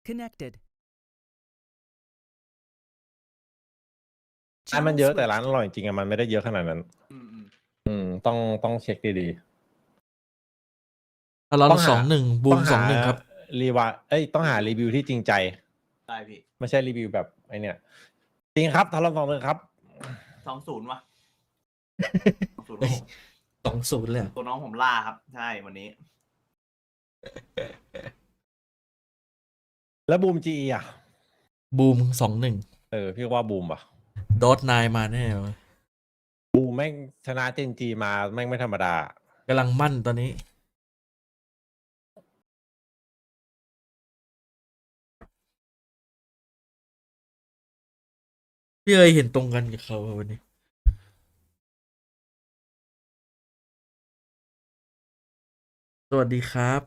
Connected. ร้านมันเยอะแต่ร้านอร่อยจริงๆอะมันไม่ได้เยอะขนาดนั้นต้องเช็คดีตลอด ต้องหา 2-1 บู ต้อ ม งหา 2-1 ครับ รีวาต้องหารีวิวที่จริงใจ ได้พี่ ไม่ใช่รีวิวแบบไอเนี่ยจริงครับทะเลาะ2-1ครับ 20ว่ะ20 เฮ้ย 2-0 เลยอะ ตัวน้องผมล่าครับ ใช่วันนี้ แล้วบูมจีอ่ะ บูม 2-1 พี่ว่าบูมป่ะ ดอท9มาแน่เลย บูมแม่งชนะเจนจีมาแม่งไม่ธรรมดาก ำลังมั่นตอนนี้พี่เอ๋ยเห็นตรงกันกับเขาอะวันนี้สวัสดีครับ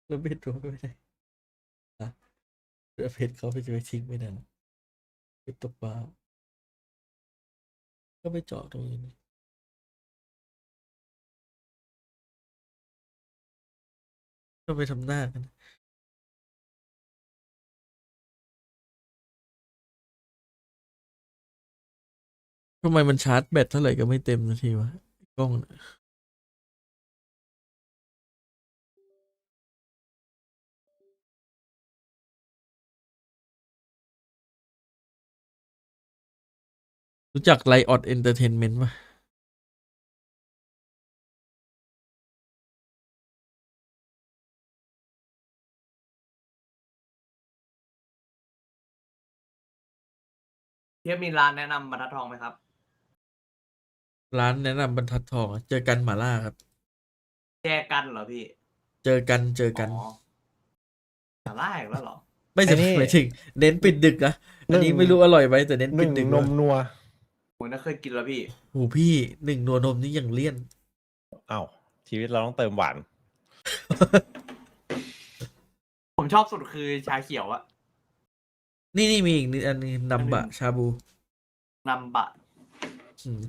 แล้วเพชรตัวไม่ได้นะแล้วเพชรเขาไปจะไปทิ้งไม่ได้นะเพชรตกปลาก็ไปเจาะตรงนี้ก็ไปทำหน้ากันทำไมมันชาร์จแบตเท่าไหร่ก็ไม่เต็มนาทีวะกล้องเนี่ยรู้จักไลออดเอนเตอร์เทนเมนต์ป่ะ เทียบมีร้านแนะนำบรรทัดทองไหมครับ ร้านแนะนำบรรทัดทองอะเจอกันหม่าล่าครับ แจกันเหรอพี่ เจอกันอ๋อหาล่าอีกแล้วเหรอ ไม่ใช่หมายถึงเน้นปิดดึกนะอันนี้ไม่รู้อร่อยไหมแต่เน้น ห ปิ นึ่ ด ง ดึก นมนัว ผมน่าเคยกินแล้วพี่ โหพี่1 นัวนมนี่อย่างเลี่ยน อ้าวชีวิตเราต้องเติมหวาน ผมชอบสุดคือชาเขียวอะ นี่มีอีกนิดอันนึงนัมบะชาบู นำบะ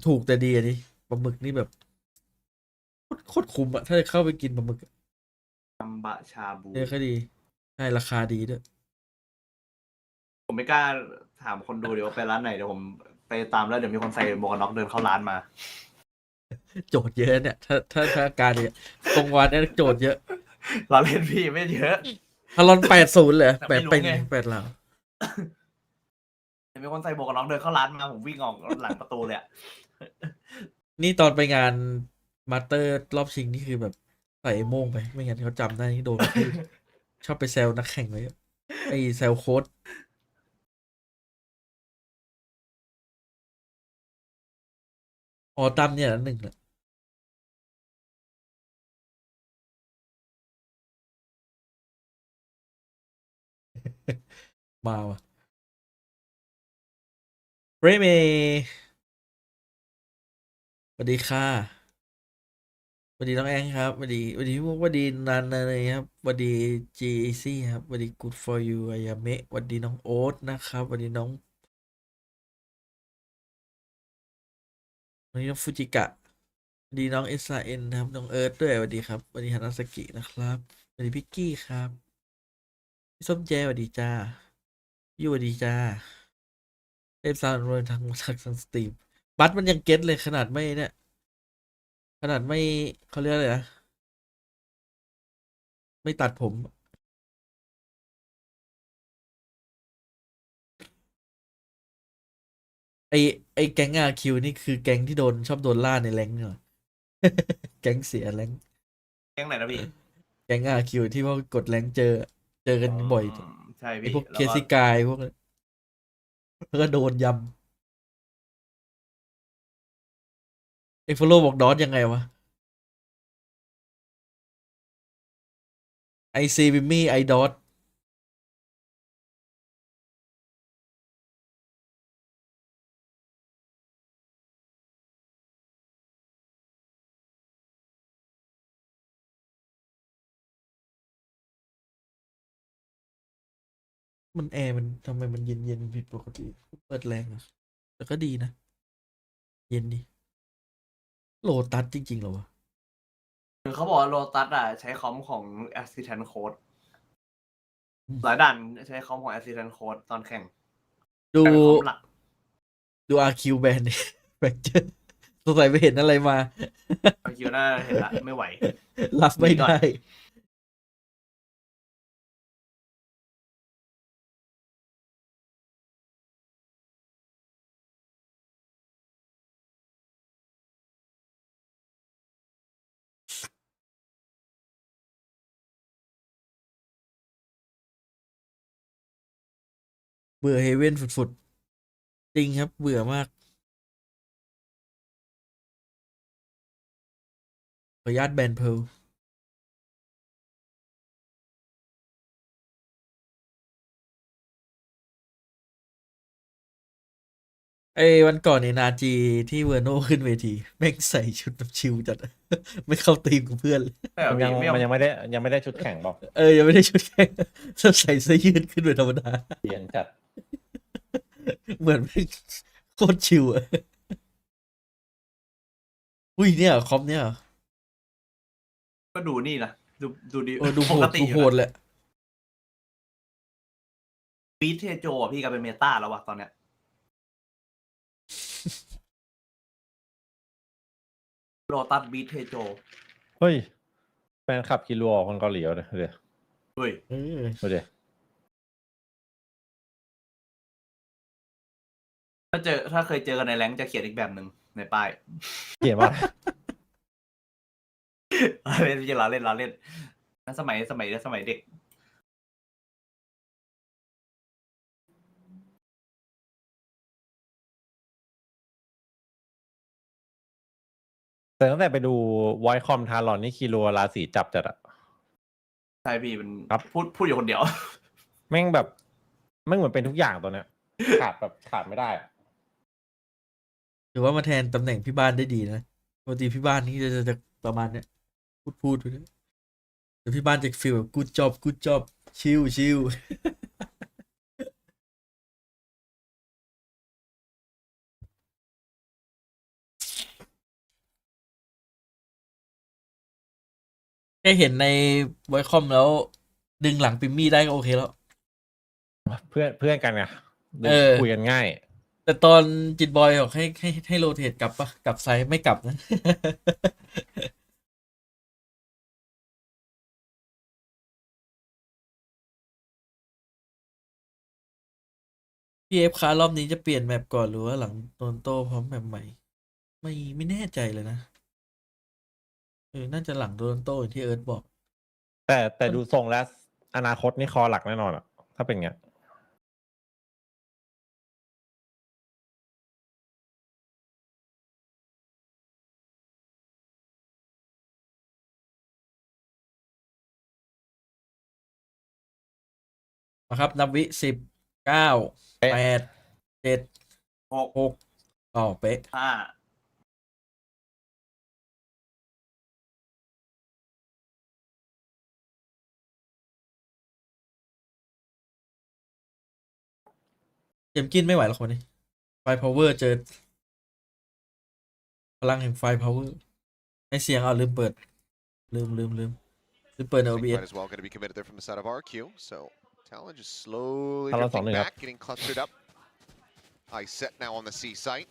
ถูกแต่ดีอันนี้ปลาหมึกนี่แบบโคตรคุ้มอะถ้าจะเข้าไปกินปลาหมึกอะ นำบะชาบู เนี่ยก็ดีใช่ราคาดีด้วย ผมไม่กล้าถามคนดูเดี๋ยวว่าไปร้านไหนเดี๋ยวผมไปตามแล้วเดี๋ยวมีคนใส่หมวกกันน็อกเดินเข้าร้านมา โจทย์เยอะเนี่ยถ้าการเนี่ยตรงวันเนี่ยโจทย์เยอะ เราเล่นพี่ไม่เยอะ พารอน80เลย แต่ไม่รู้ 8 เป็น ไง 8เหล่า เดี๋ยวมีคนใส่หมวกกันน็อกเดินเข้าร้านมาผมวิ่งออกหลังประตูเลยอะ นี่ตอนไปงานมาสเตอร์รอบชิงนี่คือแบบใส่โม่งไปไม่งั้นเขาจำได้นี่โดนกระทืบ ชอบไปแซวนักแข่งไว้ไอ้แซวโค้ดอ๋อตั้มเนี่ย1แหละมาว่ะเรเมสวัสดีค่ะสวัสดีน้องแองครับสวัสดีพี่มุกสวัสดีนันเลยครับสวัสดี GC ครับสวัสดี Good for you อายาเมะสวัสดีน้องโอ๊ตนะครับสวัสดีน้องฟูจิกะสวัสดีน้อง SRN นะครับน้องเอิร์ธด้วยสวัสดีครับสวัสดีฮานาสกินะครับสวัสดีพิกกี้ครับพี่ส้มแจสวัสดีจ้าพี่สวัสดีจ้าเอฟซาวน์รวยทางสตรีมบัตมันยังเก็ตเลยขนาดไม่เนี่ยขนาดไม่เขาเรียกอะไรนะไม่ตัดผมไอไอแก๊งอาคิวนี่คือแก๊งที่ชอบโดนล่าในแรงค์เหรอ แก๊งเสียแรงค์ แก๊งไหนนะพี่ แก๊งอาคิวที่ว่ากดแรงค์เจอกันบ่อย ใช่ ไอ พี่ พวก แล้ว เคซิกายพวกนั้นแล้วก็โดนยำไอฟอลโล่บอกดอทยังไงวะไอซีวิมมี่ไอดอท มันแอร์มันทำไมมันเย็นเย็นผิดปกติเปิดแรงอะแต่ก็ดีนะ เย็นดีโลตัสจริงๆเหรอวะ เขาบอกว่าโลตัสอ่ะใช้คอมของ Ascent Code อืม หลายด่านใช้คอมของ Ascent Code ตอนแข่ง ดู แต่เป็นคอมหลัก ดู RQ แบนเนี่ย แบกเจอสงสัยไปเห็นอะไรมา คิวหน้าเห็นละไม่ไหว รับไม่ มีหน่อย ได้ เบื่อเฮเว่นฝุดๆ จริงครับ เบื่อมาก ขออนุญาตแบนเพลไอ้วันก่อนในนาจีที่เวอร์โนขึ้นเวที แม่งใส่ชุดแบบชิลจัด ไม่เข้าตีมกับเพื่อนเลย แต่ มัน พี่ไม่ ยังไม่ได้ชุดแข่งบอก ยังไม่ได้ชุดแข่ง ใส่เสื้อยืดขึ้นเป็นธรรมดา เปลี่ยนจัด เหมือนแม่งโคตรชิลอะอุ้ยเนี่ยเหรอคอมเนี่ยเหรอ ก็ดูนี่นะดูดี ดูโห ปก ด ติ ดูโหดแหละ บีทเทโจอ่ะพี่กลายเป็นเมตาแล้ววะตอนเนี้ยโลตัสบีทเทโจ เฮ้ยแฟนคลับกิรัวคนเกาหลีเอาเลย เฮ้ย เออ ดูดิ ถ้าเคยเจอกันในแรงค์จะเขียนอีกแบบหนึ่งในป้าย เกลียดมาก เล่นจะล้อเล่นนั่นสมัยเด็ก แต่ตั้งแต่ไปดูไวคอมทารอนนี่คิรัวราศีจับจัดอะ ใช่พี่มัน ครับ พูดอยู่คนเดียว แม่งแบบแม่งเหมือนเป็นทุกอย่างตัวเนี้ยขาดไม่ได้อะ ถือว่ามาแทนตำแหน่งพี่บ้านได้ดีนะปกติพี่บ้านนี่จะประมาณเนี้ยพูดไปเลยแต่พี่บ้านจะฟีลแบบกูดจ็อบชิลแค่เห็นในไวคอมแล้ว ดึงหลังปิมมี่ได้ก็โอเคแล้ว เพื่อนกันไง เออ คุยกันง่าย แต่ตอนจิตบอยบอกให้โรเทตกลับปะกลับไซส์ไม่กลับนะ พีเอฟค้ารอบนี้จะเปลี่ยนแมปก่อนหรือว่าหลังโตนโต้พร้อมแมปใหม่ ไม่แน่ใจเลยนะน่าจะหลังโตนโต้อย่างที่เอิร์ธบอก แต่ดูทรงแล้วอนาคตนี่คอหลักแน่นอนอะถ้าเป็นเงี้ย นะครับ นับวิ10 9 8 7 6 6อ๋อเป๊ะ 5 เจมกินไม่ไหวหรอกคนนี้ไฟพาวเวอร์เจอ พลังแห่งไฟพาวเวอร์ให้เสียงลืมเปิด ลืมเปิดใน I think OBS might as well going to be committed there from the side of RQ. So TLN just slowly Talon drifting 2-1ครับ back, getting clustered up. I set now on the C site.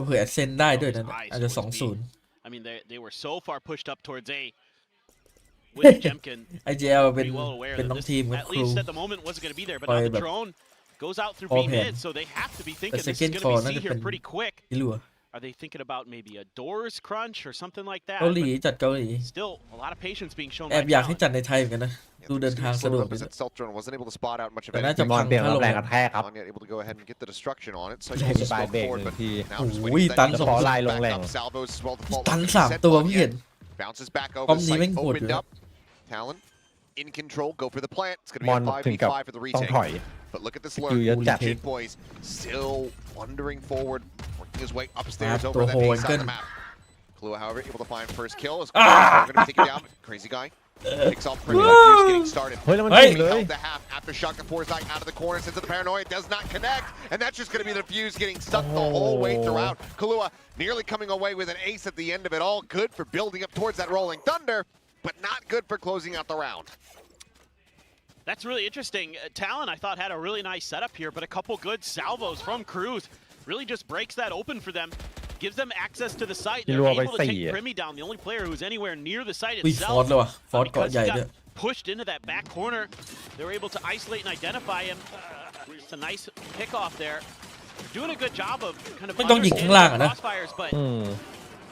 เผื่อแอดเซนได้ด้วยนะอาจจะ 2-0 I mean, they were so far pushed up towards A. With Jemkin, IGL เป็น pretty well aware เป็น that น้อง this, ทีมกับ at ครู least at the moment, wasn't going to be there. But คอย now แบ the บ drone goes out through พอ B แผน mid, so they have to be แต่ thinking this is second going call to be น่า C จะ here เป็น pretty quick. ที่รัว Are they thinking about maybe a doors crunch or something like that? เกาหลี But จัดเกาหลี still, a lot of patience being shown แอบ by อยากให้ Talon. จัดในไทยเหมือนกันนะ Yeah, ดู but เดิน just ทาง getting สะดวก slowed up ดี as that stealth drone wasn't able to spot out much of แต่น่าจะ anything. มอนเปลี่ยน พัง รับแรงก ถ ระแทกครับ Not yet able to go ahead and get the destruction on it. So แรง he ส just บาย spoke เบรก forward, หนึ่ but งที now just อุ้ย waiting for ตัน that สอง ขอ to ไล่ลง back แรง up. Salvos as well. The fault ตัน line 3 set ตัว on เพิ่ง yet. เห็น Bounces back คอ over มนี้ site, แม่งโหดอยู่ opened นะ up. Talon in control, go for the plant. It's going to ม be อน a ถึงกับ 5v5 for the ต้อง retake. ถอย But look at this สกิล lurk. เยอะจัด Jit Boys still wandering forward, working his way upstairs Ah, over that toho A side of the Engen. map. Kahlua, however, able to find first kill. Is going to take it down. Crazy guy picks off Premier. Fuse getting started. เฮ้ยแล้วมัน เฮ้ย จริงเลย Held the half after shotgun foresight out of the corner, sends it to Paranoia, does not connect, and that's just going to be the Fuse getting stuck the whole way throughout. Kahlua nearly coming away with an ace at the end of it all. Good for building up towards that rolling thunder, but not good for closing out the round. That's really interesting. Talon, I thought, had a really nice setup here, but a couple good salvos from Cruz really just breaks that open for them. Gives them access to the site. They're able to take Primi down, the only player who's anywhere near the site อุ้ยฟอร์ส itself. เลยว่ะฟอร์สเกาะ Because ใหญ่ he ด้วย got pushed into that back corner, they were able to isolate and identify him. It's a nice pickoff there. They're doing a good job of kind of ไม่ต้องยิงข้างล่างอะนะ crossfires, but อืม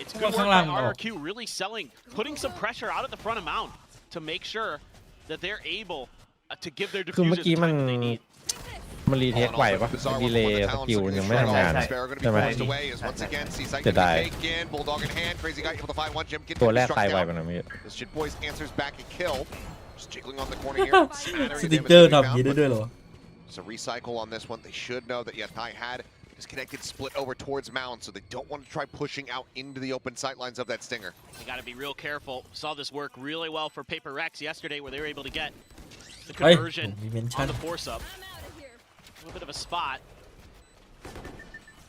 it's เพ good ราะว่า work ข้าง by ล่างออก RRQ really selling, putting some pressure out at the front of Mound to make sure that they're able to give their คือเมื่อ diffusers กี้ the มัน time that they need. มันรีเทคไหวปะมันดีเลย์สกิลยังไม่ทำงาน ใช่ไหม จะได้ ตัวแรกตายไวกว่านั้นไม่เยอะ This Shit Boys answers back a kill. Just jiggling on the corner here. สติ๊กเกอร์ทำอย่างนี้ได้ด้วยเหรอ It's a recycle on this one. They should know that Yatai had disconnected split over towards Mound, so they don't want to try pushing out into the open sight lines of that stinger. You got to be real careful. Saw this work really well for Paper Rex yesterday, where they were able to get the เฮ้ย conversion มีเมนชั่ on น the force up. A little bit of a spot.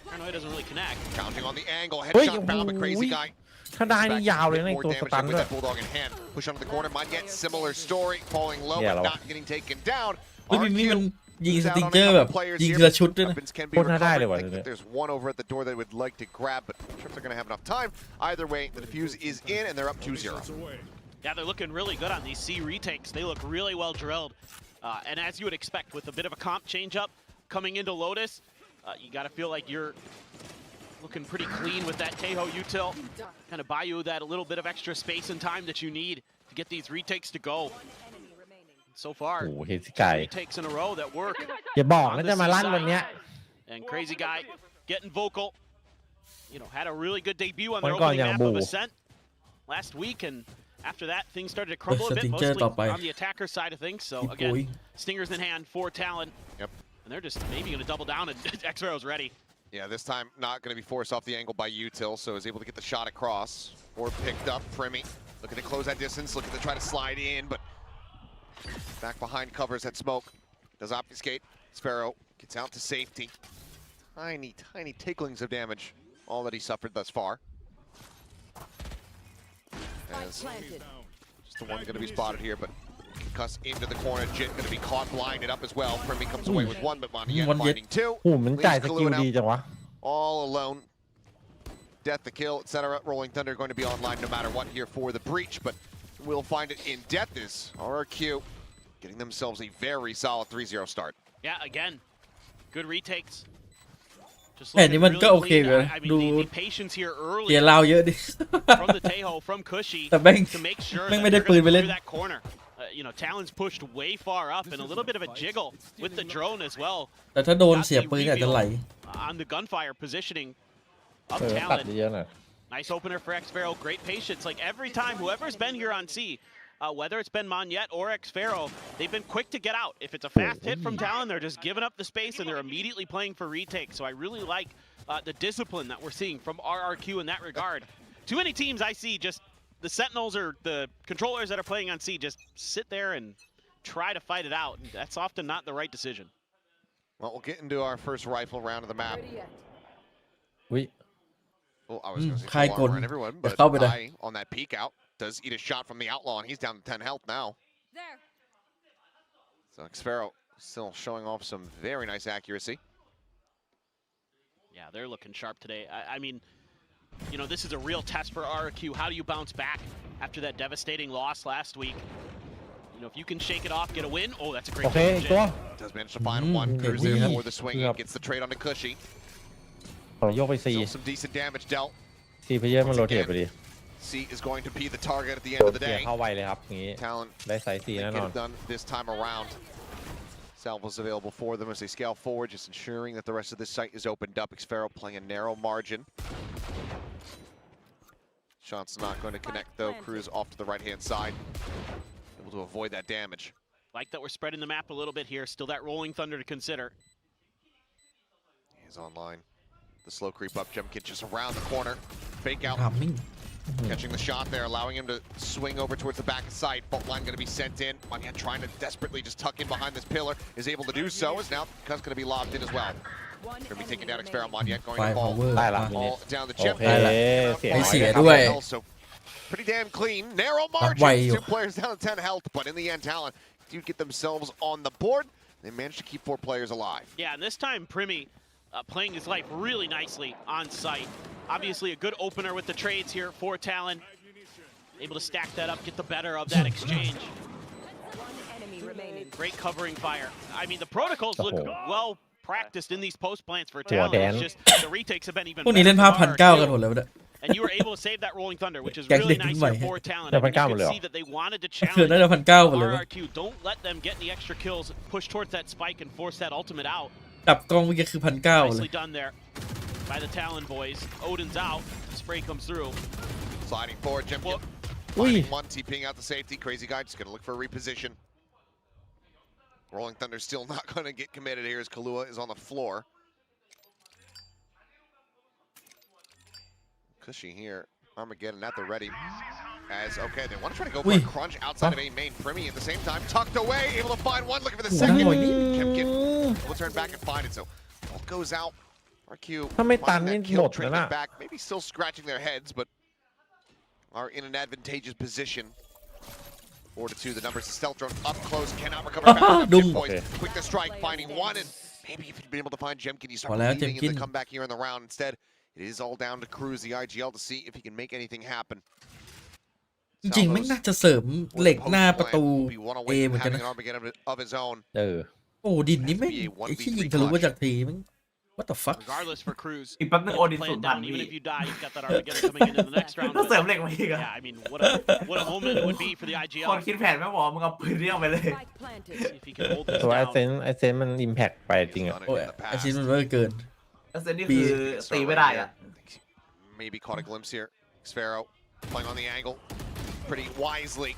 Paranoia doesn't really connect. Counting on the angle. Oi, Headshot found, but crazy oi. guy. ถ้าได้นี่ยาวเลยนะ More ตัว damage สตัน with ด้วย that bulldog in hand. Push onto the corner. Might get similar story. Falling low, Yeah, but lo. not getting taken down. เฮ้ยมีมัน RQ ยิง is ส out ติ๊ก on เกอ a ร์แบบ couple players ยิง here. ทีละชุดด้วยนะ Weapons can be โคตรน่าได้เลย recovered. ว่ะ I think there's one over at the door they would like to grab, but I'm sure if they're going to have enough time. Either way, the defuse is in, and they're up 2-0. Yeah, they're looking really good on these C retakes. They look really well drilled. And as you would expect, with a bit of a comp change up coming into Lotus, you got to feel like you're looking pretty clean with that Tejo util. Kind of buy you that a little bit of extra space and time that you need to get these retakes to go. So far, โอ้โหเฮสิไก่ retakes in a row that work. อย่าบอกนะจะมาลั่นวันเนี้ย And Crazy Guy getting vocal. You know, had a really good debut on One their guy opening yang map of boo. Ascent last week, and after that, things started to crumble a bit, Stinger mostly ต่อไป on the attacker side of things. So โอ้ again, ย Stingers in hand for Talon. Yep. And they're just maybe going to double down, and X-Arrow's ready. Yeah, this time not going to be forced off the angle by util, so is able to get the shot across. Or picked up. Primi looking to close that distance, looking to try to slide in, but back behind covers that smoke. Does obfuscate. Sparrow gets out to safety. Tiny, tiny ticklings of damage. All that he suffered thus far. As just the one going to be spotted here, but cuss into the corner. Jit going to be caught blinded up as well. Primi comes away with one, but Mondi One finding two. โอ้โหมันจ่ายสกิลดีจังวะ All alone. Death, the kill, etc. Rolling Thunder going to be online no matter what here for the breach, but we'll find it in Death is RRQ getting themselves a very solid 3-0 start. Yeah, again, good retakes. Just แผ่นนี้ looking มันก็ really โอเค clean. เลย I ดู mean, the patience here เสีย early ราวเยอะดิ from the Tejo, from Cushy, แต่แม่ง to make sure แม่ง that ไม่ได้ they're ปืน going ไป to เล่น clear that corner. You know, Talon's pushed way far up, and a little bit of a jiggle with the drone as well แต่ถ้าโดนเสียปืนอาจจะไหล on the gunfire positioning of เออตัด Talon. เยอะหน่อย Nice opener for X-Pharaoh. Great patience. Like every time, whoever's been here on C, whether it's been Monyet or X-Pharaoh, they've been quick to get out. If it's a fast hit from Talon, they're just giving up the space and they're immediately playing for retake. So I really like the discipline that we're seeing from RRQ in that regard. Too many teams I see just the Sentinels or the controllers that are playing on C just sit there and try to fight it out. And that's often not the right decision. Well, we'll get into our first rifle round of the map. วิ Well, I was going to say ใคร full กด armor on everyone, จะ but เข้าไปได้ I, on that peek out, does eat a shot from the Outlaw, and he's down to 10 health now. There. So Xfero still showing off some very nice accuracy. Yeah, they're looking sharp today. I mean, you know, this is a real test for RRQ. How do you bounce back after that devastating loss last week? You know, if you can shake it off, get a win. Oh, that's a great โอเค kill อี from กตัว Jin. Does manage to find one. okay, Cruz we there have- for the swing. we have- Gets the trade onto Cushy. ขอโยกไปซี Still some decent damage dealt. ซีเพเยอร์มันโรเทตไปดิ C is going to be the target at the end of the เสีย day. เข้าไวเลยครับอย่างงี้ Talon ได้ไซส์ซี get แน่นอน it done this time around. Salvos available for them as they scale forward, just ensuring that the rest of this site is opened up. Xfero playing a narrow margin. Shot's not going to connect though. Cruz off to the right-hand side. Able to avoid that damage. Like that we're spreading the map a little bit here. Still that rolling thunder to consider. He's online. The slow creep up. Jump just around the corner. Fake out. ทำมิ่ง Catching the shot there, allowing him to swing over towards the back of sight. Bolt line going to be sent in. Monyet trying to desperately just tuck in behind this pillar. Is able to do so. Is now Cuz going to be lobbed in as well. Going to be taking down Xfero. Monyet going to fall ได้ละ all down the โอ chip. เคเสีย ไม่ น้อย เสีย เลยครับ ด้วย Also pretty damn clean. Narrow ไว margins. อยู่ Two players down to 10 health, but in the end, Talon do get themselves on the board. They managed to keep 4 players alive. Yeah, and this time Primi playing his life really nicely on site. Obviously a good opener with the trades here for Talon. Able to stack that up, get the better of that exchange. Great covering fire. I mean, the protocols look well practiced in these post plants for Talon. It's just the retakes have been even พวกนี้เล่นภาพ better 1,900 for กันหมดเลยเนี่ย and you were able to save that rolling thunder, which is แก๊ง really เด็กรุ่น nice ใหม่ here for Talon. They're I mean, you 1,900 can เลยเหรอ see that they wanted to คือ challenge น่าจะ 1,900 กันเลยวะ RRQ. Don't let them get any extra kills. Push towards that spike and force that ultimate out. จับกล้องเมื่อกี้คือ 1,900 เลย Nicely done there by the Talon boys. Odin's out. Spray comes through. Sliding forward, Jim. Well- Finding one, TPing out the safety. Crazy guy just going to look for a reposition. Rolling Thunder still not going to get committed here as Kahlua is on the floor. Cushy here. Armageddon at the ready. As, okay, they want to try to go for a crunch outside of A main. Primi at the same time, tucked away, able to find one, looking for the second. Jemkin will turn back and find it, so bolt goes out. RQ ถ้าไม่ตัน finding นี่ that หม kill, ดแล้ว trading นะ it back, maybe still scratching their heads, but are in an advantageous position. 4-2, the numbers of stealth drone up close, cannot recover back. Dung. Boys, Okay. quick to strike, finding one, and maybe if you'd been able to find Jemkin, you start พอแล้ว believing in the Jemkin comeback here in the round. Instead, it is all down to Cruz, the IGL, to see if he can make anything happen. จริงๆไม่น่าจะเสริมเหล็กหน้าประตู Be one เอ away เห from มือนกัน having นะ an Armageddon of his own. เออ โอ้ดินนี่ไม่งไอ้ที่ยิงทะลุมาจากทีมั้ง what the fuck Regardless for Cruz. อีกแป๊บนึงโอดิน Play สู it ญพัน down. ธุ์ Even พี่ if you die, you've got that Armageddon coming into the next round. ต้องเสริม But, เหล็กมาอีกอะ yeah, I mean, what a moment it would be for the คน IGL. คิดแผนไม่บอกมึงเอาปืนเรียกไปเลย See if he can hold this ตัวไอ down. เซนมันอิมแพคไปจริง He's อ่ะ done it โอ้ย in the ไอซิน past. มันเวอร์เกิน แล้วเซนนี่คือตีไม่ได้อะ Maybe caught a glimpse here. Sphero playing on the angle pretty wisely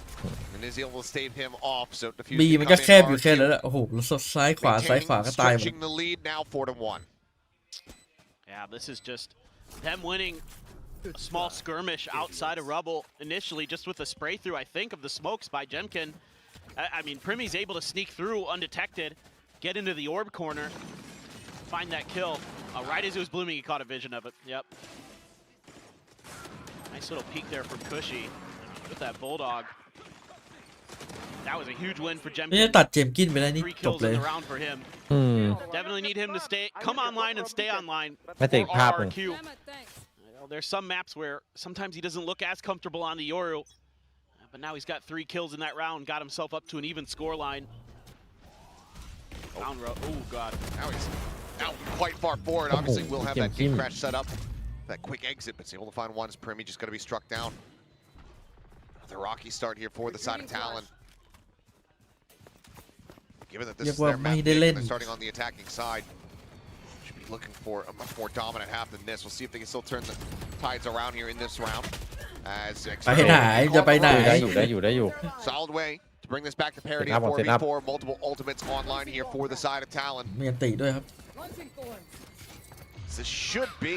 and is able to stave him off. So บีมันก็แคบอยู่แค่นั้นแหละโอ้โหแล้วซ้ายขวาซ้ายขวาก็ตายหมด stretching the lead now 4-1. Yeah, this is just them winning a small skirmish outside of Rubble initially, just with a spray through, I think, of the smokes by Jemkin. I mean, Primi's able to sneak through undetected, get into the orb corner, find that kill. Right as it was blooming, he caught a vision of it. Yep. Nice little peek there from Cushy with that Bulldog. That was a huge win for นี่จะ Jemkin. ตัดเจมส์กินไปได้นี่ Three จบ kills เล in ย the round for him. อืม Definitely need him to come online and stay online. ไม่แต่อีก for ภาพหนึ่ง RRQ. There's some maps where sometimes he doesn't look as comfortable on the Yoru, but now he's got 3 kills in that round, got himself up to an even score line. Down row. Oh god. Now he's out quite far forward. Obviously, we'll have that Jim. game crash set up. That quick exit, but able to find one. Primi just going to be struck down. The rocky start here for the side of Talon. Given that this is their map, they're starting on the attacking side. Should be looking for a much more dominant half than this. We'll see if they can still turn the tides around here in this round. As ไปให้ไหนจะไปไหน ได้อยู่ solid way to bring this back to parity Set of up, set up. 4v4. Multiple ultimates online here for the side of Talon. มีอันติด้วยครับ This should be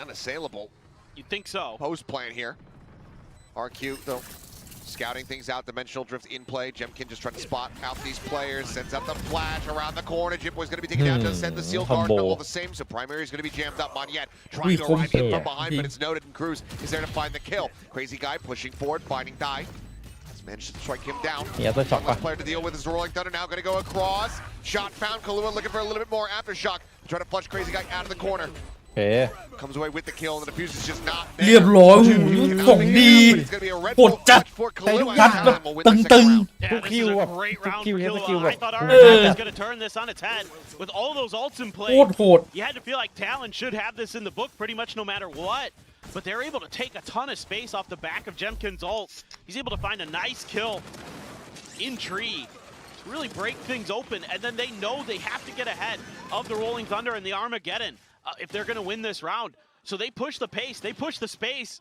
unassailable You'd think so. post plan here. RQ though scouting things out. Dimensional drift in play. Jemkin just trying to spot out these players. Sends out the flash around the corner. Jimboy's going to be taken down. Does send the seal guard. Combo. No, all the same. So primary is going to be jammed up. Monyet trying to Ui, arrive in không from thể. behind, but it's noted. And Cruz is there to find the kill. Crazy guy pushing forward, finding die. Has managed to strike him down. เนี่ยตัวช็อต One ป่ะ left player to deal with is Rolling Thunder. Now going to go across. Shot found. Kahlua looking for a little bit more aftershock. Trying to flush Crazy guy out of the corner. โอเค Comes away with the kill, and the defuse is just not there. เรียบร้อยหูของดี It's gonna be a red โหดจัด for Kahlua, ยัด and แบบ Talon will win ตึ the ง second ตึง round. Yeah, Took this is you a up. great Took round you, for he had to Killua. kill I up. thought Yeah. RRQ was going to turn this on its head. With all those ults in โค play, ตรโหด you had to feel like Talon should have this in the book pretty much no matter what. But they're able to take a ton of space off the back of Jemkin's ult. He's able to find a nice kill in tree. Really break things open, and then they know they have to get ahead of the Rolling Thunder and the Armageddon if they're going to win this round. So they push the pace, they push the space,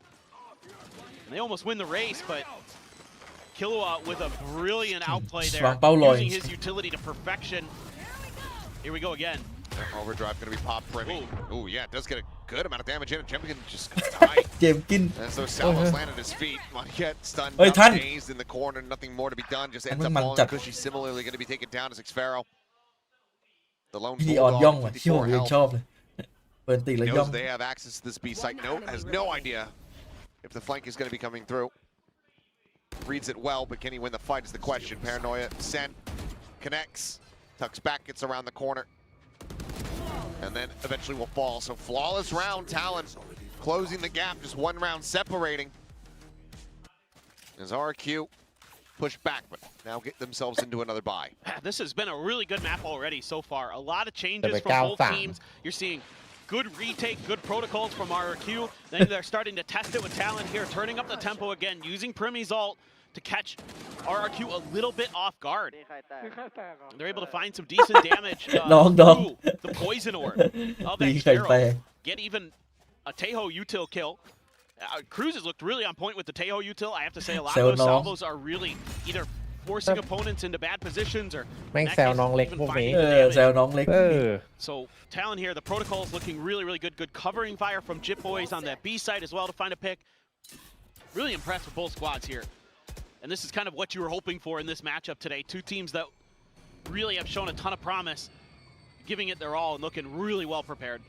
and they almost win the race, but Killua with a brilliant outplay there, วางเป้าลอย using his utility to perfection. Here we go again. Overdrive going to be popped Primi. Ooh, yeah, it does get a good amount of damage in it. Champion just tight. เจมส์กิน As those salvos land at his feet. Monket stunned Oi, up, Tan. dazed in the corner. Nothing more to be done. Just ends Ang up man falling chặt. because she's similarly going to be taken down as Xfero. The lone พี่ออนย่องว่ะ bulldog, ที่ผม 54 ยังช health. อบเลยเปิดตีแล้วย่อง Knows they have access to this B site. Has no idea if the flank is going to be coming through. Reads it well, but can he win the fight is the question. Paranoia, Ascent, connects, tucks back, gets around the corner. And then eventually will fall. So flawless round, Talon closing the gap, just one round separating. As RRQ pushed back, but now get themselves into another bye. This has been a really good map already so far. A lot of changes from both teams. You're seeing good retake, good protocols from RRQ. Then they're starting to test it with Talon here, turning up the tempo again, using Primi's ult to catch RRQ a little bit off guard. They're able to find some decent damage through the poison orb of Xfero. Get even a Teho util kill. Cruz has looked really on point with the Teho util. I have to say a lot of those salvos are really either forcing opponents into bad positions or แม่งแซวน้องเล็กพวกนี้ แซวน้องเล็ก So Talon here, the protocol is looking really good. Good covering fire from Jip Boys on that B side as well to find a pick. Really impressed with both squads here. And this is kind of what you were hoping for in this matchup today. Two teams that really have shown a ton of promise, giving it their all and looking really well prepared.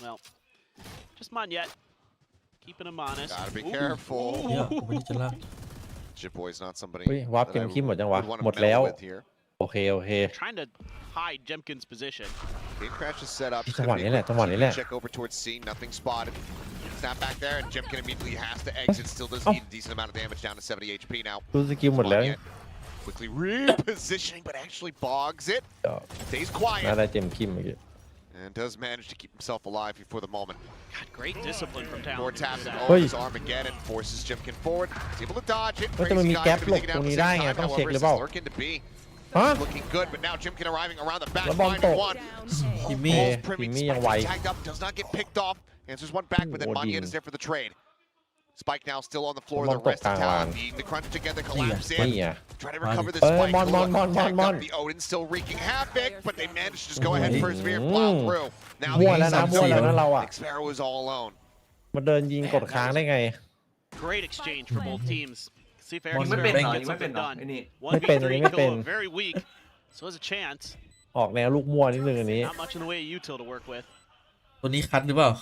Well, just Monjet, keeping him honest. Gotta be careful. เหี้ยผมไม่ได้จะลาก Jip Boy's not somebody เฮ้ยวาร์ป that เก I มคิมหมดยังวะ would wanna หมดแล้ว meddle with here. โอเค Trying to hide Jemkin's position. Game crash is set up. จังหวะนี้แหละจังหวะนี้แหละ Check over towards C, nothing spotted. Snap back there, and Jemkin immediately has to exit. Still does need a decent amount of damage, down to 70 HP now. ดูสกิลหมดแล้ว Quickly repositioning, but actually bogs it. Stays น่า quiet ได้เจมคิมเมื่อกี้ and does manage to keep himself alive for the moment. God, great discipline from Talon. More taps and Oi. his Armageddon forces Jemkin forward. He's able to dodge it. แต่มันมี Crazy แก๊ป guy's หล gonna บ be taken ตร out ง at นี้ the ได้ same ไง time. ต้องเช็ค However, หรือ this เปล่า is lurking to be ฮะ looking good, but now Jemkin arriving around the back, แล้วบอล find ตก one. จิมมี่ Pulls Primi, Jimmy yang Spike wide. tagged up, does not get picked off. Answers one back, but then Oh, Monjet Dean. is there for the trade. Spike now still on the floor. Come The on, rest of top Talon down. needing to crunch together, collapse นี่ in. ไง Try to recover this Mon. spike. Mon, Mon, Mon, Tagged Mon. up, the Odin still wreaking havoc, but they managed to just go Oh, ahead and hey. persevere, plow through. Now มั่ว the แล้วนะ Ascent มั่วแล้วนะเราอ่ะ Xfero is all alone. มาเดินยิงกดค้างได้ไง Great exchange for both teams. See if Mon Eric ไม่เป็นเหรอ gets ยังไม่เป็น something เหรอ done. ไอ้นี่ 1v3 ไม่เป็น kill, very weak. So has a chance. ออกแนวลูกมั่วนิดนึงอันนี้ Not much in the way of util to work with. ตัวนี้คัดหรือเปล่า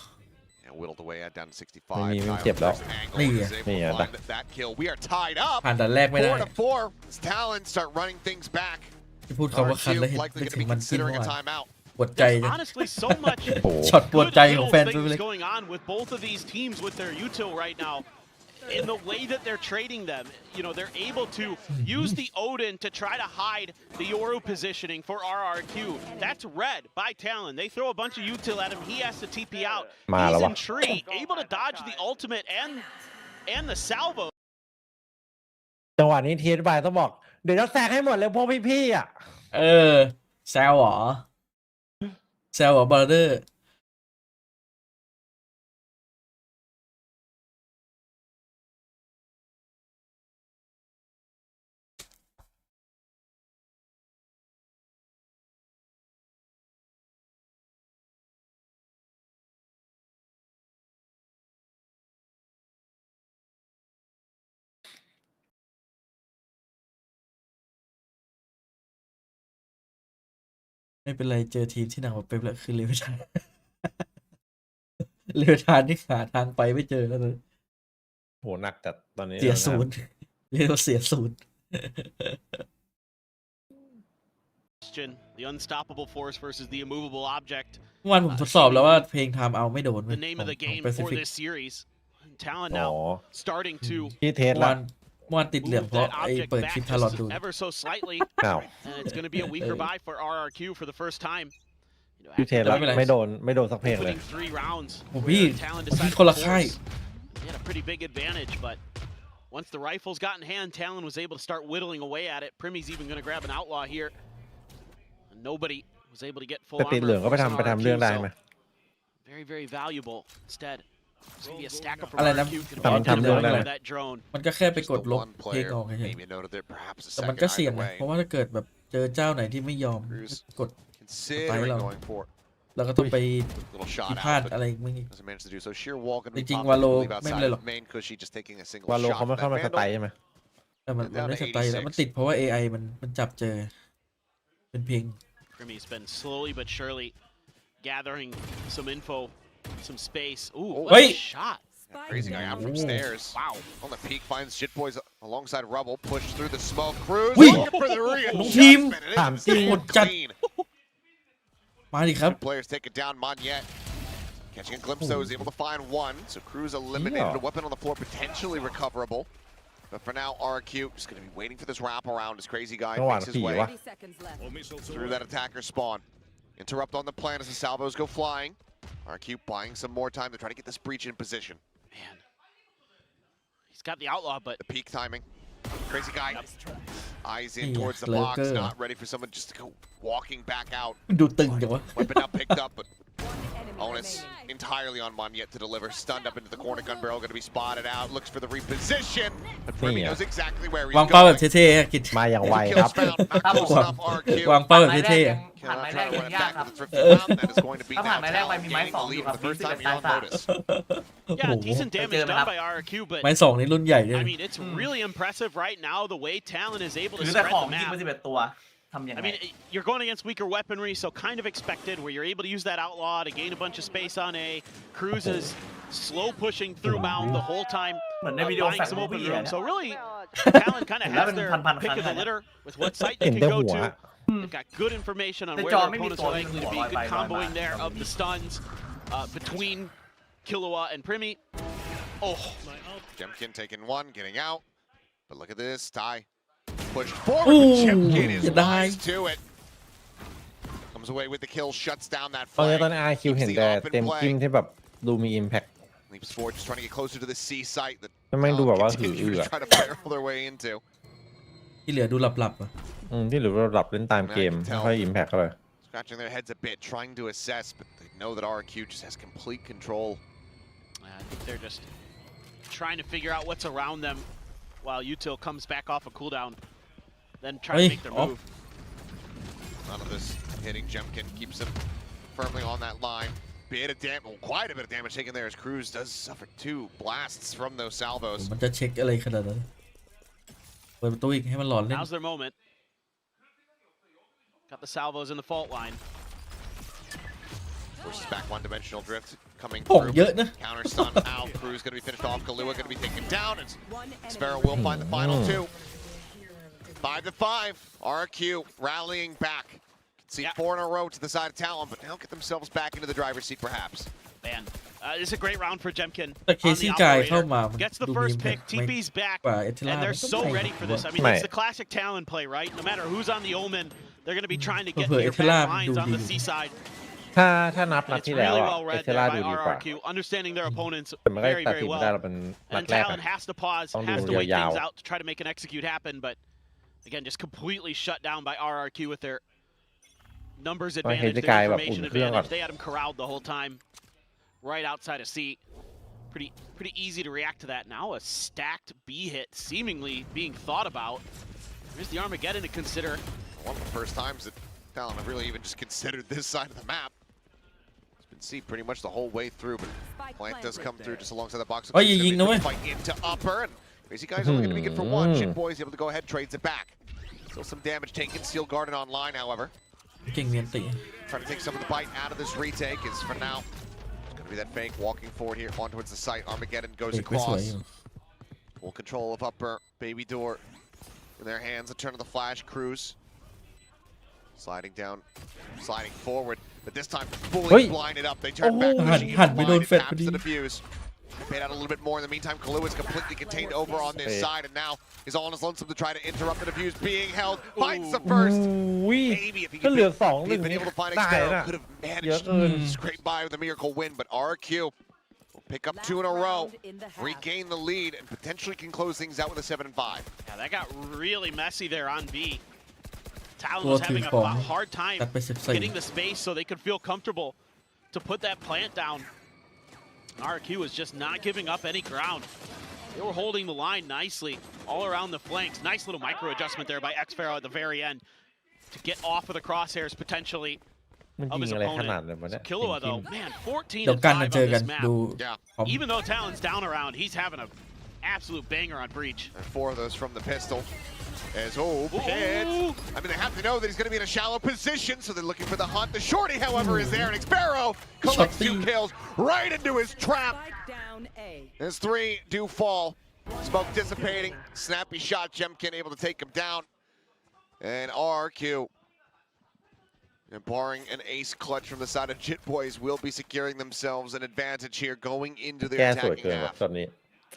And whittled away at down to 65. ไม่มี Kyle เจ็บแล้ว first angle นี่ is able นี่ to อ่ะ find that kill. We are tied up. ผ่านด่านแรกไม่ได้ 4 to 4. As Talon start running things back. ที่พูดคำว่าคัดแล้ว RRQ เห็น likely นึก going to ถึ be งมันกิน considering เมื่อ a วาน timeout. ปวดใจ There's จัง honestly so much ช็อตปวด good ใจของ little แฟนตัว things เล็ก going on with both of these teams with their util right now. In the way that they're trading them, you know, they're able to use the Odin to try to hide the Yoru positioning for RRQ. That's read by Talon. They throw a bunch of util at him. He has to TP out. มาแล้ว He's วะ in tree, able to dodge the ultimate and the salvo. จังหวะนี้ทีบายต้องบอก เดี๋ยวจะแซงให้หมดเลยพวกพี่ๆอ่ะ เออแซวเหรอแซวเหรอบอร์เดอร์ไม่เป็นไรเจอทีมที่หนักกว่าเป๊ปแล้วคือเลเวทาน เลเวทานนี่หาทางไปไม่เจอแล้วเลย โหหนักจัดตอนนี้ เสียศูนย์เรียกว่าเสียศูนย์ The unstoppable force versus the immovable object. เมื่อวานผมทดสอบแล้วว่าเพลงไทม์เอาไม่โดน The name of the game for this series. Talon อ๋อ now starting to ที่เทส เมื่อ ละ วานติดเหลือง move เพราะ that ไอ้ object เปิด back คลิปทารอน just ดู ever so slightly. อ้าว And it's going to be a weaker buy for RRQ for the first time. You know, ที่เทส after ละ ไม่เป็นไร ไม่โดนสักเพลงเลย putting 3 rounds, โอ้ where พี่ Talon พี่ decided คนละ to ค่าย force. They had a pretty big advantage, but once the rifles got in hand, Talon was able to start whittling away at it. Primi's even going to grab an outlaw here. And nobody was able to get full แต่ติดเหลือง armor ก็ไป force on ทำเรื่อง RRQ, ได้ so ไหม very, very valuable instead. It's gonna be a stack up from อะไรนะ RRQ. ทำเรื่องอะไร that drone. มันก็แค่ไป Just กด the ลบ one เพลง player, ออกเฉย maybe noted there perhaps a ๆแต่มัน second ก็เสี่ยง either นะ way. เพราะว่าถ้าเกิดแบบเจอเจ้าไหนที่ไม่ยอม Cruz กด considering Tayo. going for it. เราก็ต้องไป Little ผิ shot ดพลาด out, อะไร but มึง doesn't manage to do so. Sheer wall gonna be จริง popped ๆ up, I Valo believe, ไม่ outside เป็นไรหรอก of main Cushy just taking a single วาโล shot. เขาไม่ That เข้ามาส Vandal ไตล์ใช่ไหม แต่มัน down ไม่ to สไตล์แล้ว 86. มันติดเพราะว่า AI มันจับเจอ เป็นเพลง Primmy's been slowly but surely gathering some info, some space. Ooh, Oh, what wait. a shot. That crazy guy out from Ooh. stairs. Wow. On the peak, finds Shit Boys alongside Rubble, pushed through the smoke. Cruz Wait. looking for the Team. readjustment. and it's Team. stayed clean. มาดิครับ Two players take it down. Monyet catching a glimpse though is able to find one. So Cruz eliminated a weapon on the floor, potentially recoverable. But for now, RRQ just going to be waiting for this wraparound as Crazy Guy จังหวะ makes his ผี way วะ 30 seconds left. through that attacker spawn. Interrupt on the plan as the salvos go flying. RRQ buying some more time to try to get this breach in position. Man. He's got the outlaw, but The peak timing. Crazy Guy eyes in Yeah, towards the slow box, girl. not ready for someone just to go walking back out. ดูตึงจังวะ Weapon up, picked up, but Enemy onus remaining. entirely on Monyet to deliver. Stunned up into the corner, gun barrel going to be spotted out. Looks for the reposition, but Brimmy Yeah. knows exactly where he's วางเป้าแบบ going. เท่ๆอะกิจ มาอย่างไว Two ครับ kills found, not close enough. RRQ วางเป้าแบบเท่ๆอะ ผ่านไม้ cannot แร try ก to ยั run ง it ยาก back ครับ with the fifth round. That is going to be ถ้า now ผ่านไม้แรกไป Talon มีไม้ gaining สอ the งอ lead ยู่ for ครับ the first time ซ้าย beyond ซ้าย notice. yeah, Oh. decent damage Chơi mà done lắm. by RRQ, but ไม้สองนี่รุ่นใหญ่ด้วย I mean, it's really impressive right now the way Talon is able to ถือแต่ spread ของ the ยิง map. ไป11 ตัวทำยัง I ไง mean, you're going against weaker weaponry, so kind of expected where you're able to use that outlaw to gain a bunch of space on A. Cruz is slow pushing through Mound the whole time, เหมือนในวิดีโอ buying แฟก some มู open ฟี่ room. เนี่ย So really, Talon kind of Là has mình their pan pick of the khăn litter with what site they เห็น can แต่ go หัว to. They've got good information on Cái where trò their mấy opponents trò are likely to be. lòi Good bài, lòi comboing bài. there of the stuns between Killua and Primmy. Oh, Jemkin taking one, getting out. But look at this, Ty pushed forward. Ooh, Jemkin is you die. wise to it. Comes away with the kill, shuts down that ตอนนี้ flank. ตอนนี้ RQ เห็นแต่เต็มจิ้มที่แบบดูมี impact Leaps forward, just trying to get closer to the C site that ทำไมดูแบบว่าหือ continue อือ to อะ try to barrel their way into. ที่เหลือดูหลับๆอ่ะ ที่หรือระดับเล่นตามเกมไม่ค่อย impact เท่าไหร่ Scratching their heads a bit, trying to assess, but they know that RRQ just has complete control. I think they're just trying to figure out what's around them while Util comes back off a cooldown, then try to Hey, make their off. move. None of this hitting Jemkin keeps him firmly on that line. Bit of damage, well, quite a bit of damage taken there as Cruz does suffer 2 blasts from those salvos. มันจะเช็คอะไรขนาดนั้นเปิดประตูอีกให้มันหลอนเล่น Now's their moment. Got the salvos in the fault line. Forces back one-dimensional drift coming โป่ง through. เยอะนะ Counter stun out. Cruz going to be finished off. Galua going to be taken down. And One enemy Sparrow will find the final 2. 5-5. RRQ rallying back. Can see Yeah. 4 in a row to the side of Talon, but now get themselves back into the driver's seat perhaps. Man, this is a great round for Jemkin. แต่เค on the ซี่กายเข้า operator. มามัน Gets the ดูมี first อิมแพ pick, คไม่ TP's back, กว่าเอเทล่า and they're so ready for this. I mean, Mate. it's the classic Talon play, right? No matter who's on the Omen, they're going to be trying to get to Ủa, your Ethela back lines đủ on the gì? seaside. ถ้านับ And it's ที่แล้ว really อะ well เอ read เทล่า there ดู by ดีกว่า RRQ, understanding their opponents แต่มันก็ very, ตัด very สินไม่ได้ well. เราเป็นนัด And แรก Talon อะ has to pause, Không has đủ to wait dào things dào. out to try to make an execute happen, but again, just completely shut down by RRQ with their numbers advantage, Hey, the their guy about informationอุ่นเครื่องก่อน advantage. They had him corralled the whole time, right outside of C. Pretty easy to react to that. Now a stacked B hit seemingly being thought about. There's the Armageddon to consider. One of the first times that Talon have really even just considered this side of the map. It's been C pretty much the whole way through, but Plant does come through just alongside the box. Ôi, It's gonna gì be nữa a ấy? fight into upper, and Crazy Guy's only going to be good for one. Shit Boy's able to go ahead, trades it back. Still some damage taken. Steel Garden online, however. เก่งเมียนตี Trying to take some of the bite out of this retake is for now. It's going to be that fake walking forward here on towards the site. Armageddon goes เด็กไม่สวย across. อยู่ Full control of upper. Baby door in their hands. A turn of the flash. Cruz sliding down, sliding forward. But this time fully Ôi. blinded up. They turn back. Oh. Pushing Hẳn it bị blind. đồn It phẹt taps đi. the defuse. Paid out a little bit more. In the meantime, Kalua is completely contained over on this Phê. side, and now is all on his lonesome to try to interrupt the defuse being held. Finds the first. อุ้ย Maybe if he ถ้า could เหลือ been, 2-1 he'd been able to find ได้ Xero, นะ could have เยอะ managed เกิน to scrape by with a miracle win, but RRQ will pick up 2 in a row, regain the lead, and potentially can close things out with a 7-5. Yeah, that got really messy there on B. Talon Tua was having thuyền a phòng. hard time ตัดไป14 getting the space so they could feel comfortable to put that plant down. RRQ was just not giving up any ground. They were holding the line nicely all around the flanks. Nice little micro adjustment there by xFaro at the very end to get off of the crosshairs potentially มัน of ยิ his งอะไรขนาด opponent. นั้นวะเนี่ย Killua though, man, 14 เดี๋ยว and กัน 5 นะ on เจอกัน this map. ดู Yeah. พร้อม Even though Talon's down around, he's having an absolute banger on Breach. And 4 of those from the pistol. As Pit. I mean, they have to know that he's going to be in a shallow position, so they're looking for the hunt. The shorty, however, is there, and xFaro collects 2 kills right into his trap. As 3 do fall. Smoke dissipating. Snappy shot. Jemkin able to take him down. And RRQ, and barring an ace clutch from the side of Jit Boys, will be securing themselves an advantage here going into แก้ their สวย attacking เกินว่ะ half. ตอนนี้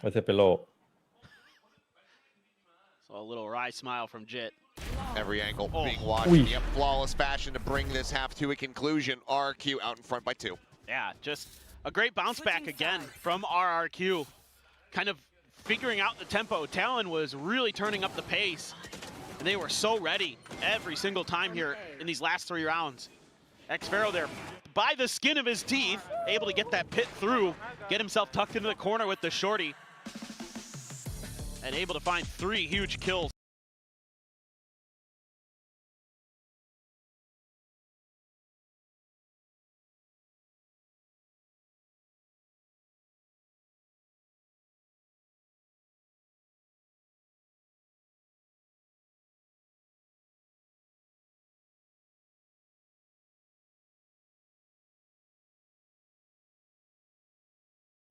ไม่ใช่เปโล So a little wry smile from Jit. Every angle being watched Ui. in the flawless fashion to bring this half to a conclusion. RRQ out in front by 2. Yeah, just a great bounce back again from RRQ. Kind of figuring out the tempo. Talon was really turning up the pace. And they were so ready every single time here in these last 3 rounds. xFaro there by the skin of his teeth, able to get that pit through, get himself tucked into the corner with the shorty, and able to find 3 huge kills.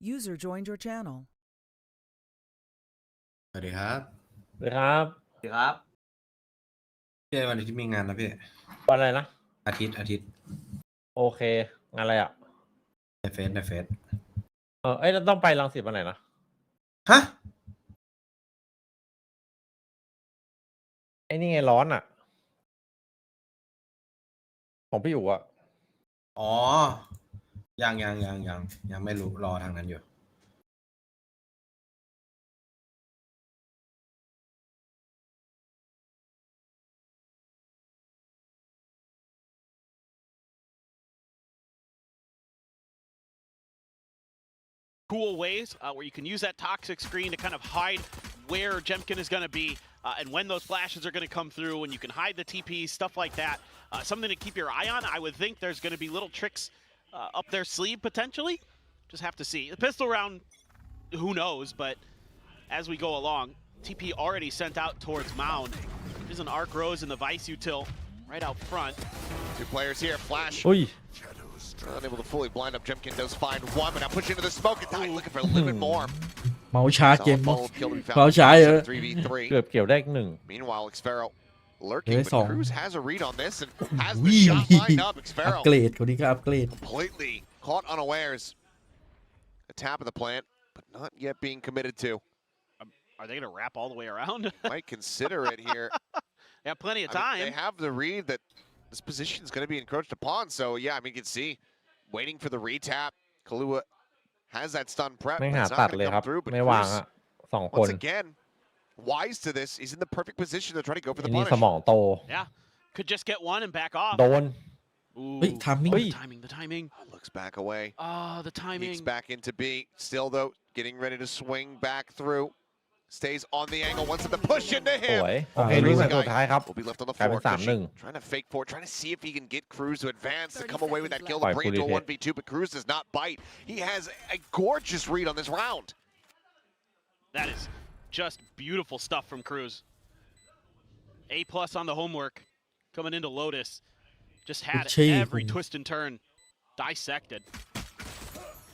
User joined your channel. สวัสดีครับ นะครับ สวัสดีครับ พี่วันอาทิตย์มีงานนะพี่ วันอะไรนะ อาทิตย์ โอเค งานอะไรอ่ะ ในเฟซ เอ้ยเราต้องไปรังสิตวันไหนนะ ฮะ ไอ้นี่ไงร้อนอ่ะ ของพี่อยู่อ่ะ อ๋อ ยังไม่รู้รอทางนั้นอยู่ Cool ways where you can use that toxic screen to kind of hide where Jemkin is going to be and when those flashes are going to come through, and you can hide the TPs, stuff like that. Something to keep your eye on. I would think there's going to be little tricks up their sleeve potentially. Just have to see. The pistol round, who knows, but as we go along, TP already sent out towards Mound. There's an Arc Rose in the Vice Util right out front. 2 players here. Flash. อุ้ย Unable to fully blind up. Jemkin does find 1, but now pushing into the smoke and Tide looking for a little bit more. เมาช้าเกม Solid kill to be found. เมาช้าเยอะ 3v3. เกือบเกี่ยวได้อีกหนึ่ง Meanwhile, xFaro lurking, Đấy, but sòng. Cruz has a read on this and has วิ the shot lined up. อัป xFaro เกรดคนนี้ก็อัปเกรด completely caught unawares. A tap of the plant, but not yet being committed to. Are they going to wrap all the way around? Might consider it here. They have plenty of I mean, time. they have the read that this position is going to be encroached upon. So yeah, I mean, you can see waiting for the retap. Killua has that stun prep. ไม่ but หา it's ตั not ด going เลย to ครั come บ through. But ไม่วาง Cruz, อ่ะสองคน once again, wise to this. He's in the perfect position to try to go for ไอ้ the นี่ punish. สมองโต Yeah, could just get one and back off. โดน Ooh, เฮ้ย timing the timing, the timing. Looks back away. Oh, the timing. Peeks back into B. Still though, getting ready to swing back through. Stays on the angle. Wants him to push into ส him. วย โอเคลูกสุดท้ายครับ Will be left on the กลายเป็ floor. น 3-1 Trying to fake for it, trying to see if he can get Cruz to advance to come away with that kill to Fight bring it to a fully 1v2, but Cruz does not bite. He has a gorgeous read on this round. That is just beautiful stuff from Cruz. A+ on the homework. Coming into Lotus. Just had every twist and turn dissected.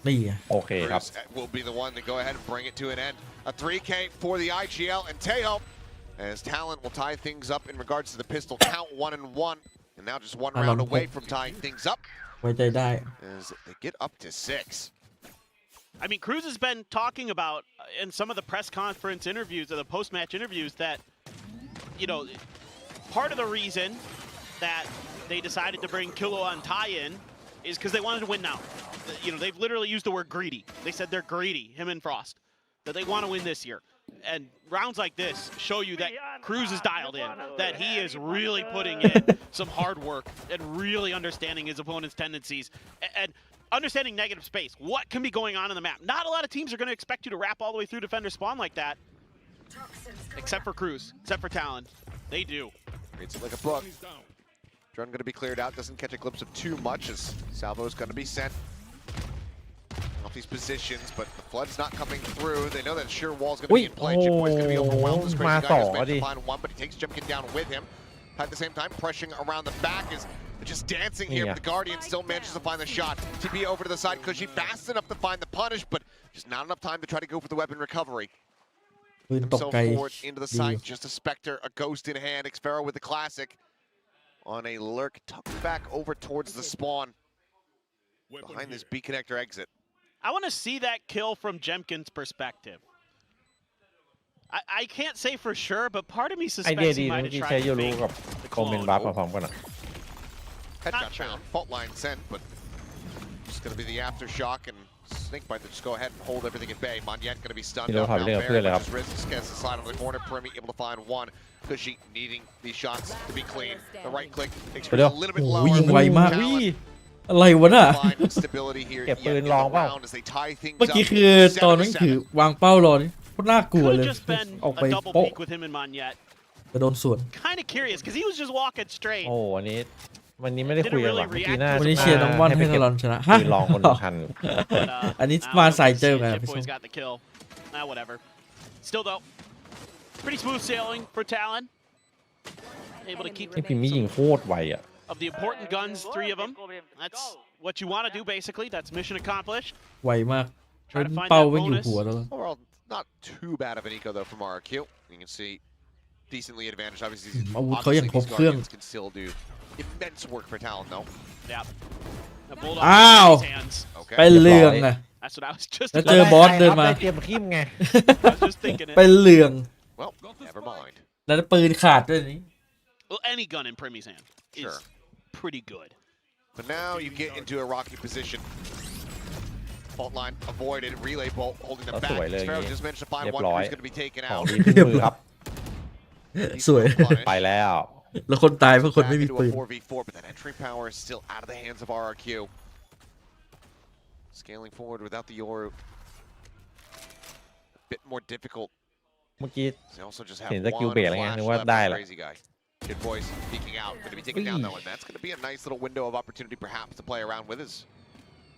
นี่ไง โอเคครับ Cruz will be the one to go ahead and bring it to an end. A 3K for the IGL and Teo, as Talent will tie things up in regards to the pistol count 1-1. And now just 1 round away from tying things up ไว้ใจได้ as they get up to 6. I mean, Cruz has been talking about in some of the press conference interviews or the post-match interviews that, you know, part of the reason that they decided to bring Killua and Tai in is because they wanted to win now. You know, they've literally used the word greedy. They said they're greedy, him and Frost, that they want to win this year. And rounds like this show you that Cruz is dialed in, that he is really putting in some hard work and really understanding his opponent's tendencies. And understanding negative space. What can be going on in the map? Not a lot of teams are going to expect you to wrap all the way through defender spawn like that. Except for Cruz, except for Talon. They do. Reads it like a book. Drone going to be cleared out. Doesn't catch a glimpse of too much as Salvo's going to be sent off these positions, but the flood's not coming through. They know that sure wall's going to be in play. Jitboy's going to be overwhelmed. This crazy guy just managed to find one, but he takes Jimkin down with him. At the same time, pressuring around the back is just dancing here, but the Guardian still manages to find the shot. TP over to the side, Cushy fast enough to find the punish, but just not enough time to try to go for the weapon recovery. ปืนตก So ไกล forward into the ดี site, just a Spectre, a Ghost in hand. Xfero with the classic on a lurk, tucked back over towards the spawn behind this B connector exit. I want to see that kill from Jemkin's perspective. I can't say for sure, but part of me ไอเดีย suspects ดี he นะ might เมื่อ have กี้ tried ใช้ to ยูรู fake กับ the คอมเมนต์ clone. บัฟมาพร้อมกันอ่ะ Headshot sure. found, fault line sent, but just going to be the aftershock, and Snakebite to just go ahead and hold everything at bay. Monyet going to be stunned up now. Barry just risks, gets the slide on the corner. Primi able to find one. Cushy needing these shots to be clean. The right click makes her a little bit โอ้ lower. ยิงไวมาก Talent อะไรวะน่ะ find stability here เก็บ yet ปืน in ลอง the เปล่า round as they tie things เมื่อ up. กี้คือตอนนั้นถือ 7-7. วางเป้ารอนี่โคตรน่ากลัว Could เลย have just been ออกไป a double โป๊ะ peek with him and Monyet. จะโดนสวน Kind of curious because he was just walking straight. โอ้วันนี้ไม่ได้คุยกันหรอกเมื่อกี้น่า วันนี้เชียร์น้องบอลให้ทารอนชนะฮะ ปืนลองคนละคัน But, อันนี้ I don't มา know, ใส่ we'll เจอ see. กัน Jitboy's got the kill. Whatever. Still though, pretty smooth sailing for Talon. Able to keep นี่พิมพ์ไม่ยิงโคตรไวอ่ะ of the important guns, 3 of them. That's what you want to do, basically. That's mission accomplished. ไวมาก Try to find เป้า that ไม่อยู่ bonus. หัวแล้ว Overall, not too bad of an eco though from RRQ. You can see decently advantaged. Obviously, Avuth เขายังครบ these เครื่อง Guardians can still do immense work for Talon though. Yeah. A bulldog Ow! in his hands. Okay. ไปเรืองอ่ะ That's what I was just แล้วเจอบอสเดินมา ได้เตรียมขิ้มไง I was just thinking ไป it. เรือง Well, never mind. แล้วปืนขาดด้วยนี่ Well, any gun in Primi's hand is Sure. pretty good. But now you get into a rocky position. Fault line avoided. Relay bolt holding them แล้ว back. สวยเลย Sparrow just managed to find เรียบ one ร้อย who's going to be taken ของ out. ดีที่มือครับ สวย ไปแล้ว แล้วคนตายเพราะคน Back ไม่มี into ปื a น 4v4, but that entry power is still out of the hands of RRQ. Scaling forward without the Yoru. A bit more difficult. เมื่อกี้ They also just have เห็นสกิล one เบรกแล้วไง flash นึกว่า left ได้ on ละ Crazy Guy. Good boys peeking out. Going to be taken down though, and that's going to be a nice little window of opportunity perhaps to play around with us.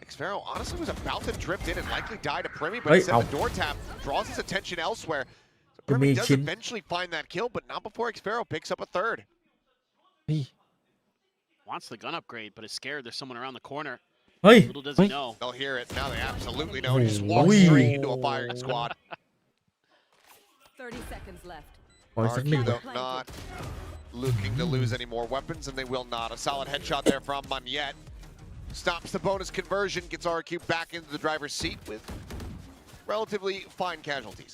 Xfero honestly was about to drift in and likely die to Primi, but instead the door tap draws his attention elsewhere. So Primi does eventually find that kill, but not before Xfero picks up a third. Wants the gun upgrade, but is scared there's someone around the corner. เฮ้ย Little does he know. They'll hear it. Now they absolutely know. He just walks straight into a firing squad. 30 seconds left. ขออีกสักหนึ่ง RRQ though not looking to lose any more weapons, and they will not. A solid headshot there from Monyet. Stops the bonus conversion, gets RRQ back into the driver's seat with relatively fine casualties.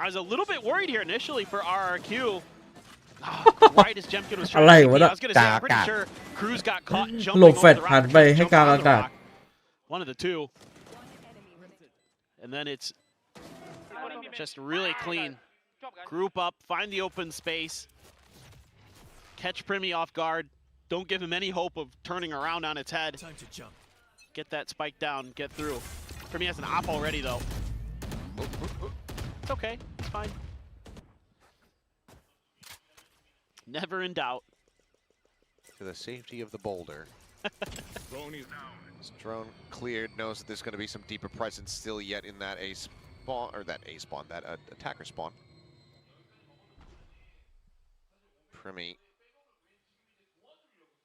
I was a little bit worried here initially for RRQ. Right as Jemkin was อะไร trying to วะ take me, น่ะ I was going to say, I'm pretty sure Cruz got caught jumping หลบ over แฟด the ผ่าน rock. ไปให้ Jump กลาง on อา the กาศ rock. One of the two. And then it's just really clean. Group up, find the open space. Catch Primi off guard. Don't give him any hope of turning around on its head. Get that spike down, get through. Primi has an op already though. It's okay, it's fine. Never in doubt. To the safety of the boulder. This drone cleared, knows that there's going to be some deeper presence still yet in that A spawn, or that A spawn, that attacker spawn. Primi.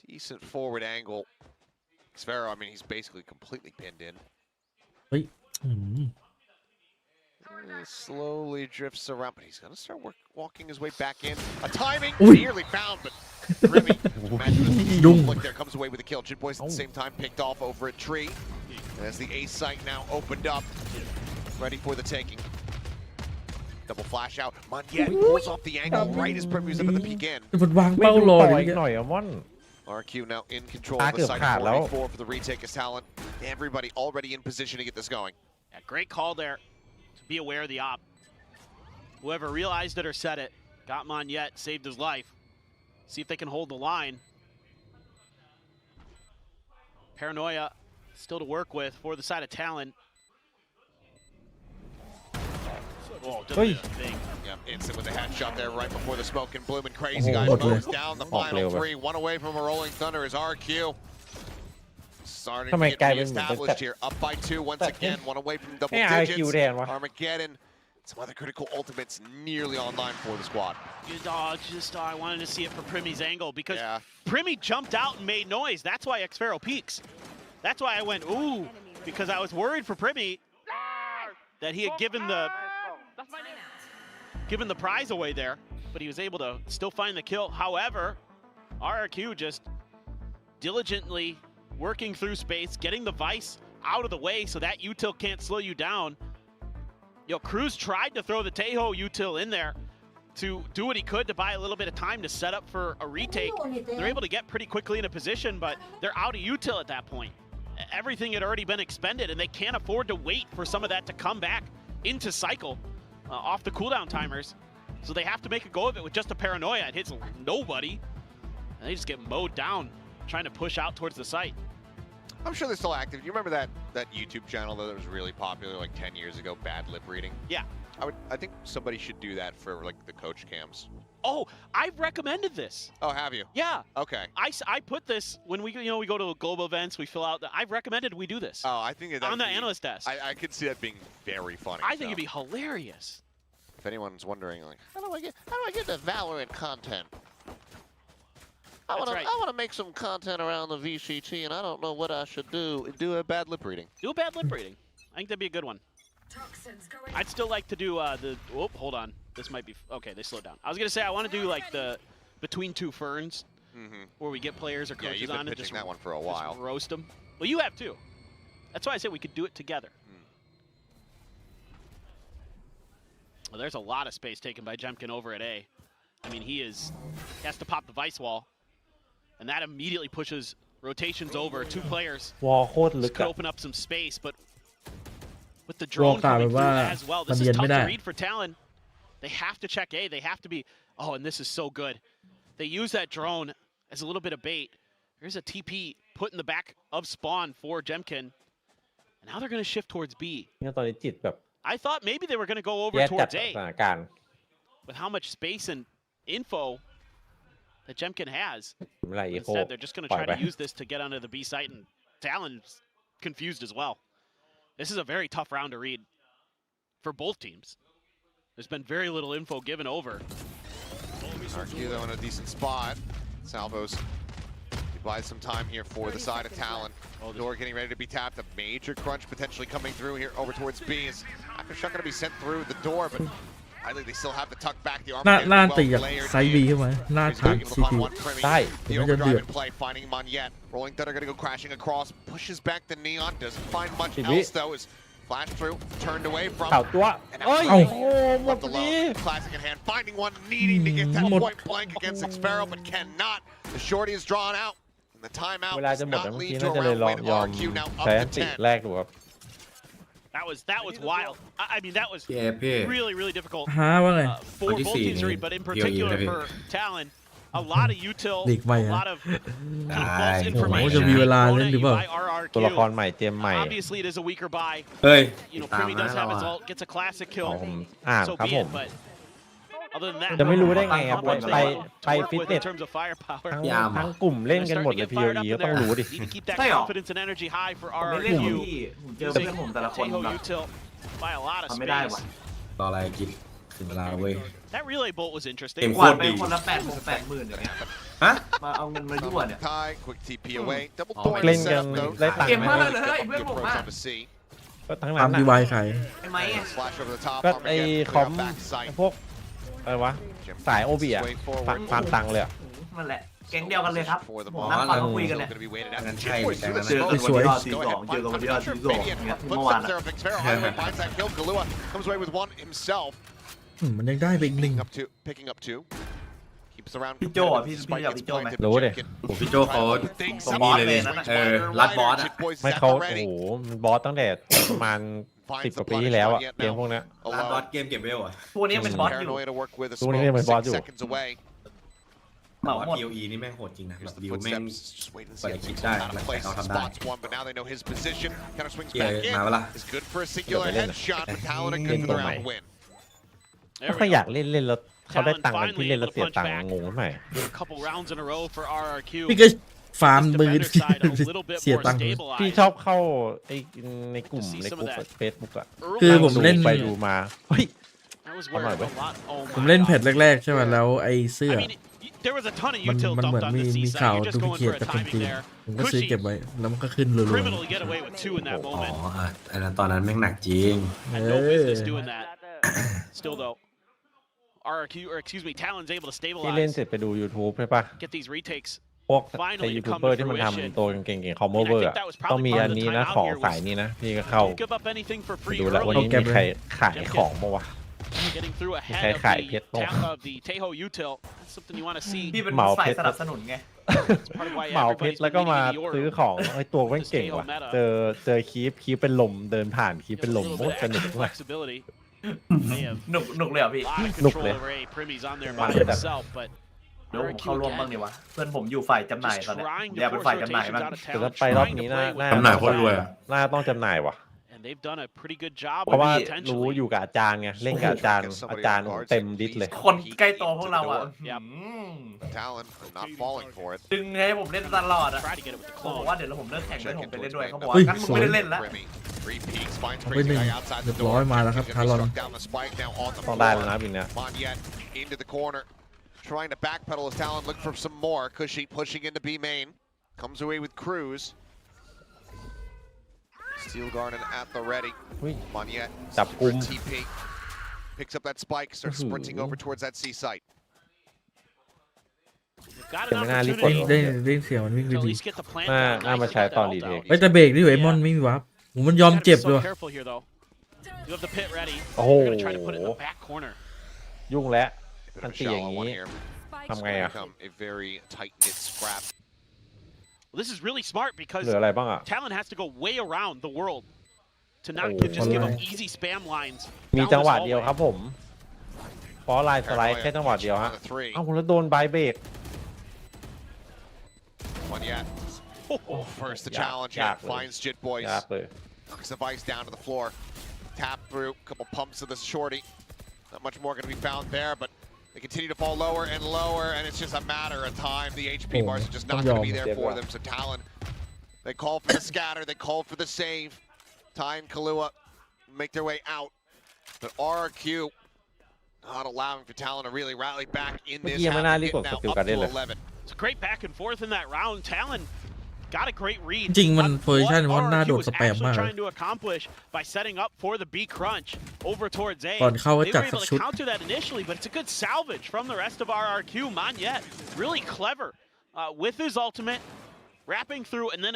Decent forward angle. Xfero, I mean, he's basically completely pinned in. เฮ้ยอืม Slowly drifts around, but he's going to start walking his way back in. A timing Ui. nearly found, but Primi, imagine this Dung. look there, comes away with a kill. Jitboy's at the same time picked off over a tree. And as the A site now opened up, ready for the taking. Double flash out. Monyet pulls off the angle right as Primi was about to peek in. มันวาง ไม่ เป้า ดู รอ ต่อ อยู่ อีก เนี่ย หน่อยอะม่อน RRQ now in control ตา of เกื the อบ site ขาดแล้ว 4v4 for the retake as Talon. Everybody already in position to get this going. Yeah, great call there. To be aware of the op. Whoever realized it or said it, got Monyet, saved his life. See if they can hold the line. Paranoia still to work with for the side of Talon. Oh, doesn't Oi. do a thing. Yeah, instant with the headshot there right before the smoke and bloom and Oh, crazy guy hot movesเลย down the Oh, final play over. 3. One away from a rolling thunder is RRQ. Starting ทำไม to กลาย get เป็นเหมือนเป็น reestablished here. Up by 2 once แต่ again. One away from double ให้ RRQ digits. แทนวะ Armageddon. Some other critical ultimates nearly online for the squad. I wanted to see it for Primy's angle because Yeah. Primy jumped out and made noise. That's why Xfero peaks. That's why I went, ooh, because I was worried for Primy that he had given the prize away there, but he was able to still find the kill. However, RRQ just diligently working through space, getting the Vice out of the way so that util can't slow you down. Cruz tried to throw the Tejo util in there to do what he could to buy a little bit of time to set up for a retake. They're able to get pretty quickly in a position, but they're out of util at that point. Everything had already been expended, and they can't afford to wait for some of that to come back into cycle off the cooldown timers. So they have to make a go of it with just a paranoia. It hits nobody, and they just get mowed down trying to push out towards the site. I'm sure they're still active. You remember that YouTube channel that was really popular like 10 years ago, Bad Lip Reading? Yeah. I think somebody should do that for like the coach cams. Oh, I've recommended this. Oh, have you? Yeah. Okay. I put this when we go to global events, we fill out. I've recommended we do this Oh, I think that on the analyst desk. I could see that being very funny. I think it'd be hilarious. If anyone's wondering, like, how do I get the Valorant content? I want to make some content around the VCT, and I don't know what I should do. Do a bad lip reading. Do a bad lip reading. I think that'd be a good one. I'd still like to do the. Oh, hold on. This might be okay. They slowed down. I was gonna say I want to do like the between two ferns, where we get players or Yeah, coaches you've been on and pitching just that one for a while. just roast them. Well, you have too. That's why I said we could do it together. Well, there's a lot of space taken by Jemkin over at A. I mean, he has to pop the Vice wall, and that immediately pushes rotations over. 2 players วอลโคตรลึก could อะ open up some space, but with the วอล drone กลาย coming เป็นว่า through as well, มัน this เรีย is นไม่ tough ได้ to read for Talon. They have to check A. They have to be. Oh, and this is so good. They use that drone as a little bit of bait. Here's a TP put in the back of spawn for Jemkin, and now they're going to shift towards B. เนี่ยตอนนี้จิตแบบ I thought maybe they were going to go over แย่จัด towards สถาน A การณ์ with how much space and info that Jemkin has. ไม่ไรอีโค Instead, they're just going to ปล่อย try ไป to use this to get onto the B site, and Talon's confused as well. This is a very tough round to read for both teams. There's been very little info given over. RRQ though in a decent spot. Salvos buys some time here for the side of Talon. Door getting ready to be tapped. A major crunch potentially coming through here over towards B. Is Aftershock going to be sent through the door, but I think they still have to tuck back the หน้า armor. หน้าตีจากไซบีเข้ามาหน้าทาง He's ซี upon ที one Primy. ได้ The มันจะเดือ overdrive ด in play, finding Monyet. Rolling Thunder going to go crashing across. Pushes back the Neon. Doesn't find much Tibi. else though. Is flashed through, turned away from. ข่าวตัว And โอ้ย now โอ้ Primy หมด left พอดี alone. Classic in hand, finding one, needing to get that Một. point blank against Xfero, but cannot. The shorty is drawn out. And the timeout เวลา does จะหมด not แล้วเมื่อ lead กี้ to น่า a จะเลย round win. ยอม RRQ now ใช้ up อัน to ติ 10. แรกดูครับ That was wild. I mean, that was พี่เอพี่ really, really difficult ฮะว่าไง for What do you both see teams to in read, but in POE particular David? for Talon, a lot of util, Leak a by, lot of kind of Aye. false Oh, information จะมีเวลา thrown เล่น at หรือ you เปล่า by RRQ. ตัวละครใหม่เจมใหม่ Obviously, it is a weaker buy. เฮ้ย You know, ตาม Primy นะ does เรา have his อะ ult, gets a classic อ๋อ kill. ผมอ่าน So ครับ be ผ it, ม but other than that, จะไม่รู้ได้ไงครับ not much ไป to ไป work ฟิต with เน in ส terms of firepower. ทั้ง ยาม ทั้งกลุ่มเล่น They're กันหมด starting ใน to get fired up POE in ก็ต้อง there. รู้ดิ Need to keep that ใช่หรอ confidence and energy high for ผมไม่เล่นกับ RRQ. พี่ผมเจอเพื่อนผมแต่ละคน Tejo แบบ util by a lot of ทำไม่ได้ space. ว่ะ รออะไรกินถึงเวลาแล้วเว้ย That relay bolt was interesting. เต็ม ก โค วาด ตร ไป ดี คนละ80,000อย่างเงี้ย ฮะ มาเอาเงินมายั่วเนี่ย Tie, quick TP away. Double Oh, door in เล่ the นกัน setup though. ได้ตัง เก ค์ ม ไหม มากเลยเฮ้ยเพื่อนผม Approach มา onto C. ก็ทั้ง ตา นั้ ม น ดี น่ะ วายใคร ไอ้ไม้อะ Flash over the top. ก็ไอ้ Armageddon คอ clear ม out back sight. พวกอะไรวะสายโอบีอะ Way forward. ฟาร์มตังค์เลยอะ นั่นแหละแก๊งเดียวกันเลยครับ For the ผม ball. นั่งฟังเขาคุยกัน Still เนี่ย gonna be waited out. And Chip Chai boys was through the there. เจอกัน smoke. วันที่ สวย รอบที่ 2เจอกันวันที่รอบที่ 2เนี่ยเมื่อวาน Footsteps อะ there of Xfero. Highway finds that kill. Galua comes away with one himself. มันยังได้ไปอีกหนึ่ง Picking up two. Keeps around. พี่โจ้อะพี่ Spike อยาก gets พี่โจ้ไหม planted, รู้ but ดิ Jemkin พี่โจเขา thinks ผม about บอส it. เลยนะ รัดบอสอะ Chip boys ไม่ set เขา the โอ้ ready. โหมันบอสตั้งแต่ประมาณ 10 กว่าปีที่แล้วอะเกมพวกเนี้ย ร้านบอ Alone. สเกมเก็บเวลอะ พวกนี้เป็นบอสอยู่ Paranoia to work with a Tuh, smoke. ini main bot 6 juga. seconds away. เหมาหมด POE นี่แม่งโหดจริงนะแบ Here's บ the ดิวแม่ง footsteps. Just waiting to กว่า see จะ if คิด he's ได้ out of แล้วแต่ place. เขาทำได้ Spots one, but now they know his position. Kind of swings เกีย back ร์ in. มาเวลา Is good for a singular headshot, but Talon are good for the round win. ถ้าเขาอยากเล่นแล้วเขาได้ตังค์กันที่เล่นแล้วเสียตังค์งงไหม A couple rounds in a row for RRQ. พี่ก็ฟาร์ม This มือ defender side a little bit เสีย more ตังค์ พี่ stabilized. ชอบเข้าไอ้ในกลุ่มเฟซบุ๊กอะ คือผมเล่น ไปดูมาเฮ้ย That was เอาหน่อย where เว้ย a lot. Oh ผม my เล่นแพท God. แรกๆใช่ไหมแล้วไอ้เสื้อ I mean, there was a ton of มัน util เหมือ dumped น on มี the C ข่าว side. You're ดู just พิ going เกีย for ร a จากคนจี timing น there. ผมก็ซื้อเก็บไว้แล้วมันก็ขึ้นรัว Criminally get away with 2 in that อ๋อ moment. อันนั้นตอนนั้นแม่งหนักจริง Had no business doing that. Still though, RRQ or excuse me, Talon's able to พี่เล่น stabilize. เสร็จไปดู YouTube ใช่ปะ Get these retakes. พวก Finally ไอ้ to ยูทูบ come เบอ to ร์ที่มัน fruition. ทำตัวเก่งๆคอมเมอร์เวอร์ that was probably ต้องมี part of อัน the นี้นะ timeout ของ here was สายนี้นะ พี่ก็เข้า Don't give up anything for ไป free ดูแล้ววัน early. นี้มีใครขายของมาวะ Getting through ahead of Khai the, Phiết không? of the Taeho util. That's something you want to see. พี่เป็น เหมา สาย เพชร สนับสนุนไง It's part of why เหมาเพช everybody's รแล้ว been ก็มา needing the ซื้อ order. ของไอ้ตัวแม่งเก่งว่ะเจอคีปเป็นลมเดินผ่านคีป Give เป็น it ล a ม little โค bit ตร of สนุก extra ว่ะ flexibility. They have หนุกเลยเหรอพี่ a lot of Nục control lẹ. over A. Primmy's on there Mà by cái đợt- himself, but เดี๋ยวผม RRQ เข้าร่วมบ้าง again, ดีวะเพื่อนผมอยู่ฝ่ายจำหน่าย just ตอนเนี้ย trying อยาก to เป็น force ฝ่ายจำหน่าย rotations บ้าง out of แต่ถ้า town, ไปรอบ trying to นี้ play น่า with จำหน่ายโคตรรวยอะ น่าต้องจำหน่ายว่ะ and they've done a pretty good job เพราะ with ว่า it รู้ intentionally. อยู่กับอาจารย์ไงเล่นกับอาจารย์เต็มดิสเลย คนใกล้ตัวพวกเราอ่ะ Yep. Talon not falling for it. ดึงให้ผมเล่นตลอดอ่ะ Try to get it with the ผมบอก clone. ว่าเดี๋ยวผมเลิกแข่งแล้วผมไปเล่นด้วยเขาบอก เฮ้ ว่าย งั้นมึงไม่ได้เล่นละ Primmy, 3 peaks, finds เอาไป crazy หนึ่ง guy outside เรี the ยบร้อย door. มาแล้วครับ He's ทา gonna ร be อน struck down the spike now on the ต้องได้ floor. แล้วนะบินเนี้ย Monyet into the corner, trying to backpedal his Talon, look for some more. Cushy pushing into B main, comes away with Cruz. Steel Garden at the ready. อุ้ย Monyet, จับกุม TP, picks up that spike, starts sprinting over towards that C site. They've got Thì an mới ra Liverpool. opportunity ได้เสียงมันวิ่ง to at ดี least get the plant น่า down. น่า Nice มา to ใช้ get ตอน that รี ult เทค out. ๆเฮ้ยแต่เบรกดิเวมอนไม่มีวาร์ปโหมันยอมเจ็บ Gotta ด้ be วย so careful here though. You have the pit ready. โอ้โห They're gonna try to put it in the back corner. ยุ่งแล้ว Bit ทัน of a ทีอย่าง shallow one นี้ here. ทำไงอ่ะ Become a very tight-knit scrap. Well, this is really smart เห because ลืออะไรบ้างอ่ะ Talon has to go way around the world to not Oh, just give them alright. easy spam lines. มี down จัง this หวะเดียว hallway. ครับผมเพราะลายสไลด์แค่จังหวะเดียวฮะ On the three. เอ้าแล้วโดนบายเบรก Monyet. Oh, first the Yeah, challenge yeah, here. Finds Jit Boys. ยากเลย Knocks the Vice down to the floor. Tap through, couple pumps of this shorty. Not much more going to be found there, but they continue to fall lower and lower, and it's just a matter of time. The HP Oh, bars are just not don't going to be yell. there for them. So Talon, they call for the scatter, they call for the save. Ty and Kahlua make their way out, but RRQ not allowing for Talon to really rally back in this. มื่อกี้ไม่น่ารีบ Getting กด now สกิล up การ์เด้น to เลย 11. It's a great back and forth in that round. Talon got a great read. จริงมัน on โพซิชัน what มันน่า RRQ โดด was สแปม actually มากเลย trying to accomplish by setting up for the B crunch over towards A. ก่อนเข้าก็ They จัด were สั able ก to ชุด counter that initially, but it's a good salvage from the rest of RRQ. Monyet, really clever with his ultimate, wrapping through, and then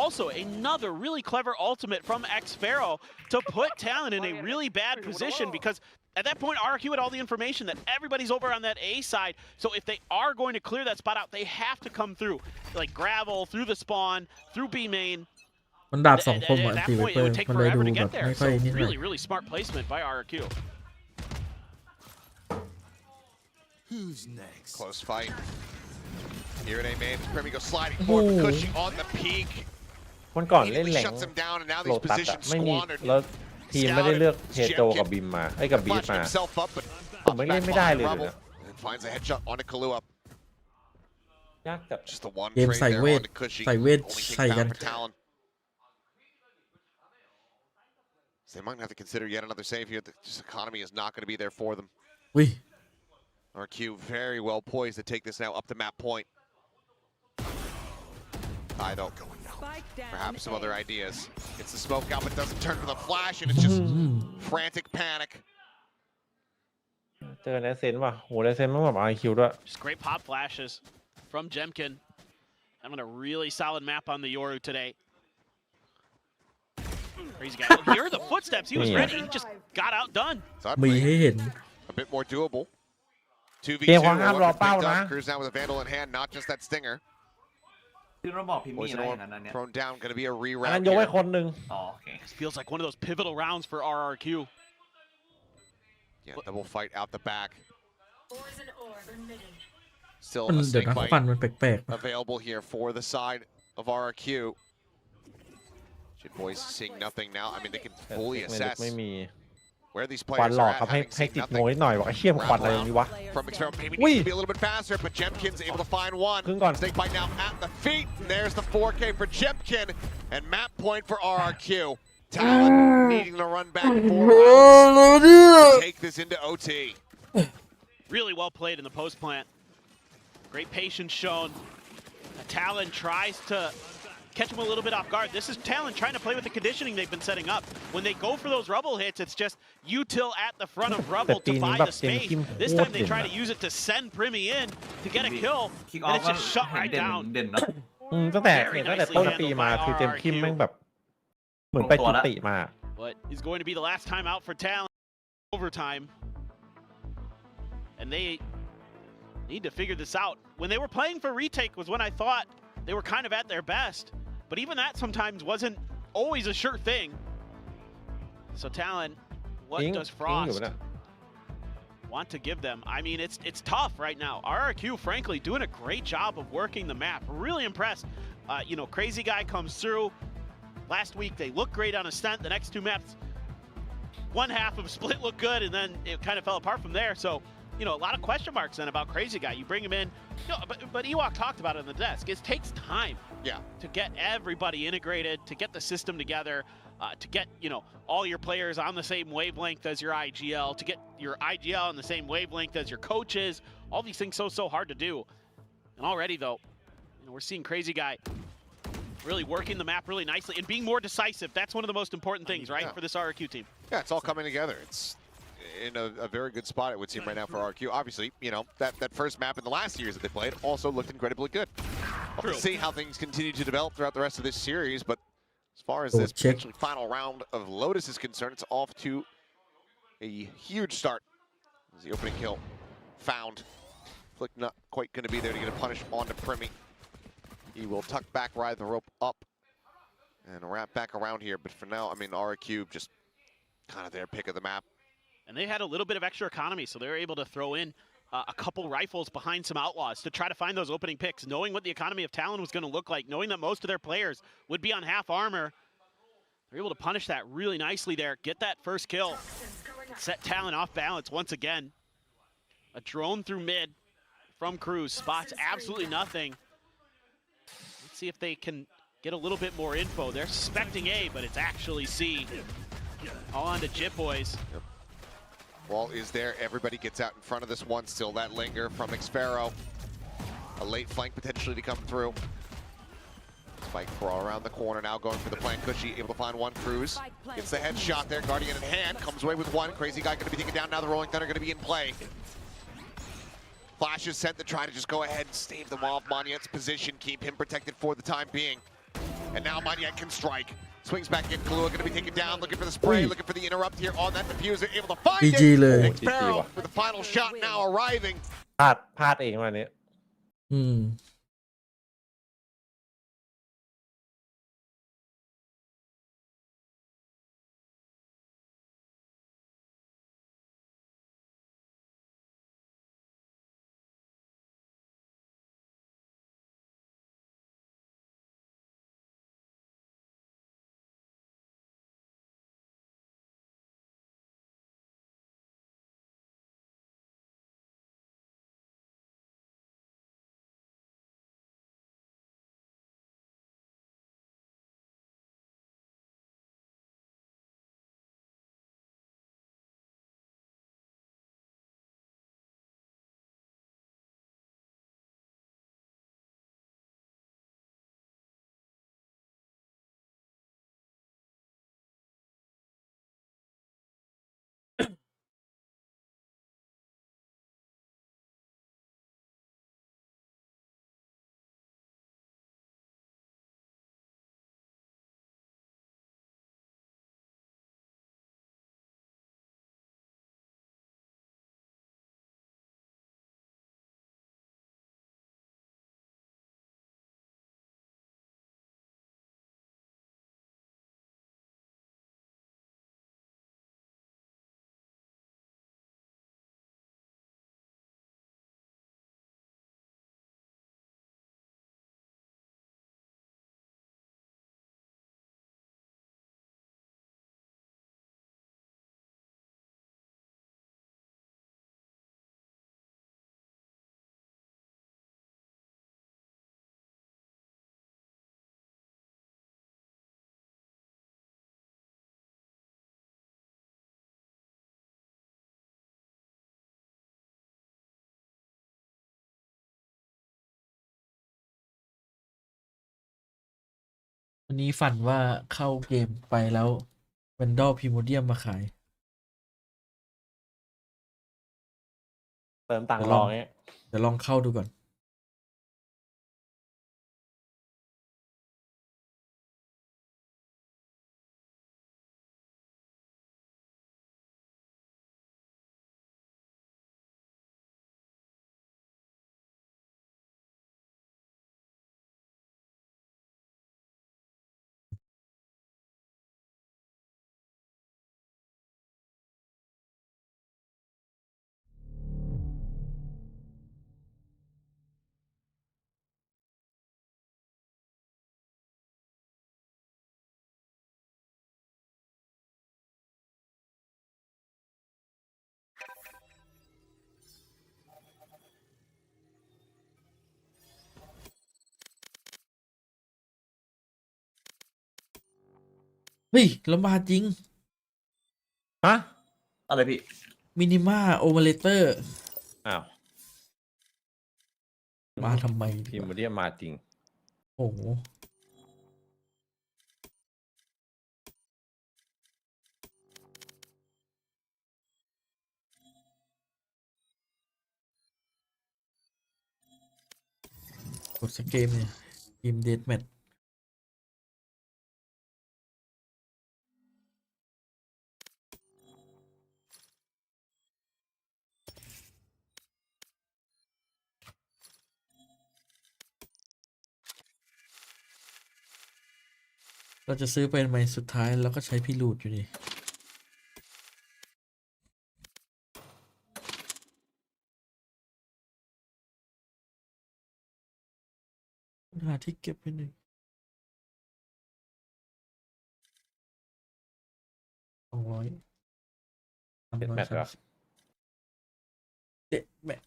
also another really clever ultimate from Xpharaoh to put Talon in a really bad position because at that point, RRQ had all the information that everybody's over on that A side. So if they are going to clear that spot out, they have to come through, like gravel, through the spawn, through B main. มันดาบสองคม At อ่ะ that ตีไว point, เป it อร์ would take มันเลยดู forever to แบบ get there. ไม่ค่อย So นี่เท่าไหร่ really, really smart placement by RRQ. Close fight. Here at A main, Primmy goes sliding forward, Ooh. Cushy on the peak. วันก่อนเล่น Immediately แหลง shuts him down, and now โล these ตัสอะ positions ไม่มี squandered. แล้วทีมไม่ได้เลือกเทโจกับบิมมาไอ้กับบีฟ Flashed มา himself up, but ผมไม่เล่นไม่ได้เลย Rebel เดี๋ยวนะ and finds a headshot onto Kahlua. ยากจัด Just the one เกม trade ใส่ there เวท onto Cushy. ใส่เวท Only ใส่ taken กั down น for Talon. So they might have to consider yet another save here. This economy is not going to be there for them. อุ้ย RQ very well poised to take this now up the map point. I don't. Perhaps some other ideas. Gets the smoke out, but doesn't turn for the flash, and it's just frantic panic. เจอในเซนว่ะโหในเซนมันแบบIQ ด้วย Just great pop flashes from Jemkin. Having a really solid map on the Yoru today. Crazy guy. Oh, here are the footsteps. He was Yeah. ready. He just got outdone. So that มี played ให้เห็น a bit more doable. 2v2. Game one, They're I'm looking raw picked power, up. nah. Cruz now with a Vandal in hand, not just that stinger. ที่เราบอกพิมพ์มี Poison อะไรอ Orb ย่างนั้นเนี่ย thrown down. Going to be a อันนั้น reroute ยกไว้ here. คนหนึ่ง อ๋อโอเค This feels like one of those pivotal rounds for RRQ. Yeah, double fight out the back. Still มัน a เดี๋ยว snake นะ bite ฟันมันแปลกๆนะ available here for the side of RRQ. Jit Boys seeing nothing now. I mean, they can แต่ fully ในลึก assess ไม่มี where these ควัน players หลอ are ก at, ครับให้ having ให้ seen ติด nothing. โง่นิดหน่อยบอกไอ้เชี่ยมนควันอะไรอย่างนี้วะ From Experiment, maybe Wee. needs to be a little bit faster, but Jemkin's able to find one. ครึ่งก่อน Snake bite now at the feet. And there's the 4K for Jemkin and map point for RRQ. Talon needing to run back 4 rounds to take this into OT. Really well played in the post plant. Great patience shown. Talon tries to catch him a little bit off guard. This is Talon trying to play with the conditioning they've been setting up. When they go for those Rubble hits, it's just util at the front of Rubble to buy the space. This time they try to use it to send Primi in to get a kill, คิกอ and อฟ it's ก็ just shut เห็น right เด่น down. เด่นเนาะ ตั้งแต่ต้นปีมาคือเต็มคิมแม่งแบบ เหมือนไปจุติมา But is going to be the last time out for Talon. Overtime. And they need to figure this out. When they were playing for retake was when I thought they were kind of at their best. But even that sometimes wasn't always a sure thing. So Talon, what does Frost want to give them? I mean, it's tough right now. RRQ, frankly, doing a great job of working the map. Really impressed. You know, Crazy Guy comes through. Last week, they looked great on Ascent. The next two maps, one half of Split looked good, and then it kind of fell apart from there. So, you know, a lot of question marks then about Crazy Guy. You bring him in, you know, but Ewok talked about it on the desk. It takes time, to get everybody integrated, to get the system together, to get, you know, all your players on the same wavelength as your IGL, to get your IGL on the same wavelength as your coaches. All these things so hard to do. And already though, you know, we're seeing Crazy Guy really working the map really nicely and being more decisive. That's one of the most important things, right, for this RRQ team. Yeah, it's all coming together. It's in a very good spot, it would seem, right now for RRQ. Obviously, you know, that first map in the last years that they played also looked incredibly good. We'll see how things continue to develop throughout the rest of this series, but as far as this potentially final round of Lotus is concerned, it's off to a huge start. As the opening kill found. Flick not quite going to be there to get a punish onto Primi. He will tuck back, ride the rope up, and wrap back around here. But for now, I mean, RRQ just kind of their pick of the map. And they had a little bit of extra economy, so they were able to throw in a couple rifles behind some Outlaws to try to find those opening picks, knowing what the economy of Talon was going to look like, knowing that most of their players would be on half armor. They're able to punish that really nicely there, get that first kill, set Talon off balance once again. A drone through mid from Cruz, spots absolutely nothing. Let's see if they can get a little bit more info. They're suspecting A, but it's actually C. All on to Jit Boys. Wall is there. Everybody gets out in front of this one. Still that linger from Xfero. A late flank potentially to come through. Spike crawl around the corner now, going for the plant. Cushy able to find one. Cruz gets the headshot there. Guardian in hand. Comes away with one. Crazy Guy going to be taken down. Now the Rolling Thunder going to be in play. Flash is sent to try to just go ahead and stave them off Monyet's position. Keep him protected for the time being. And now Monyet can strike. Swings back in. Kahlua going to be taken down. Looking for the spray. Looking for the interrupt here on that diffuser. Able to find GG it. เลย Xfero with the final shot now arriving. พลาดเองวันนี้ อืม วันนี้ฝันว่าเข้าเกมไปแล้วเวนดอลพิโมเดียมมาขาย เติมตังค์รอเงี้ย เดี๋ยวลองเข้าดูก่อน เฮ้ยแล้วมาจริง ฮะ อะไรพี่ มินิมาโอเมเลเตอร์ อ้าว มาทำไม พิมพ์เรียมมาจริง โอ้โหกดสกเกมเนี่ยทีมเดทแมทเราจะซื้อเป็นไหมสุดท้ายแล้วก็ใช้พิรูดอยู่ดีหาที่เก็บไปหนึ่ง200 เด็ดแมทเหรอ เด็ดแมท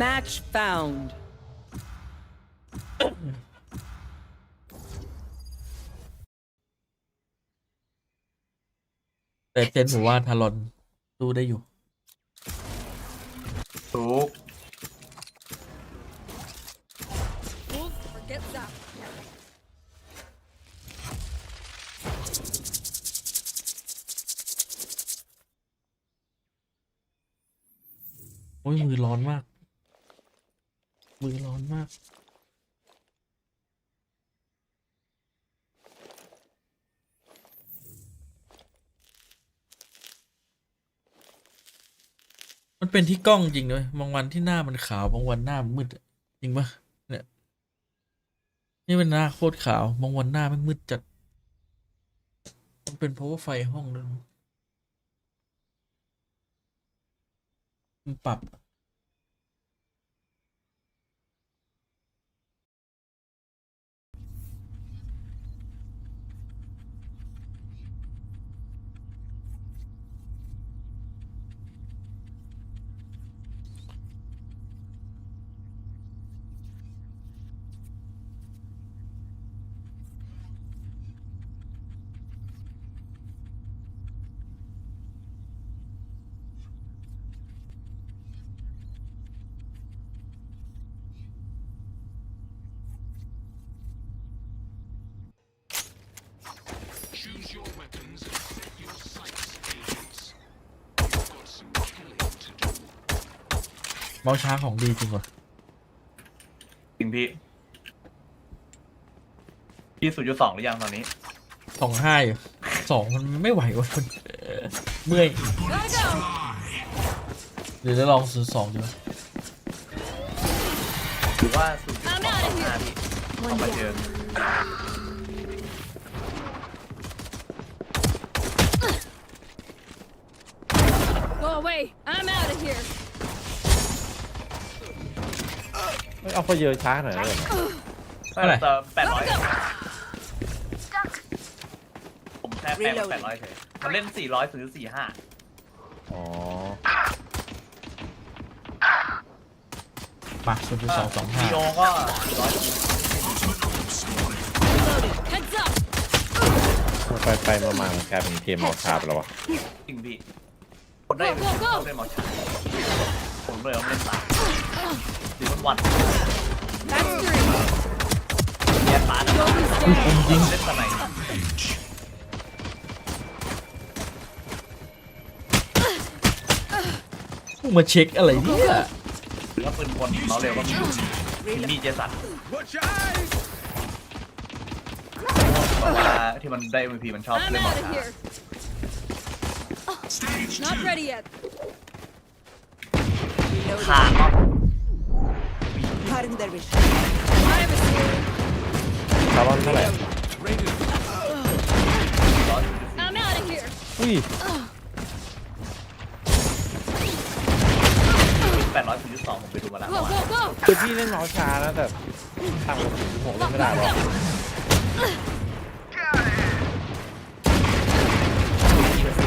Match found. แต่เจนผมว่าทารอนสู้ได้อยู่ ถูก Forget that. โอ้ยมือร้อนมาก มือร้อนมาก มันเป็นที่กล้องจริงเลยบางวันที่หน้ามันขาวบางวันหน้ามันมืดอะจริงปะเนี่ยนี่เป็นหน้าโคตรขาวบางวันหน้ามันมืดจัดมันเป็นเพราะว่าไฟห้องนึงมันปรับ เมาส์ช้าของดีจริงว่ะ จริงพี่ พี่0.2หรือยังตอนนี้ 2.5อยู่2มันไม่ไหวว่ะมันเมื่อยเดี๋ยวจะลอง02ดู หรือว่า0.2 พี่ต้องมาเจอ Go away. I'm out of here. ไม่เอาไปเยอะช้าหน่อยเลย เท่าไหร่ 800 ผมแค่แปลง800เฉยมันเล่น400ซื้อ45 อ๋อ มา ดี 0.225 โอก็400 Reloaded. Heads up. ไปมามันกลายเป็นเกมมอชาไปแล้ววะ จริงพี่คนได้ Go, go, go. ได้หมอชา ผมเลยเอาเล่นตายดีวัน That's three. แย่ฟ้า Goldie's คม down. จริง เล่นสไน มึงมาเช็คอะไรเนี่ย แล้วปืนบนเขาเร็วก็มีเจสันบอกว่าที่มันได้ MVP มันชอบ I'm เล่นบอล out of here. Not ready yet. ขาดก็ I have a spear. คาร์ลอนเท่าไหร่ I'm out of here. อุ้ย 842ผมไปดูมาแล้ว Go, go, go. คือพี่เล่นเมาส์ช้านะแต่ต่างกับผมเล่นไม่ได้หรอก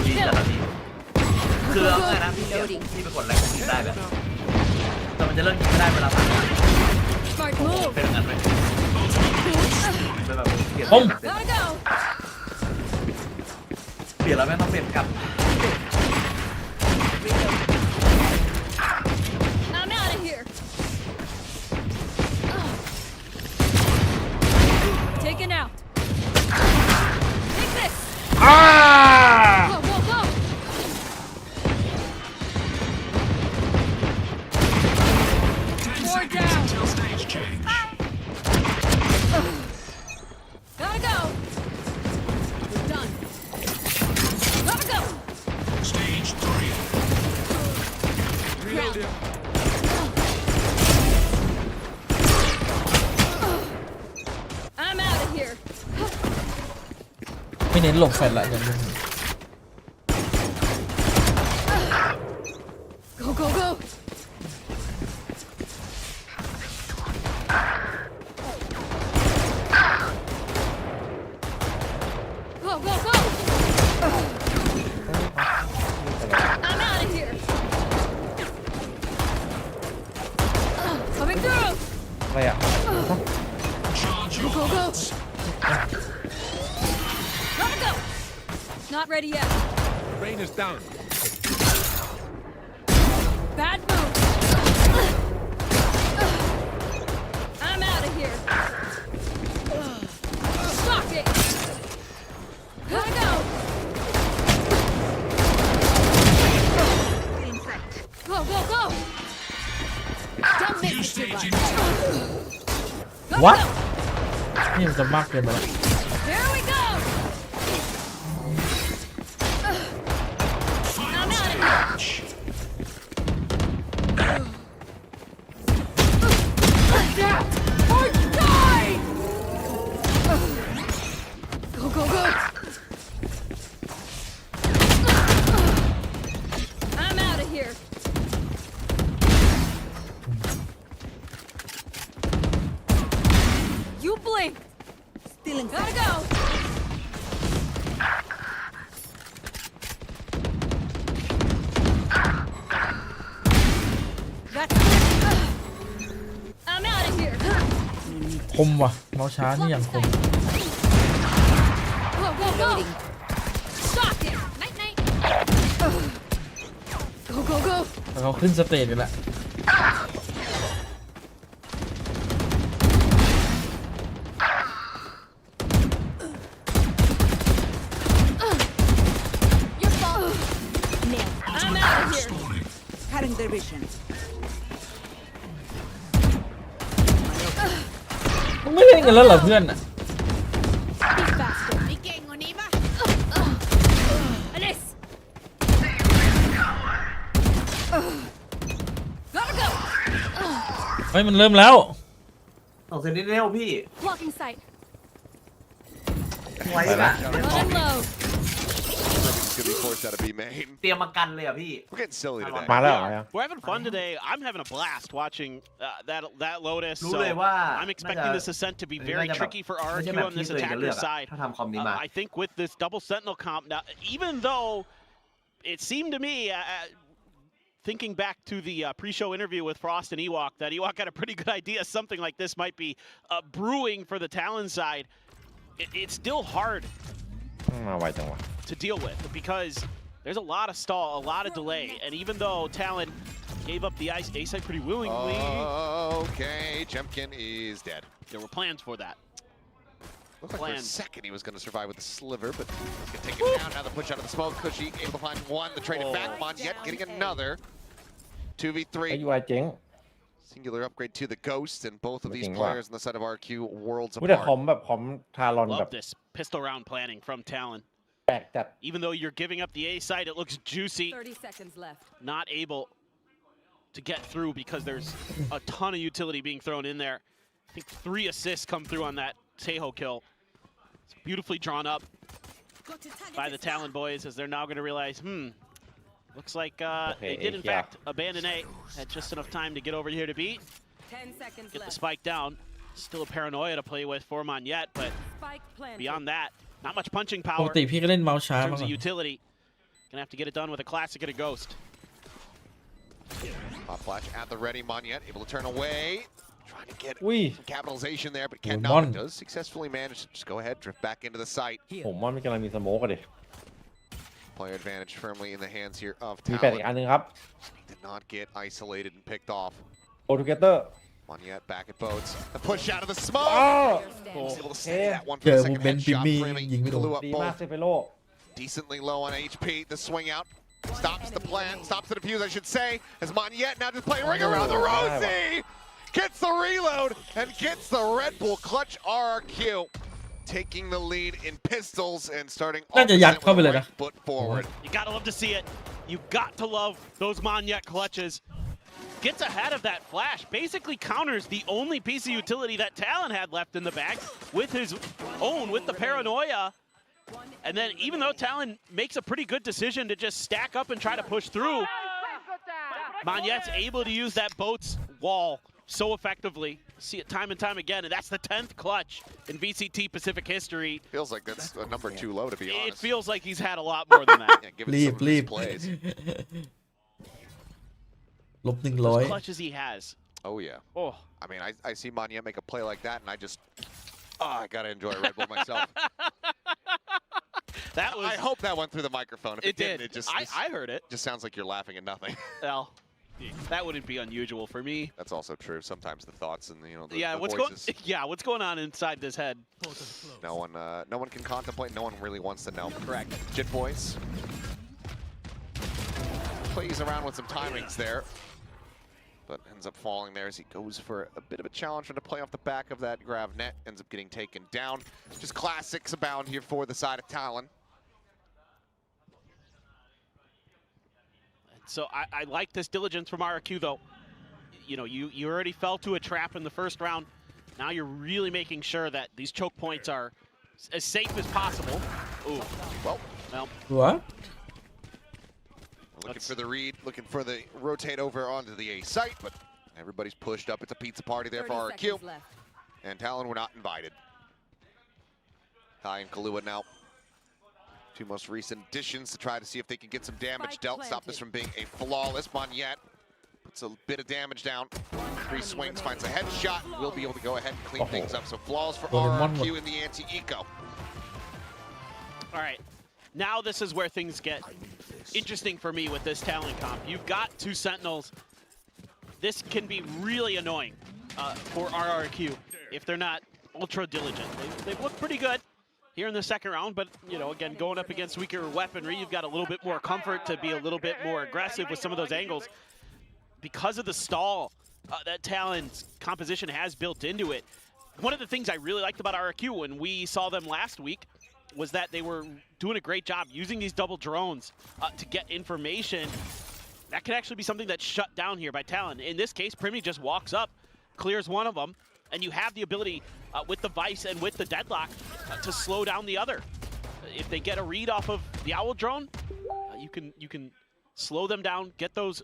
ดีแต่ละทีคือเอาไงนะพี่ไปกดอะไรก็ยิงได้แบบแต่มันจะเลิกยิงไม่ได้เวลาผ่าน Smart move. เป็นอย่างนั้นเลยเป็นแบบเปลี่ยน Gotta go. เปลี่ยนแล้วไม่ต้องเปลี่ยนกลับ I'm out of here. Taken out. Take this. Go, go, go. Four down. Gotta go. We're done. Gotta go. Stage 3. Reloading. I'm out of here. ไม่เน้นหลบแฟลชละอย่างนึง Go, go, go. Go, go, go. I'm out of here. Coming through. อะไรอ่ะ Go, go, go. Gotta go. Not ready yet. Rain is down. Bad move. I'm out of here. Stop it. Gotta go. Go, go, go. Don't miss it too much. Gotta What? go. นี่มันจะมากเกินไปแล้ว Here we go. I'm out of here. Or die! Go, go, go! I'm out of here. You blink. Stealing. Gotta go. That's I'm out of here. คมว่ะเมาส์ช้านี่อย่างคม Go, go, go. Stop it. Night, night. Go, go, go. แต่เขาขึ้นสเตจกันแล้ว Your fault. I'm out of here. Cutting their vision. มึงไม่เล่นกันแล้วเหรอเพื่อนอ่ะ Be faster. มีเก่งกว่านี้ปะ Anis. Gotta go. เฮ้ยมันเริ่มแล้ว ส่งเซนติเนลพี่ Blocking sight. ไว้อะ Run low. It's gonna be forced out of B main. เตรียมมากันเลยอ่ะพี่ We're getting silly today. มาแล้วเหรอยัง We're having fun today. I'm having a blast watching that Lotus. รู้ So เลยว่า I'm expecting this Ascent to be very tricky for ไม่ใช่ RRQ แบบ on ที่ this ตัวเองจะเลื attacker อกอะ side. ถ้าทำคอมนี้มา I think with this double Sentinel comp, now, even though it seemed to me, thinking back to the pre-show interview with Frost and Ewok, that Ewok had a pretty good idea something like this might be brewing for the Talon side. It's still hard มาไวจังวะ to deal with because there's a lot of stall, a lot of delay, and even though Talon gave up the A site pretty willingly. Okay, Jemkin is dead. There were plans for that. Looked like for a second he was going to survive with the sliver, but he's going to take it down. Now the push out of the smoke. Cushy able to find one. The trade it back. Monyet getting another. 2v3. ไอ้ UI เจ๊ง Singular upgrade to the Ghost, and both of these Looking players on the side of RQ worlds พูดแต่ apart. คอมแบบคอมทารอนแบบ Love this pistol round planning from Talon. แปลกจัด Even though you're giving up the A site, it looks juicy. 30 seconds left. Not able to get through because there's a ton of utility being thrown in there. I think 3 assists come through on that Seho kill. It's beautifully drawn up by the Talon boys as they're now going to realize, looks like they did in fact abandon A. Had just enough time to get over here to beat. 10 seconds Get the left. spike down. Still a paranoia to play with for Monyet, but Spike planted. beyond that, not much punching ปก power ติ in พี่ก็เล่นเมาส์ช้ามา terms ก่อ of น utility. Gonna have to get it done with a classic and a ghost. Pop flash at the ready. Monyet able to turn away. Trying to get อุ้ย some capitalization there, but Mon. cannot. Does successfully manage to just go ahead, drift back into the site. ผมว่ามันกำลังมีสโมกอะดิ Player advantage firmly in the hands here of มีแปดอีก Talon. อันหนึงครับ Did not get isolated and picked off. โอทูเกเตอร์ Monyet back at boats. The push out of the smoke. อ้าว Was able to steady that one for เจ the อ second เบน headshot. ปิมมี่ Framing ยิงไม่โดน Kalu up ดีมาก both. เซเฟโล Decently low on HP. The swing out. Stops the plan. Stops the defuse, I should say. As Monyet now just playing ring around the Rosie. Gets the reload and gets the Red Bull clutch RRQ. Taking the lead in pistols and starting น่าจะยัด off เข้าไป with เล the ยนะ right foot forward. You gotta love to see it. You got to love those Monyet clutches. Gets ahead of that flash. Basically counters the only piece of utility that Talon had left in the bag with his own, with the paranoia. And then even though Talon makes a pretty good decision to just stack up and try to push through, Monyet's able to use that boat's wall so effectively. See it time and time again, and that's the 10th clutch in VCT Pacific history. Feels like that's a number 2 low, to be It honest. feels like he's had a lot more than that. Yeah, given รี some บ of รี his บ plays. ลบ Those 100 clutches he has. Oh, yeah. Oh, I mean, I see Monyet make a play like that, and I just, I gotta enjoy a Red Bull myself. that was. I hope that went through the microphone. If It did. didn't, it just I heard it. just sounds like you're laughing at nothing. Well, that wouldn't be unusual for me. That's also true. Sometimes the thoughts and the Yeah, the what's voices. going? Yeah, what's going on inside this head? No one can contemplate. No one really wants to know. Correct. Jit voice plays around with some timings there, but ends up falling there as he goes for a bit of a challenge trying to play off the back of that grav net. Ends up getting taken down. Just classics abound here for the side of Talon. So I like this diligence from RRQ though. You know, you already fell to a trap in the first round. Now you're really making sure that these choke points are as safe as possible. Ooh, well, หัว Looking for the read, looking for the rotate over onto the A site, but everybody's pushed up. It's a pizza party there 30 for RRQ. seconds left. And Talon were not invited. Kai and Kahlua now. Two most recent additions to try to see if they can get some damage Spike dealt. Stop this planted. from being a flawless. Monyet puts a bit of damage down. 3 swings, finds a headshot. Will be able to go ahead and clean things up. So flaws for RRQ in the anti-eco. all right. Now this is where things get interesting for me with this talent comp. You've got 2 Sentinels. This can be really annoying for RRQ if they're not ultra diligent. They've looked pretty good here in the second round, but you know, again, going up against weaker weaponry, you've got a little bit more comfort to be a little bit more aggressive with some of those angles. Because of the stall that Talon's composition has built into it, one of the things I really liked about RRQ when we saw them last week was that they were doing a great job using these double drones to get information. That could actually be something that's shut down here by Talon. In this case, Primi just walks up, clears one of them, and you have the ability with the Vice and with the Deadlock to slow down the other. If they get a read off of the Owl drone, you can slow them down, get those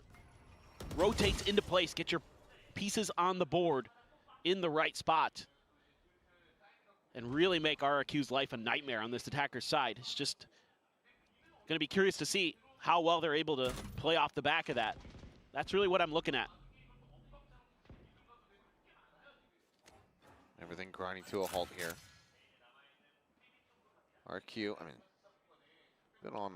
rotates into place, get your pieces on the board in the right spot, and really make RRQ's life a nightmare on this attacker's side. It's just going to be curious to see how well they're able to play off the back of that. That's really what I'm looking at. Everything grinding to a halt here. RQ, I mean, been on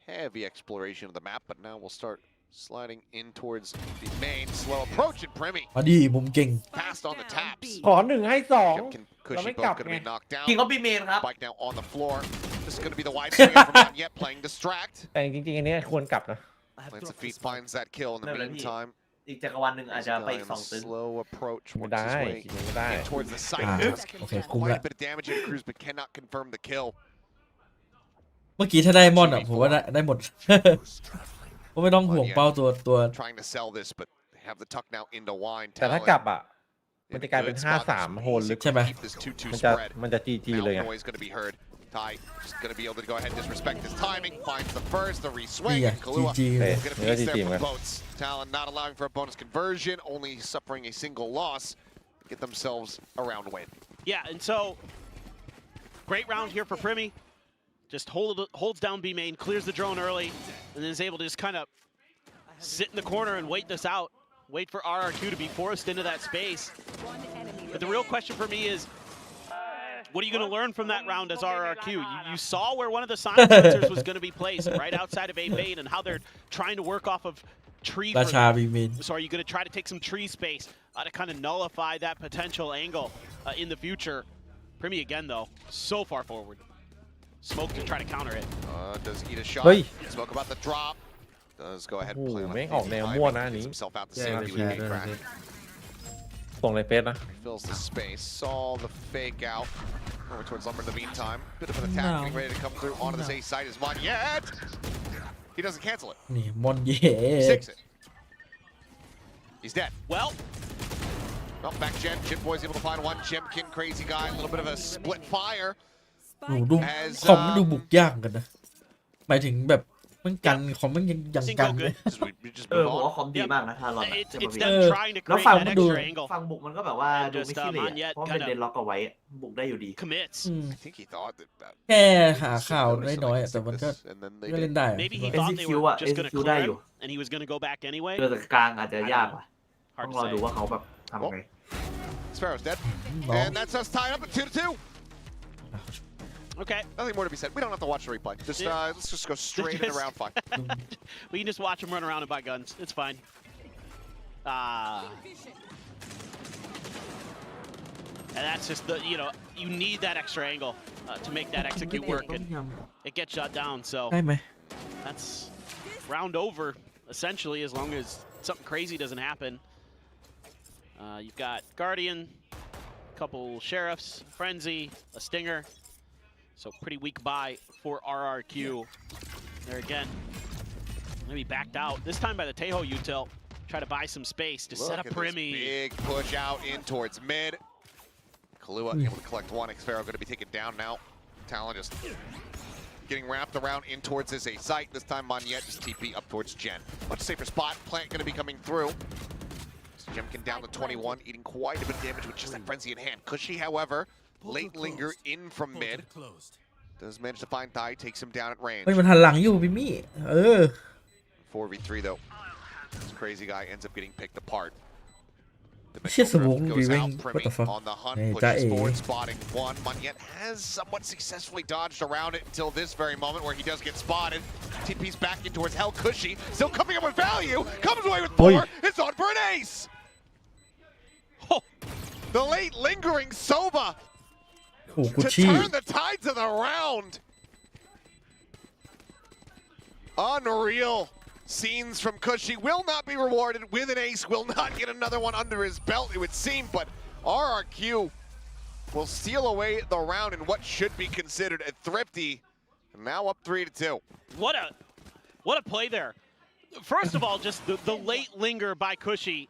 heavy exploration of the map, but now we'll start sliding in towards the main, slow approach, and Premi มาดีมุมเก่ง passed on the taps. ขอ1 ให้ 2 Jim can เรา Cushy ไม่ both กลับ going ไง to be knocked คิง down. ก็บีเมนครับ Spike now on the floor. This is going to be the wide swing from Monyet playing distract. แต่จริงๆอันนี้ควรกลับนะ Plants a feet, finds that kill in the No, no, he- meantime. อีกจักรวาลหนึ่งอาจ This จะไป guy อีก on a 2 ตึง slow approach ไม่ works ได้ his way ไม่ได้ in towards the side. Ah, Does okay, quite cool. a bit of damage into Cruz, but cannot confirm the kill. เมื่อกี้ถ้าได้มอนอ่ะผมว่าได้หมด ก็ไม่ต้องห่วงเป้าตัว Trying to sell this, but they have the tuck now into wine. แต่ถ้ากลับอ่ะมันจะกลายเป็น 5-3 โหนลึก ใช่ไหม Keep this 2-2 มันจะ spread. GG เลย Now ไง noise going to be heard. Ty just going to be able to go ahead and disrespect his timing. Finds the first, the re-swing. นี่ไง And Kahlua จี เฮ้ย going to เนื้อ piece จริ there งๆ for เลย boats. Talon not allowing for a bonus conversion, only suffering a single loss. Get themselves a round win. Yeah, and so great round here for Premi. Just holds down B main, clears the drone early, and then is able to just kind of sit in the corner and wait this out. Wait for RRQ to be forced into that space. But the real question for me is, what are you going to learn from that round as RRQ? You saw where one of the sign sensors was going to be placed right outside of A main and how they're trying to work off of tree. ราชาบีมิน So are you going to try to take some tree space to kind of nullify that potential angle in the future? Premi again though, so far forward. Smoke to try to counter it. Does eat a shot. เฮ้ย Spoke about the drop. Does go ahead and โอ้ play โห on แม่ง a ออกแนว timing, มั่วนะอัน gets นี้ himself out to แย่ safety with aด้วย crack. ส่งในเฟซนะ Fills the space, saw the fake out. Over towards Lumber in the meantime. Bit of an attack No. getting ready to come through onto this A side is Monyet. He doesn't cancel it. นี่มอนเย่ He sinks it. He's dead. Well, Well, back Jen. Jit Boy's able to find one. Jimkin, crazy guy. A little bit of a split fire. หนูดูคอมมันดูบุกยากเหมือนกันนะหมายถึงแบบมันกันคอมมันยังกันเลย We just ผม move ว่า on. คอมดีมากนะทารอน it's them trying to แล้ว create ฝั่ง that มันดู extra angle. ฝั่งบุกมันก็แบบว่าดูไม่ขี้เหร่เพราะมันเป็นเดนล็อกเอาไว้บุกได้อยู่ดี Commits. I think he thought that. แค่หาข่าวน้อยๆอะแต่มันก็ And then they ก็ did. เล่นได้อะ Maybe คิ he ดว่า thought they SCQ were อะ just going to SCQ clear ได้ him, อยู่ and he was going to go back anyway. เจอแต่กลางอาจจะยากว่ะ Hard ต้อง to รอดู say. ว่าเขาแบบทำไง Sparrow's dead. น้อง And that's us tied up at 2-2. Okay, Nothing more to be said. We don't have to watch the replay. Just let's just go straight into round 5. we can just watch him run around and buy guns. It's fine. And that's just the, you need that extra angle to make that execute work, and it gets shot down. So ได้ไหม that's round over, essentially, as long as something crazy doesn't happen. You've got Guardian, a couple Sheriffs, Frenzy, a Stinger. So pretty weak buy for RRQ. There again, maybe backed out. This time by the Tejo util. Try to buy some space to set up Look at this Premi. big push out in towards mid. Kahlua able to collect one. Xfero going to be taken down now. Talon just getting wrapped around in towards this A site. This time Monyet just TP up towards Jen. Much safer spot. Plant going to be coming through. Jemkin down to 21, eating quite a bit of damage with just that frenzy in hand. Cushy, however, late linger in from mid. Does manage to find Thai, takes him down at range. เฮ้ยมันหันหลังอยู่พี่มี่ 4v3 though. This crazy guy ends up getting picked apart. Shit, Dimensional Smoke Drift goes be out. wing. What Premi the fuck? on the hunt, Hey, pushes that forward, A. spotting one. Monyet has somewhat successfully dodged around it until this very moment where he does get spotted. TP's back in towards Hell Cushy, still coming up with value, comes away with 4. It's on for an ace. Oh, the late lingering Sova โอ้โหกุช to ชี่ turn the tides of the round. Unreal scenes from Cushy. Will not be rewarded with an ace. Will not get another one under his belt, it would seem. But RRQ will steal away the round in what should be considered a thrifty. Now up 3-2. What a play there. First of all, just the late linger by Cushy.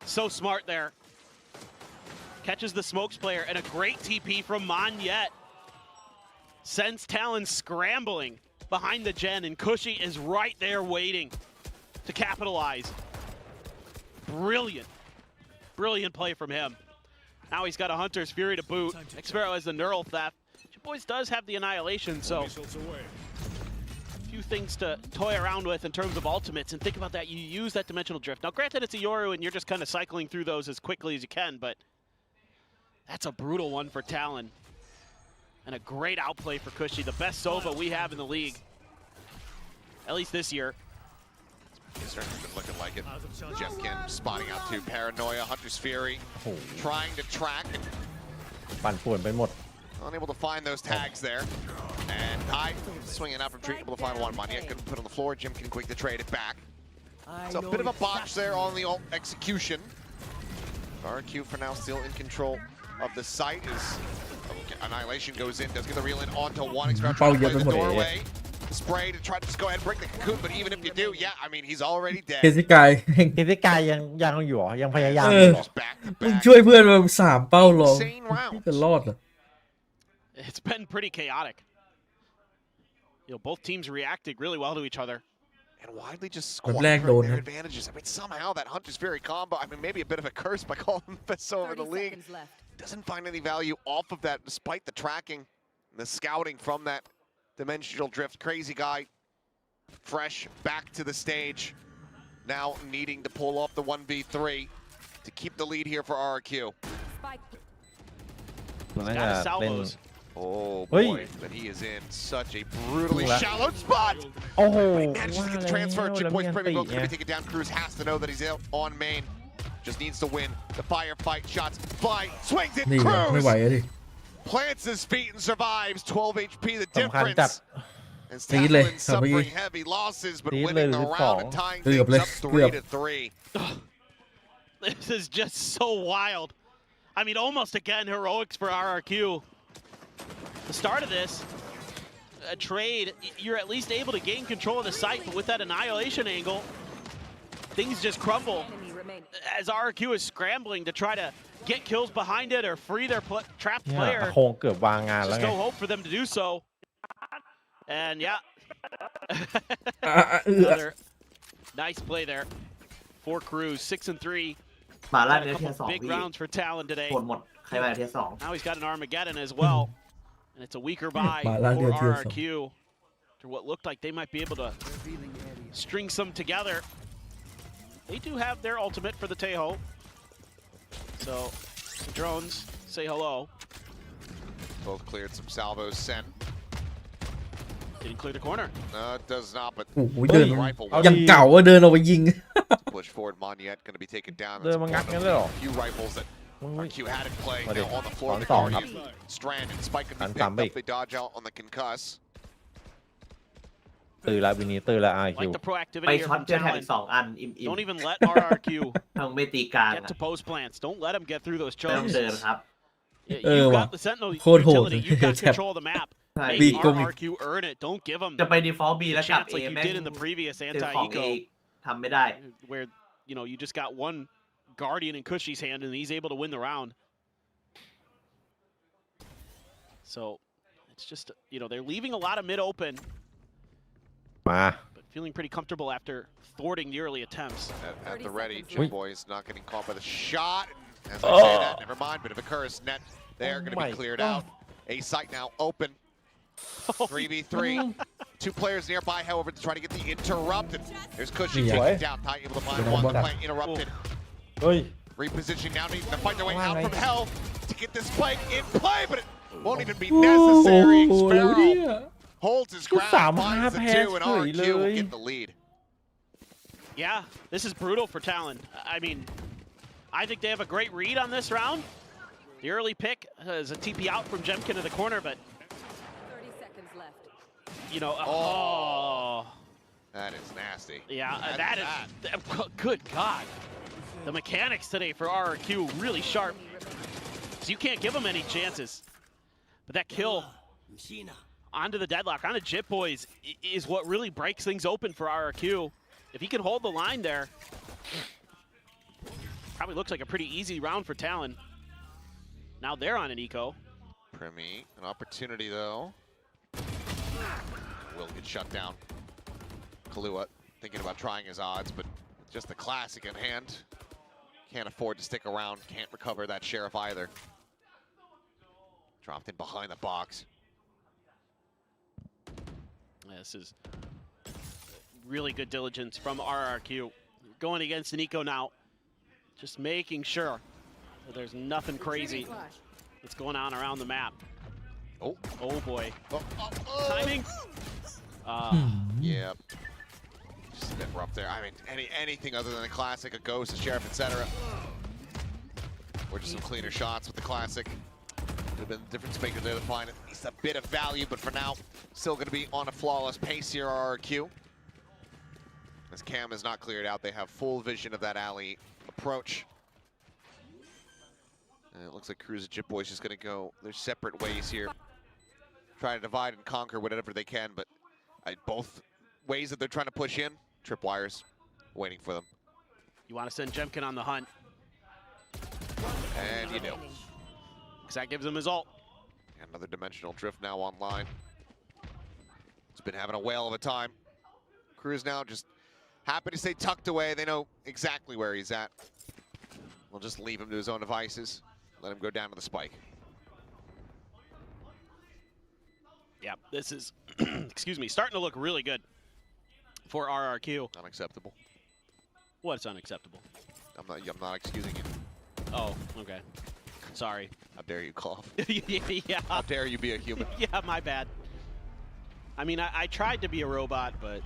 So smart there. Catches the smokes player, and a great TP from Monyet. Sends Talon scrambling behind the gen, and Cushy is right there waiting to capitalize. Brilliant. Brilliant play from him. Now he's got a Hunter's Fury to boot. Xfero has the Neural Theft. Your boys does have the Annihilation, so a few things to toy around with in terms of ultimates, and think about that. You use that Dimensional Drift. Now, granted, it's a Yoru, and you're just kind of cycling through those as quickly as you can, but that's a brutal one for Talon. And a great outplay for Cushy, the best Sova we have in the league, at least this year. It's certainly been looking like it. Jemkin spotting out to Paranoia. Hunter's Fury โอ้โห trying to track and ปั่นป่วนไปหมด unable to find those tags there. And I swinging out from tree, able to find one. Mania couldn't put on the floor. Jemkin quick to trade it back. So a bit of a botch there on the ult execution. RRQ for now still in control of the site. Is Annihilation goes in, does get the reel in onto one. Extra trying to play the doorway. Spray to try to just go ahead and break the cocoon, but even if you do, yeah, I mean, he's already เค dead. สิกาย เฮฟิกายยังอยู่เหรอยังพยายามอ Just back to มึง back. ช่วยเพื่อนมา3 เป้าลง Insane round. จะรอดเหรอ It's been pretty chaotic. Both teams reacted really well to each other. And widely just But Black squandering don't their have- advantages. I mean, somehow that Hunter's Fury combo, I mean, maybe a bit of a curse by calling him best over the league. Doesn't find any value off of that despite the tracking and the scouting from that dimensional drift. Crazy guy, fresh, back to the stage. Now needing to pull off the 1v3 to keep the lead here for RRQ. มันน่า Got จะ his เล่น salvos. Oh Hey. boy, but he is in such a brutally Cool. shallow spot. โอ้โห Manages to get the ว่า transfer. แล้ว Chip แล้ว Boy's มีอัน Premier ติ Boat ไง gonna be taken down. Cruz has to know that he's out on main. Just needs to win. The firefight shots fly. Swings it. นี่ไงไม่ไหว Cruz อะดิ plants his feet and survives. 12 HP the สำคัญจัด difference. Andตีเลย Tatlin ครับเมื่อกี้ suffering heavy losses, but ตีเลย winning the 12 round and tying เกือบ things เลย up เกือบ 3-3. This is just so wild. I mean, almost again heroics for RRQ. The start of this, a trade, you're at least able to gain control of the site, but with that annihilation angle, things just crumble as RRQ is scrambling to try to get kills behind it or free their trapped เนี่ย player. โคงเกือบวางงานแล้ว Just ไง no hope for them to do so. And yeah, อ่ะเอื้อ another nice play there for Cruz. 6-3. มาล่า Had ใน a เทีย couple สอง big พี่ rounds for Talon today. โหดหมดใครมาเทียสอง Now he's got an Armageddon as well. And it's a weaker buy Bala for dia tier RRQ. To what looked like they might be able to string some together. They do have their ultimate for the Tejo. So the drones say hello. Both cleared some salvos sent. Didn't clear the corner. No, it does not, but โอ้โหเดิน rifle ยังเก่าว่าเดินเอาไปยิง push forward. Moniette going to be taken down. เดินมางัดกันเลยเหรอ Few rifles that RQ had in play. What Now is- on the floor, on the song, Guardian. Strand and Spike can be And picked Sambi. up. They dodge out on the concuss. ตื่นละวินีตื่นละ RRQ Like the ไป proactivity here ช็อต from เจอแทนอี Talon. ก2 อันอิ่ม Don't even let RRQ ๆทางไม่ตีกลาง get to post plants. Don't let them get through those ไม่ต้อง chokes. เดินครับ You'veว่ะ got the Sentinel โคตรโหด utility. You've got แท็บ control of the map. ใช่ Make บีกง RRQ earn it. Don't give them จะไป default B แล้ว a กลับ chance A like you แม่ง did in the previous เจอของ A anti-eco, ทำไม่ได้ where you just got one Guardian in Cushy's hand and he's able to win the round. So it's just they're leaving a lot of mid open, มา but feeling pretty comfortable after thwarting the early attempts. At the ready, seconds Jim left. Boy is not getting caught by the shot. As I say that, never mind. Bit of a curse. Net there, going to my be cleared God. out. A site now open. 3v3. 2 players nearby, however, to try to get the interrupted. There's Cushy Yeah. taking down. Ty able to find Yeah. one. The play interrupted. เฮ้ย Repositioning now, needing to fight their way out Why? from hell to get this play in play, but it won't even be โอ้ necessary. โหแล้วเนี่ย Sparrow holds his Cứ ground, xả mà finds the pass 2, and gửi RRQ will lời. get the lead. Yeah, this is brutal for Talon. I mean, I think they have a great read on this round. The early pick is a TP out from Jemkin to the corner, but 30 seconds left. oh. That is nasty. Yeah, That that is is good God. The mechanics today for RRQ really sharp. So you can't give them any chances. But that kill onto the deadlock, onto Jip Boys, is what really breaks things open for RRQ. If he can hold the line there, probably looks like a pretty easy round for Talon. Now they're on an eco. Primi, an opportunity though. Will get shut down. Kahlua thinking about trying his odds, but just the classic in hand. Can't afford to stick around, can't recover that sheriff either. Dropped in behind the box. This is really good diligence from RRQ. Going against an eco now. Just making sure that there's nothing crazy that's going on around the map. Oh boy. Oh. Timing. Yeah. Just a bit rough there. I mean, anything other than the classic, a ghost, a sheriff, etc. Or just some cleaner shots with the classic. Would have been a difference maker there to find at least a bit of value, but for now, still going to be on a flawless pace here, RRQ. As Cam is not cleared out, they have full vision of that alley approach. And it looks like Cruz and Jit Boys just going to go their separate ways here. Try to divide and conquer whatever they can, but both ways that they're trying to push in, tripwires waiting for them. You want to send Jemkin on the hunt. And you do. Because that gives him his ult. Another dimensional drift now online. It's been having a whale of a time. Cruz now just happy to stay tucked away. They know exactly where he's at. We'll just leave him to his own devices. Let him go down to the spike. Yeah, this is, excuse me, starting to look really good for RRQ. Unacceptable. What's unacceptable? I'm not excusing you. Oh, okay. Sorry. How dare you cough? Yeah. How dare you be a human? Yeah, my bad. I mean, I tried to be a robot, but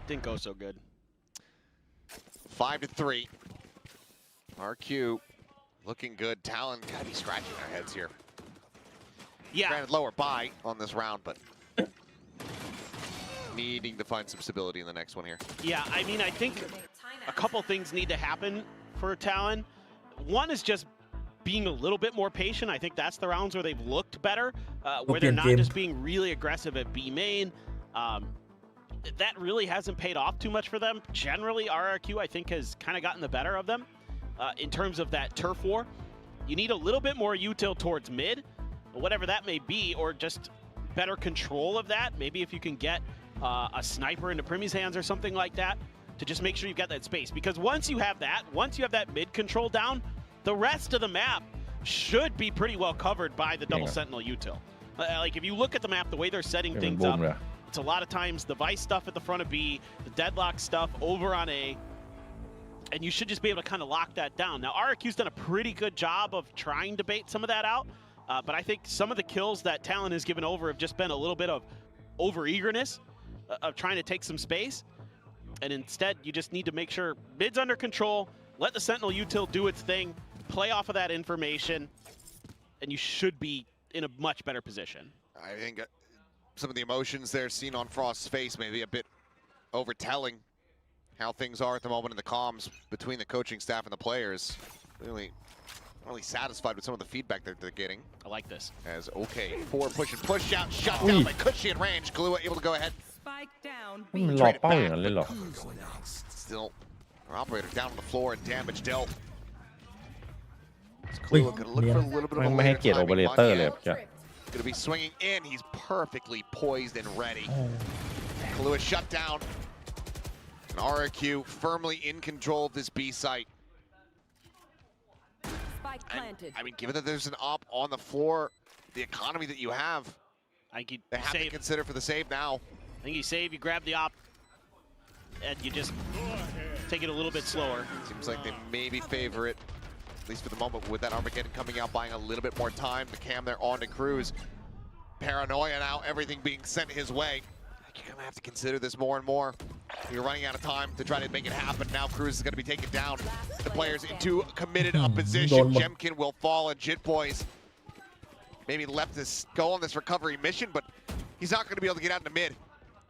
didn't go so good. 5-3. RQ looking good. Talon gotta be scratching their heads here. Yeah. Granted, lower buy on this round, but needing to find some stability in the next one here. Yeah, I mean, I think a couple things need to happen for Talon. One is just being a little bit more patient. I think that's the rounds where they've looked better, where they're not just being really aggressive at B main. That really hasn't paid off too much for them. Generally, RRQ, I think, has kind of gotten the better of them in terms of that turf war. You need a little bit more util towards mid, whatever that may be, or just better control of that. Maybe if you can get a sniper into Primmy's hands or something like that to just make sure you've got that space. Because once you have that mid control down, the rest of the map should be pretty well covered by the double sentinel util. Like if you look at the map, the way they're setting things up, it's a lot of times the Vice stuff at the front of B, the deadlock stuff over on A, and you should just be able to kind of lock that down. Now, RRQ's done a pretty good job of trying to bait some of that out, but I think some of the kills that Talon has given over have just been a little bit of over-eagerness of trying to take some space, and instead you just need to make sure mid's under control, let the sentinel util do its thing, play off of that information, and you should be in a much better position. I think some of the emotions there seen on Frost's face may be a bit overtelling how things are at the moment in the comms between the coaching staff and the players. Really satisfied with some of the feedback they're getting. I like this. As okay, forward push and push out, shut down by Cushy in range. Glua able to go ahead. Spike down. มันหลอกเป้าอย่างนั้นเลยเหรอ Still, our operator down on the floor and damage dealt. Ui, Glua gonna look for a little bit of a ไม่ให้ later เกียรติโอ timing. เปอเรเตอร์เลย Monye จ้ะ gonna be swinging in. He's perfectly poised and ready. Glua shut down. And RRQ firmly in control of this B site. Spike planted. I mean, given that there's an op on the floor, the economy that you have, I think you they have to save. consider for the save now. I think you save, you grab the op, and you just take it a little bit slower. Seems like they maybe favor it, at least for the moment, with that Armageddon coming out, buying a little bit more time. The cam there on to Cruz. Paranoia now, everything being sent his way. You're gonna have to consider this more and more. You're running out of time to try to make it happen. Now Cruz is gonna be taken down. The players into committed opposition. Jemkin will fall, and Jit Boys maybe left this go on this recovery mission, but he's not gonna be able to get out into mid.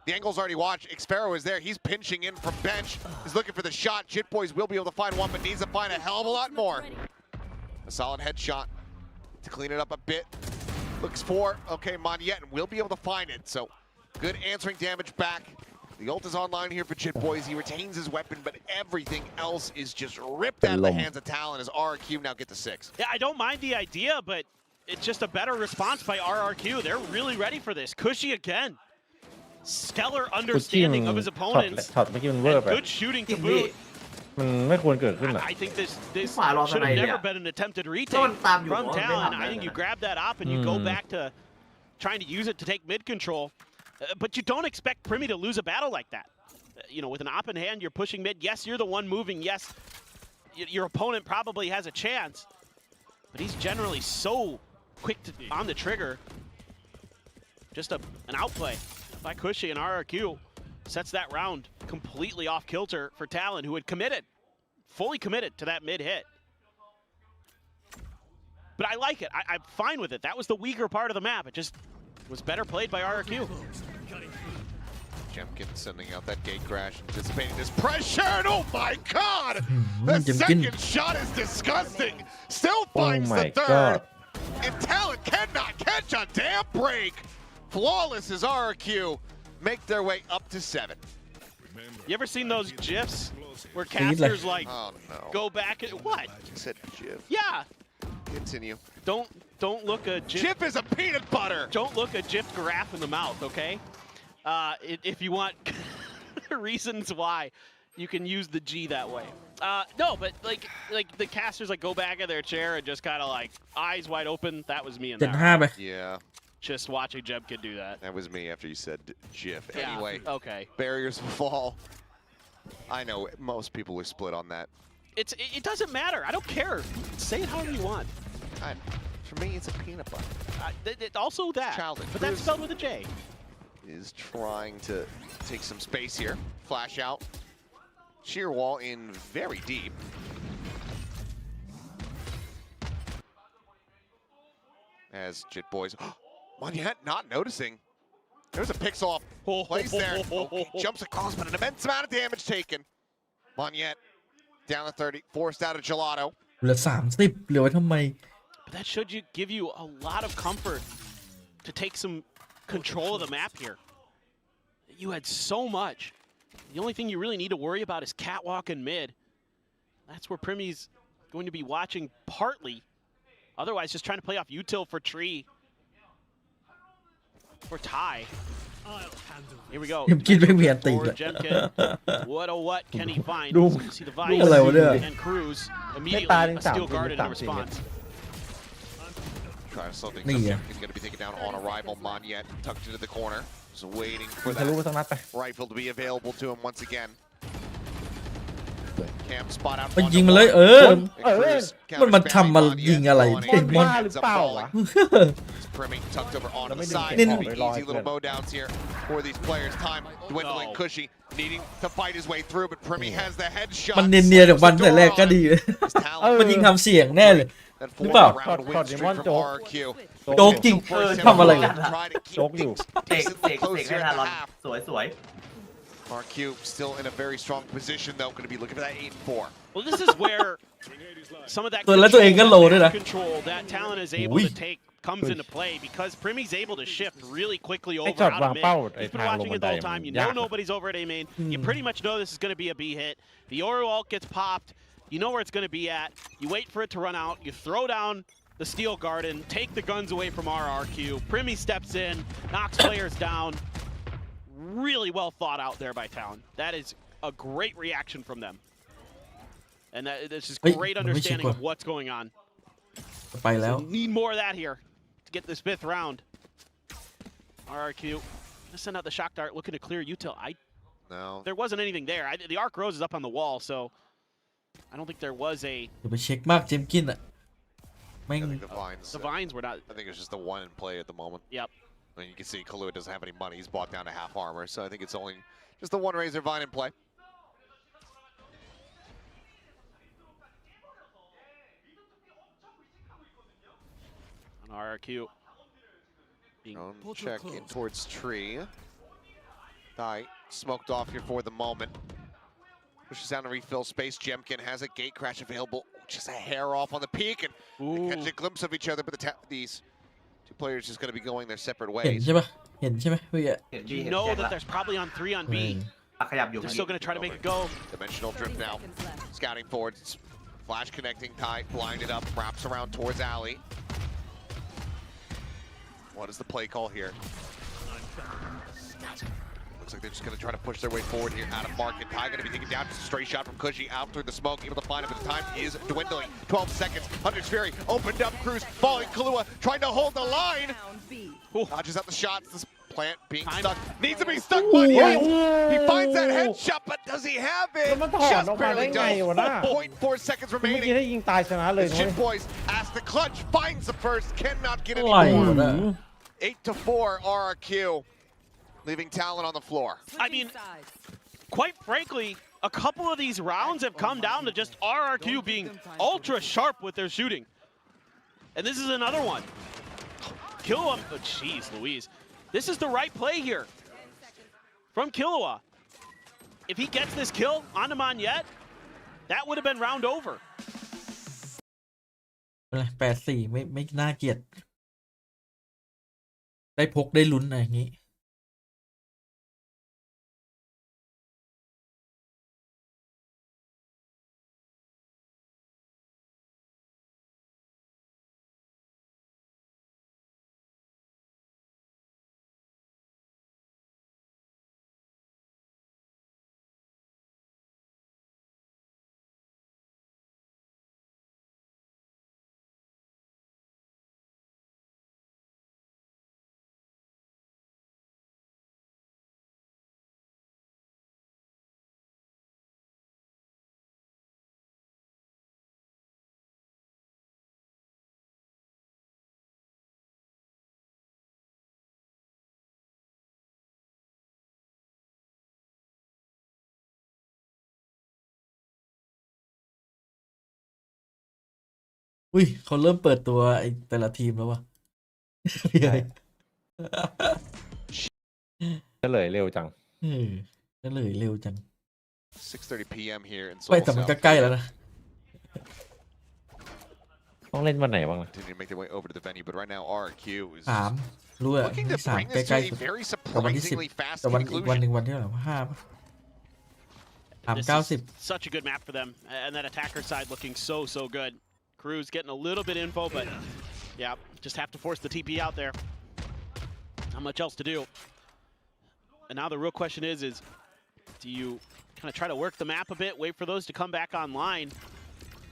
The angle's already watched. Xfero is there. He's pinching in from bench. He's looking for the shot. Jit Boys will be able to find one, but needs to find a hell of a lot more. A solid headshot to clean it up a bit. Looks for, okay, Monye, and will be able to find it. So good answering damage back. The ult is online here for Jit Boys. He retains his weapon, but everything else is just ripped out of the hands of Talon as RRQ now get to 6. Yeah, I don't mind the idea, but it's just a better response by RRQ. They're really ready for this. Cushy again. Stellar understanding of his opponents. ช็อตเมื่อกี้มันเวอร์ And ไป good shooting to boot. มันไม่ควรเกิดขึ้นอ่ะ I think this Phải lo should cái have này never nhỉ? been an attempted Nó retake còn tạm dừng from của bên Talon. hẳn I này think you này. grab that up and you go back to trying to use it to take mid control. But you don't expect Primmy to lose a battle like that. You know, with an op in hand, you're pushing mid. Yes, you're the one moving. Yes, your opponent probably has a chance. But he's generally so quick on the trigger. Just an outplay by Cushy and RRQ. sets that round completely off kilter for Talon, who had fully committed to that mid hit. But I like it. I'm fine with it. That was the weaker part of the map. It just was better played by RRQ. Jemkin sending out that gate crash, anticipating this pressure, and oh my god! The second shot is disgusting! Still finds the third! And Talon cannot catch a damn break! Flawless as RRQ make their way up to 7. You ever seen those GIFs where casters like oh, no. go back and what? You said GIF. Yeah. Continue. Don't look a GIF. GIF is a peanut butter! Don't look a GIF giraffe in the mouth, okay? If you want reasons why you can use the G that way. No, but like the casters like go back in their chair and just kind of like eyes wide open. That was me in that. Yeah. Just watching Jemkin do that. That was me after you said GIF. Yeah, anyway, okay. Barriers will fall. I know most people are split on that. It doesn't matter. I don't care. Say it however you want. For me, it's a peanut butter. Also that. Childish. But that's spelled with a J. Is trying to take some space here. Flash out. Sheer wall in very deep. As Jit Boys. Monyet not noticing. There's a pixel off place there. Okay, jumps across, but an immense amount of damage taken. Monyet down to 30, forced out of Gelato. เหลือ30เหลือไว้ทำไม But that should give you a lot of comfort to take some control of the map here. You had so much. The only thing you really need to worry about is catwalk and mid. That's where Primy's going to be watching partly. Otherwise, just trying to play off util for tree. For tie. Here we go. Jemkin. What oh what can he find? See the Vice and Cruz immediately a steel guard in response. Trying something. He's going to be taken down on arrival. Monyet tucked into the corner. Just waiting for that rifle to be available to him once again. Cam spot out. ไปยิงมาเลยมันทำมายิงอะไรเด็กมัน Primmy tucked over on the side. Easy little bow downs here for these players. Time dwindling. Cushy needing to fight his way through, but Primmy has the headshot. มันเนียนๆจากวันแต่แรกก็ดีมันยิงทำเสียงแน่เลยหรือเปล่าโจ๊กจริงทำอะไรโจ๊กอยู่ เสกให้ทารอนสวย RRQ still in a very strong position though. Going to be looking for that 8-4. Well, this is where some of that control that Talon is able to take comes into play because Primy's able to shift really quickly over out of mid. He's been watching it the whole time. You know nobody's over at A main. You pretty much know this is going to be a B hit. The Oro ult gets popped. You know where it's going to be at. You wait for it to run out. You throw down the Steel Garden, take the guns away from RRQ. Primy steps in, knocks players down. Really well thought out there by Talon. That is a great reaction from them. And this is great understanding of what's going on. So need more of that here to get this 5th round. RRQ, just send out the shock dart looking to clear util. No. There wasn't anything there. The arc rose is up on the wall, so I don't think there was a... ไปเช็คมากเจมกินอ่ะแม่ง The vines were not... I think it's just the one in play at the moment. Yep. I mean, you can see Kahlua doesn't have any money. He's bought down to half armor, so I think it's only just the one Razor Vine in play. On RRQ. Check in towards tree. Die smoked off here for the moment. Pushes down to refill space. Jemkin has a gate crash available. Just a hair off on the peak, and they catch a glimpse of each other, but these two players just going to be going their separate ways. เห็นใช่ปะเห็นใช่ไหมพี่อะ You know that there's probably on 3 on B. They're still going to try to make it go. Dimensional drift now. Scouting forward. Flash connecting. Tie blinded up. Wraps around towards Alley. What is the play call here? Looks like they're just going to try to push their way forward here out of market. Ty going to be taken down. Just a straight shot from Cushy out through the smoke. Able to find him, but the time is dwindling. 12 seconds. Hunter's Fury opened up. Cruz falling. Kahlua trying to hold the line. Dodges out the shots. This plant being stuck. Needs to be stuck, but he finds that headshot, but does he have it? Just barely does. 0.4 seconds remaining. Shit boys ask the clutch. Finds the first. Cannot get it. อะไรวะเนี่ย 8-4 RRQ. leaving Talon on the floor. I mean, quite frankly, a couple of these rounds have come down to just RRQ being ultra sharp with their shooting. And this is another one. Killua, oh jeez Louise. This is the right play here from Killua. If he gets this kill on Monyet, that would have been round over. 8-4ไม่น่าเกลียดได้พกได้ลุ้นอะไรอย่างนี้อุ้ยเขาเริ่มเปิดตัวไอ้แต่ละทีมแล้ววะ ใช่เฉลยเร็วจัง ก็เลยเร็วจัง 6:30 p.m. here in ไม่ Seoul. แต่มันก็ใกล้แล้วนะ ต้องเล่นวันไหนบ้างนะ Continue to make their way over to the venue, but right now RRQ is 3รู้อะ looking to 3 bring ใก this ล้ to ๆ a สุด very แต่วันที่ surprisingly 10 fast แต่วันอีกวันห conclusion. นึ่งวันที่เท่าไหร่5 ป่ะ This 3 is such a good map for them, and that attacker side looking so good. Cruz getting a little bit info, but yeah, just have to force the TP out there. Not much else to do. And now the real question is do you kind of try to work the map a bit, wait for those to come back online?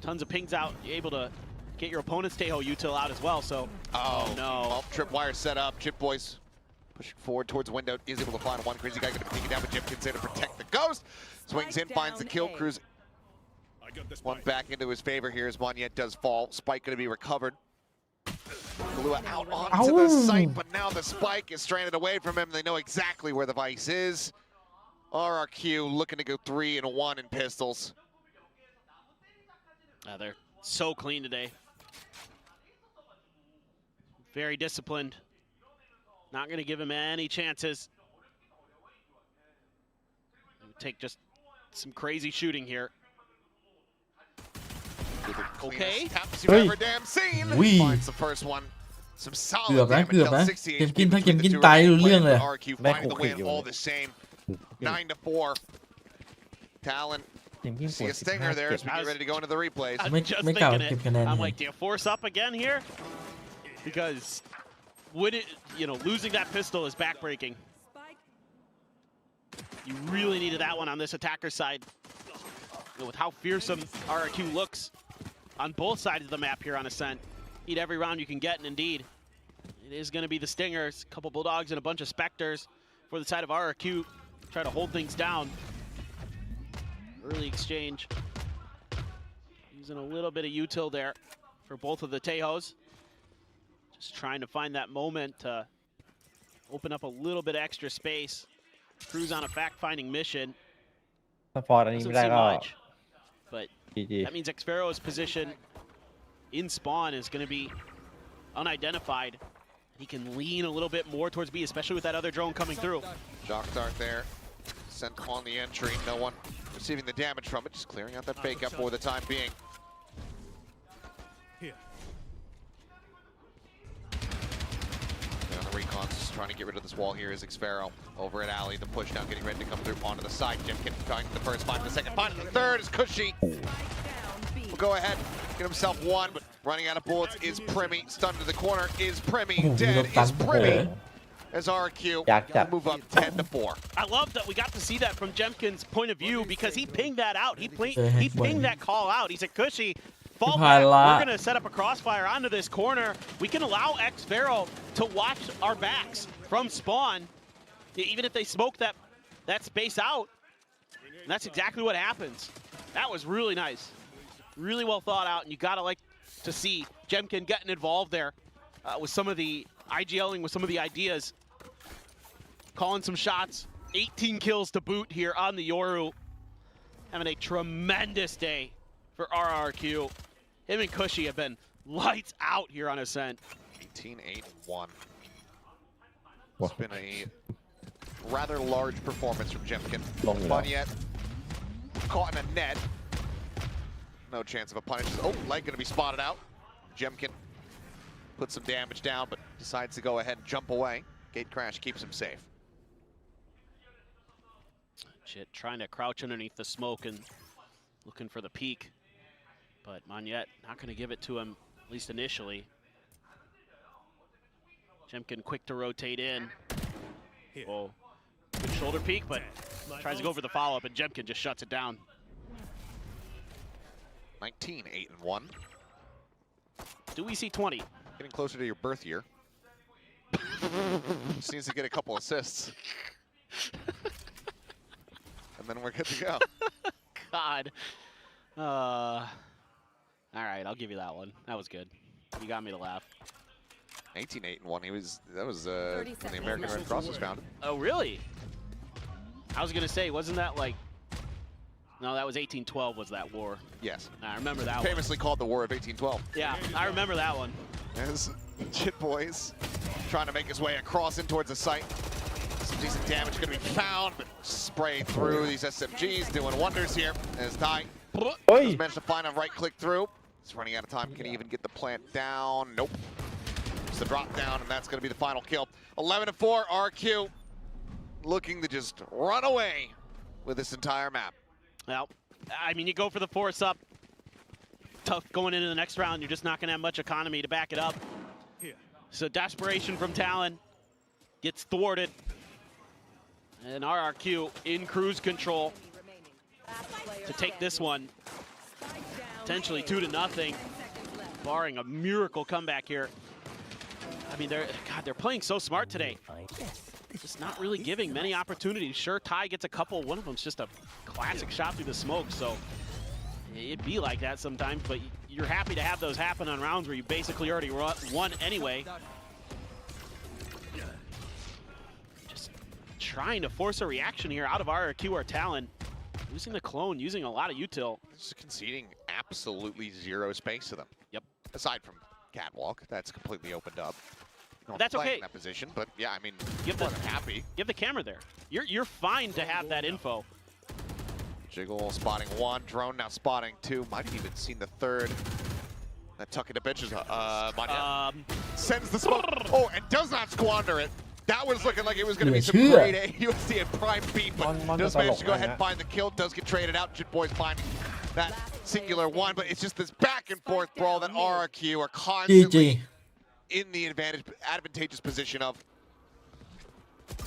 Tons of pings out, you're able to get your opponent's Teho util out as well, so Oh no. Well, tripwire set up. Chip Boys pushing forward towards the window. Is able to find one crazy guy going to be taken down, but Jimkin's there to protect the ghost. Swings in, finds the kill. Cruz one back into his favor here as Monyet does fall. Spike going to be recovered. Kalua out onto the site, but now the spike is stranded away from him. They know exactly where the vice is. RRQ looking to go 3-1 in pistols. They're so clean today. Very disciplined. Not going to give him any chances. Take just some crazy shooting here. Okay. Taps you've ever damn seen. Wee. Finds the first one. Some เกือบ solid นะ damage. เกือบนะ Till 60 เกมกิน HP ถ้าเกม between กิน the two ตายรู้ remaining เรื่องเลย players, อะ but RRQ แม่ง finding the ขู่ win อยู่ all the same. 9-4. Talon เกมยิ่งป see ว a ด stinger there as we 15 get ready to go into the replays. I'm Make- just make thinking out, it. keep an end I'm here. like, do you force up again here? Because would it, losing that pistol is backbreaking. You really needed that one on this attacker side. With how fearsome RRQ looks on both sides of the map here on Ascent. Need every round you can get, and indeed, it is going to be the Stingers, a couple Bulldogs and a bunch of Spectres for the side of RRQ. Try to hold things down. Early exchange. Using a little bit of util there for both of the Tehos. Just trying to find that moment to open up a little bit extra space. Cruz on a fact-finding mission. สปอร์ตอันนี้ Doesn't ไม่ได้ seem ก็ much, but GG that means Xfero's position in spawn is going to be unidentified. He can lean a little bit more towards B, especially with that other drone coming through. Jock dart there. Sent on the entry. No one receiving the damage from it. Just clearing out that fake up for the time being. And on the recons, just trying to get rid of this wall here is Xfero. Over at Alley, the push down, getting ready to come through onto the side. Jimkin finding the first, finding the second, finding the third is Cushy. Will go ahead, get himself one, but running out of bullets is Primmy. Stunned to the corner is Primmy. Dead is Primmy. As RRQ move up 10-4. I love that we got to see that from Jemkin's point of view because he pinged that out. He pinged that call out. He said, Cushy, fall back. We're going to set up a crossfire onto this corner. We can allow Xfero to watch our backs from spawn, even if they smoke that space out. And that's exactly what happens. That was really nice. Really well thought out, and you got to like to see Jemkin getting involved there with some of the IGLing, with some of the ideas. calling some shots. 18 kills to boot here on the Yoru. Having a tremendous day for RRQ. Him and Cushy have been lights out here on Ascent. 18-8-1. It's been a rather large performance from Jemkin. Monyet caught in a net. No chance of a punish. Oh, Light gonna be spotted out. Jemkin puts some damage down, but decides to go ahead and jump away. Gate crash keeps him safe. Shit, trying to crouch underneath the smoke and looking for the peak. But Monyet not gonna give it to him, at least initially. Jemkin quick to rotate in. Oh, good shoulder peek, but tries to go for the follow-up, and Jemkin just shuts it down. 19-8-1. Do we see 20? Getting closer to your birth year. Just needs to get a couple assists. And then we're good to go. God. All right, I'll give you that one. That was good. You got me to laugh. 18-8-1. That was when the American Red Cross was founded. Oh, really? I was gonna say, wasn't that like? No, that was 1812. Was that war? Yes. I remember that Famously called the War of 1812. Yeah, I remember that one. As Chit Boys trying to make his way across in towards the site. Some decent damage going to be found, but sprayed through these SMGs, doing wonders here. As Ty has managed to find a right click through. He's running out of time. Can he even get the plant down? Nope. It's the drop down, and that's going to be the final kill. 11-4, RQ looking to just run away with this entire map. Well, I mean, you go for the force up. Tough going into the next round. You're just not going to have much economy to back it up. So desperation from Talon gets thwarted. And RRQ in cruise control to take this one. Potentially 2-0, barring a miracle comeback here. I mean, they're playing so smart today. Just not really giving many opportunities. Sure, Ty gets a couple. One of them's just a classic shot through the smoke. So it'd be like that sometimes, but you're happy to have those happen on rounds where you basically already won anyway. Just trying to force a reaction here out of RRQ or Talon. Losing the clone, using a lot of util. Just conceding absolutely zero space to them. Yep. Aside from Catwalk, that's completely opened up. That's okay. In that position, but yeah, I mean, give more than happy. Give the camera there. You're fine to have that info. Jiggle spotting one, drone now spotting two. Might have even seen the third. That tuck into bitches. Sends the smoke. Oh, and does not squander it. That was looking like it was going to be some great AUSD and prime beat, but does manage to go ahead and find the kill. Does get traded out. Jit Boys finding that singular one, but it's just this back and forth brawl that RRQ are constantly in the advantageous position of.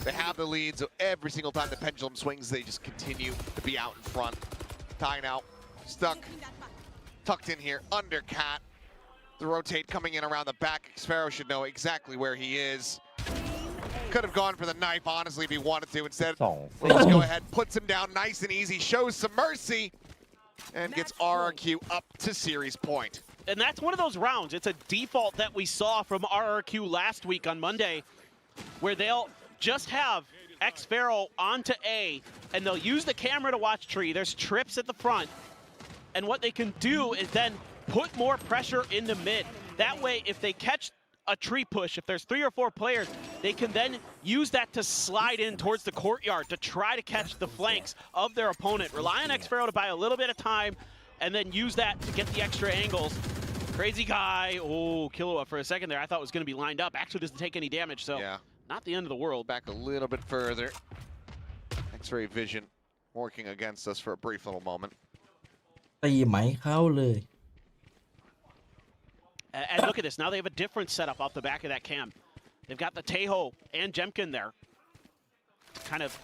They have the lead, so every single time the pendulum swings, they just continue to be out in front. Ty now stuck, tucked in here, under Cat. The rotate coming in around the back. Xfero should know exactly where he is. Could have gone for the knife, honestly, if he wanted to. Instead, let's go ahead, puts him down nice and easy, shows some mercy, and gets RRQ up to series point. And that's one of those rounds. It's a default that we saw from RRQ last week on Monday, where they'll just have Xfero onto A, and they'll use the camera to watch tree. There's trips at the front, and what they can do is then put more pressure into mid. That way, if they catch a tree push, if there's 3 or 4 players, they can then use that to slide in towards the courtyard to try to catch the flanks of their opponent. Rely on Xfero to buy a little bit of time, and then use that to get the extra angles. Crazy guy. Oh, Killua for a second there. I thought was going to be lined up. Actually doesn't take any damage, so yeah. Not the end of the world. Back a little bit further. X-ray vision working against us for a brief little moment. And look at this. Now they have a different setup off the back of that cam. They've got the Tejo and Jemkin there to kind of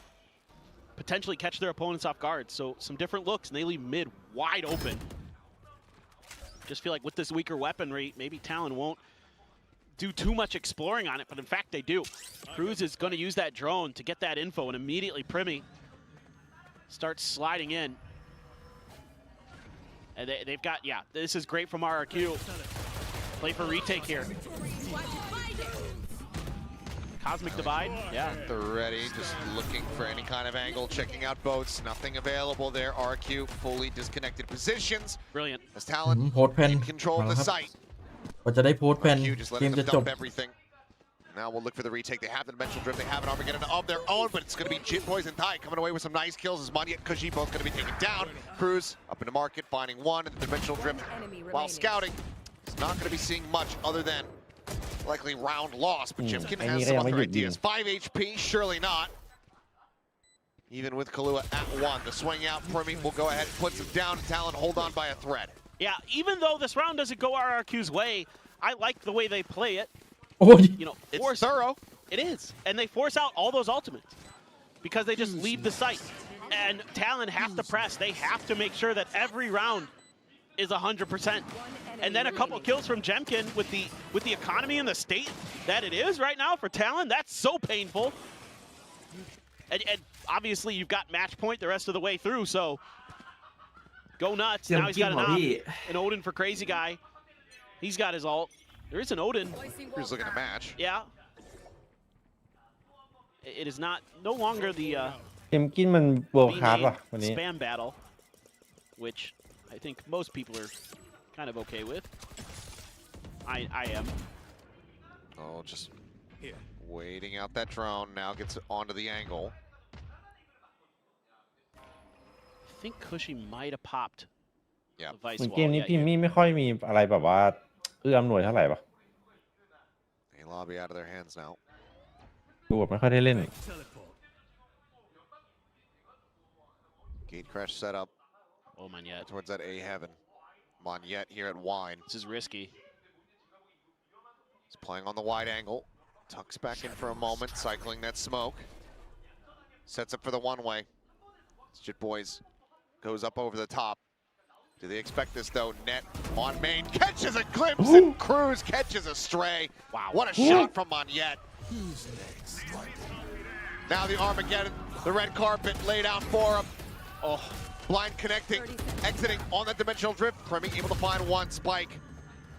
potentially catch their opponents off guard. So some different looks, and they leave mid wide open. Just feel like with this weaker weaponry, maybe Talon won't do too much exploring on it, but in fact they do. Cruz is going to use that drone to get that info, and immediately Primi starts sliding in. And they've got, yeah, this is great from RRQ. Play for retake here. Cosmic Divide, yeah. They're ready, just looking for any kind of angle, checking out boats. Nothing available there. RRQ fully disconnected positions. Brilliant. As Talon โพสต์แผ่น in control มา of แล้ว the ครับ site. กว่าจะได้โพสต์แผ่น RRQ just เกม letting จะ them จบ dump everything. Now we'll look for the retake. They have the dimensional drift. They have an Armageddon of their own, but it's going to be Jit Boys and Thai coming away with some nice kills as Manya and Kushi both going to be taken down. Cruz up in the market, finding one, and the dimensional drift while scouting. He's not going to be seeing much other than likely round loss, but Jimkin has some other ideas. 5 HP, surely not. Even with Kahlua at 1, the swing out Primi will go ahead and puts him down. Talon hold on by a thread. Yeah, even though this round doesn't go RRQ's way, I like the way they play it. โอ้ย You know, It's force, thorough. it is. And they force out all those ultimates because they just leave the site. And Talon have to press. They have to make sure that every round is 100%. And then a couple kills from Jemkin with the economy and the state that it is right now for Talon. That's so painful. And obviously you've got match point the rest of the way through, so go nuts. เสียง Now he's จิ้ม got เหรอ an พี่ op, an Odin for Crazy Guy. He's got his ult. There is an Odin. Cruz looking to match. Yeah. It is not no longer the เกมกินมันเวิลด์คลาส B-main ว่ะวันนี้ spam battle, which I think most people are kind of okay with. I am. Oh, just waiting out that drone. Now gets onto the angle. I think Cushy might have popped. Yeah. The vice เหมือน wall. เกมนี้ Yeah, พิมมี่ไม่ค่อยมีอะไรแบบว่าเอื้ออำนวยเท่าไหร่ปะ A lobby out of their hands now. ดูแบบไม่ค่อยได้เล่น Gate crash set up Oh man, yeah. towards that A heaven. Monyet here at Wine. This is risky. He's playing on the wide angle. Tucks back in for a moment, cycling that smoke. Sets up for the one-way. Jit Boys goes up over the top. Do they expect this though? Net on main, catches a glimpse, and Cruz catches a stray. Wow. What a shot from Monyet. Now the Armageddon, the red carpet laid out for him. Oh, blind connecting, exiting on that dimensional drift. Premi able to find one spike.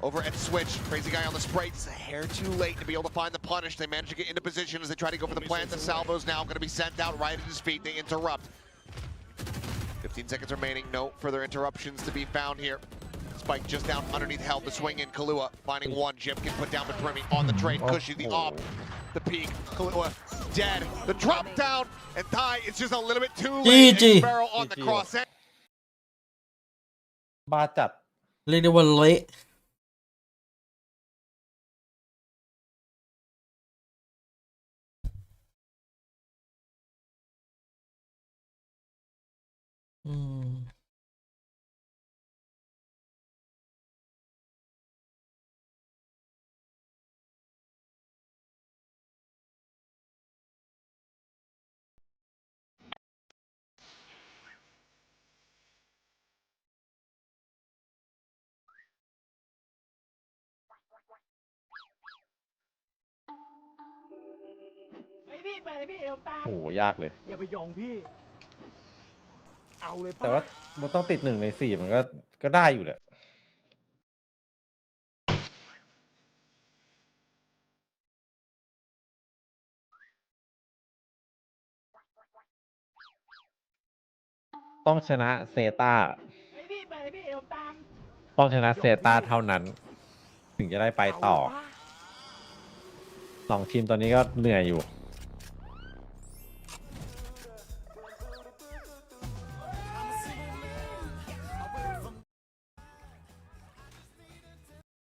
Over at Switch, Crazy Guy on the spray, just a hair too late to be able to find the punish. They manage to get into position as they try to go for the plant. The salvo's now going to be sent out right at his feet. They interrupt. 15 seconds remaining, no further interruptions to be found here. Spike just down underneath held the swing in. Kahlua finding one. Jim can put down with Premi on the trade. Cushy the op, the peak. Kahlua dead. The drop down, and Thai, it's just a little bit too late. GG. And Sparrow on the cross end. บ้าจัด เรียกได้ว่าเละอืมโหยากเลย อย่าไปยองพี่ เอาเลยแต่ว่ามันต้องติด1 ใน 4มันก็ได้อยู่แหละต้องชนะเซตาต้องชนะเซตาเท่านั้น ถึงจะได้ไปต่อ2 ทีมตอนนี้ก็เหนื่อยอยู่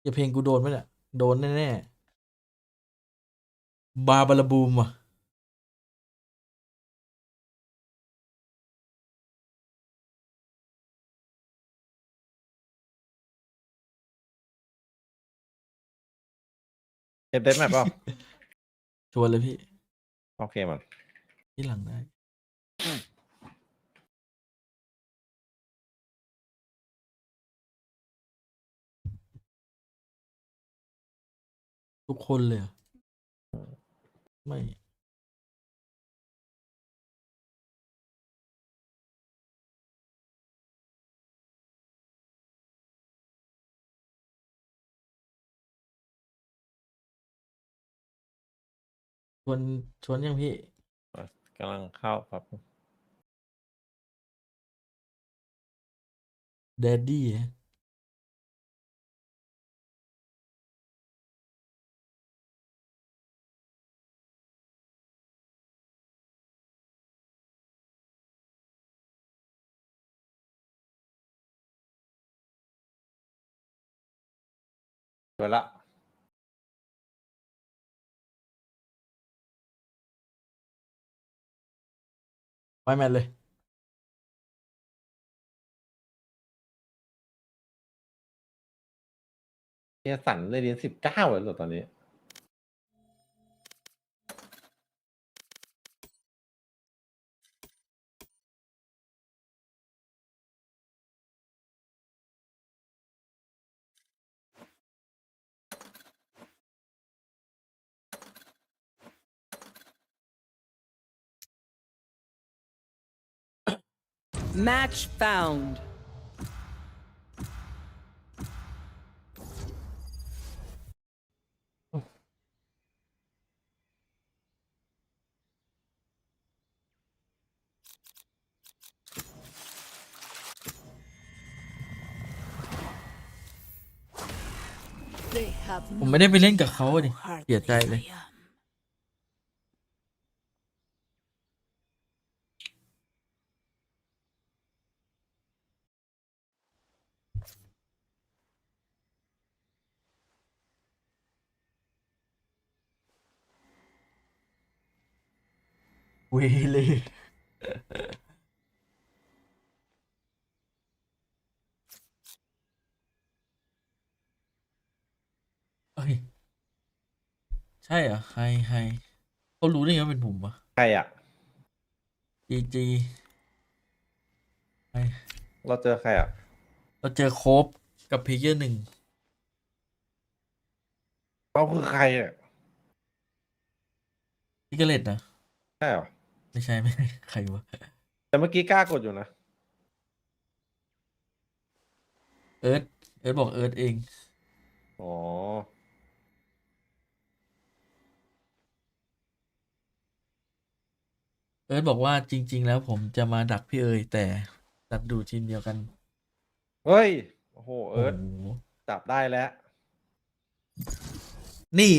อย่าเพลงกูโดนไหมเนี่ยโดนแน่ๆบาบาลาบูมอ่ะเต็มแบบเปล่า ชวนเลยพี่ โอเคมัน ที่หลังได้ทุกคนเลยเหรอไม่ วนชวนยังพี่ กำลังเข้าครับ แดดดี้ เปิดละ ไปแมนเลย เฮียสันเลยเรียน19เลยเหรอตอนนี้ Match found. They have ผมไม่ได้ไปเล่นกับเขาดิ heart เสียใจเลย I am. เวเลย เอ้ย ใช่เหรอ ใครเขารู้ได้ไงว่าเป็นผมวะ ใครอ่ะ จีใคร เราเจอใครอ่ะ เราเจอโคบกับเพลเยอร์หนึ่ง เขาคือใครอ่ะ พิกเกเลตนะ ใช่เหรอ ไม่ใช่ไม่ใช่ใครวะ แต่เมื่อกี้กล้ากดอยู่นะ เอิร์ธบอกเอิร์ธเอง อ๋อ เอิร์ธบอกว่าจริง ๆ แล้วผมจะมาดักพี่เอ๋ยแต่ดักดูทีมเดียวกัน เฮ้ย โอ้โห โอ้ เอิร์ธ โห จับได้แล้ว นี่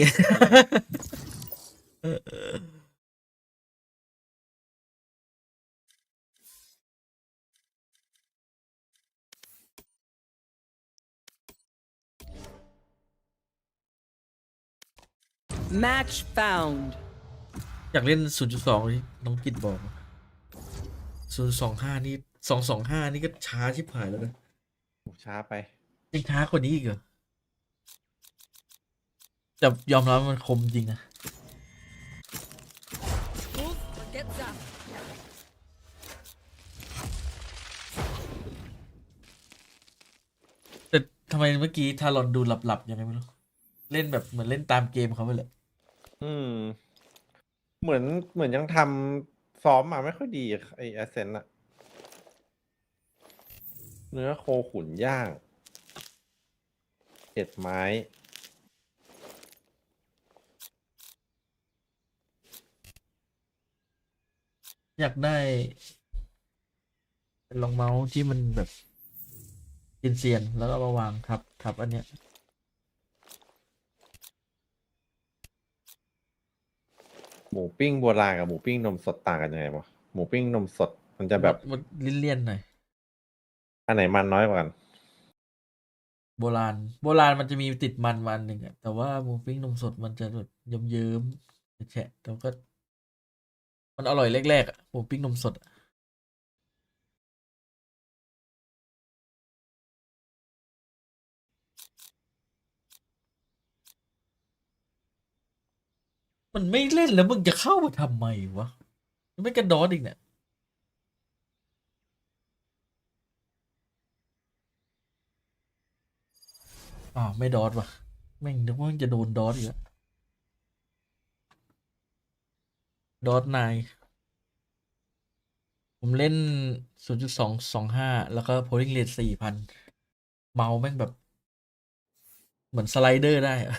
Match found. อยากเล่น 0.2ที่น้องกิตบอก 0.25 นี่ 225 นี่ก็ช้าชิบหายแล้วนะ ช้าไป ยังช้ากว่านี้อีกเหรอแต่ยอมรับมันคมจริงนะ Move or get zapped. แต่ทำไมเมื่อกี้ทารอนดูหลับๆยังไงไม่รู้ เล่นแบบเหมือนเล่นตามเกมเขาไปเลย อืม เหมือนยังทำซ้อมมาไม่ค่อยดีไอแอสเซนต์อะเนื้อโคขุนย่างเห็ดไม้ อยากได้เป็นรองเมาส์ที่มันแบบเซียนๆแล้วก็มาวางทับอันเนี้ย หมูปิ้งโบราณกับหมูปิ้งนมสดต่างกันยังไงวะหมูปิ้งนมสดมันจะแบบ มันเลี่ยนๆหน่อย อันไหนมันน้อยกว่ากัน โบราณมันจะมีติดมันมาอันหนึ่งอะแต่ว่าหมูปิ้งนมสดมันจะแบบเยิ้มๆแฉะแต่ก็ มันอร่อยแรกๆอะหมูปิ้งนมสดอะมันไม่เล่นแล้วมึงจะเข้ามาทำไมวะมันไม่กระดอนอีกเนี่ยไม่ดอทว่ะแม่งนึกว่ามันจะโดนดอทอีกแล้วดอทนายผมเล่น 0.225 แล้วก็ polling rate 4,000 เมาส์แม่งแบบ เหมือนสไลเดอร์ได้อะ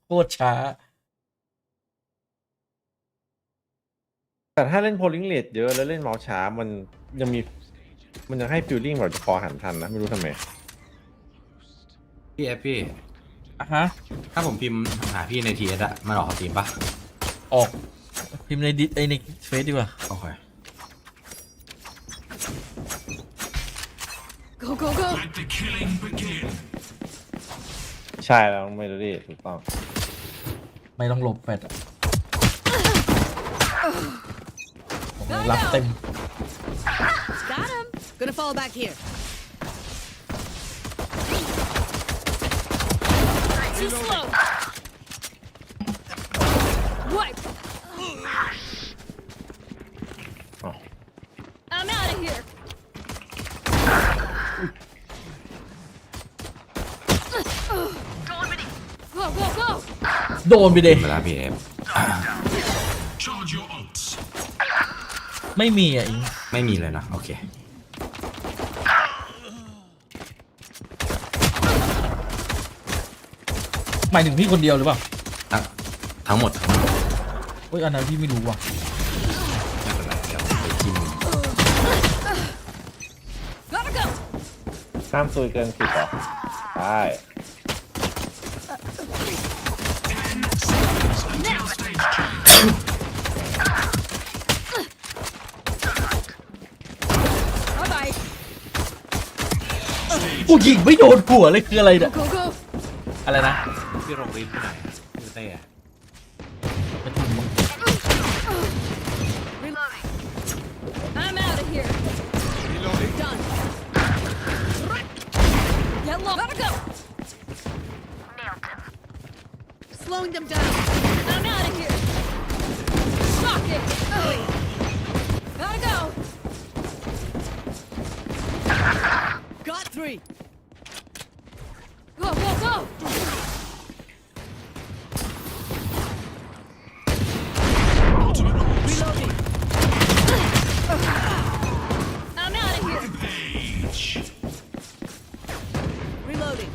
โคตรช้า แต่ถ้าเล่นโพลิงเลดเยอะแล้วเล่นเมาส์ช้ามันยังมีมันยังให้ฟิลลิ่งแบบจะคอหันทันนะไม่รู้ทำไม พี่เอฟพี่ อ่ะฮะ ถ้าผมพิมพ์หาพี่ในทีเอสอะมันออกทีมปะ ออกพิมพ์ในดิสในเฟซดีกว่า โอเค Go, go, go. ใช่แล้วไม่รู้ดิถูกต้อง ไม่ต้องหลบแฟดอะโอ้โหรับเต็ม Got him. Gonna fall back here. Too slow. Wipe. Oh. I'm out of here. Go, go, go. โดนไปเด เวลาพี่เอฟ ไม่มีอ่ะอิง ไม่มีเลยนะโอเค หมายถึงพี่คนเดียวหรือเปล่า ทั้งหมด เฮ้ยอันนั้นพี่ไม่รู้ว่ะ ไม่เป็นไรเดี๋ยวไปจิ้ม Gotta go. ห้ามซุยเกิน10หรอใช่ Bye bye. กูยิงไม่โดนหัวเลยคืออะไรเนี่ย Go, go. อะไรนะ พี่โรงรินที่ไหนพี่เต้ ไม่ถูกมั้ง I'm out of here. Done. Get low. Gotta go. Slowing them down. I'm out of here. Shock it. Gotta go. Got 3. Go, go, go. Reloading. I'm out of here. Reloading.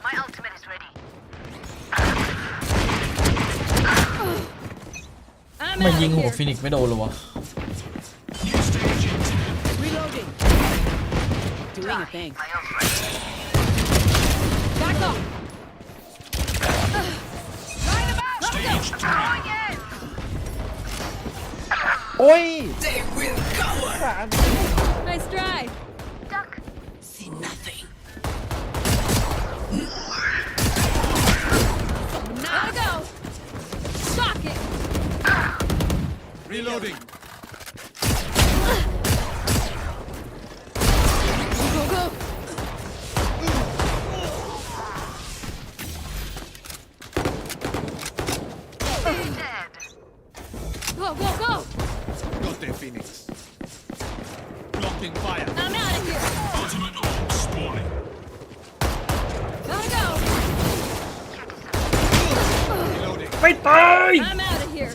My ultimate is ready. I'm มา out ยิง of หัว here. ฟินิกซ์ไม่โดนเลยวะ Reloading. Doing a thing. Back off. Line them out. Let's go. โอ้ย Nice try. See nothing. Gotta go. Shock it. Reloading. Go, go. Go, go, go. Got there, Phoenix. Blocking fire. I'm out of here. Gotta go. Reloading. ไม่ตาย I'm out of here.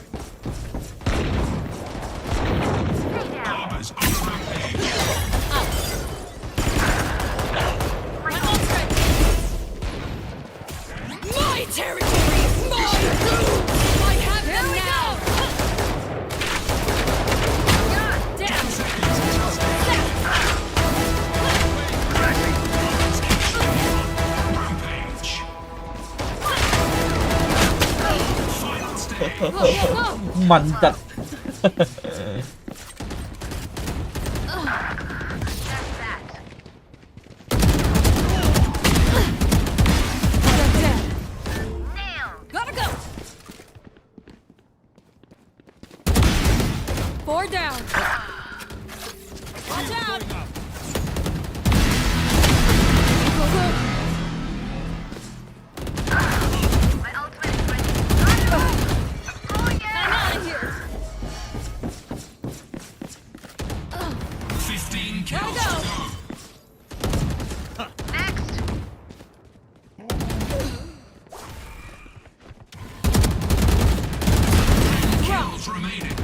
My ult's ready. My territory. My room. I have Here them we now. go. God damn. Go, go, go. มันจัด Gotta go. 4 down. Watch out. Go, go. I'm out of here. 15 Gotta go. kills remaining.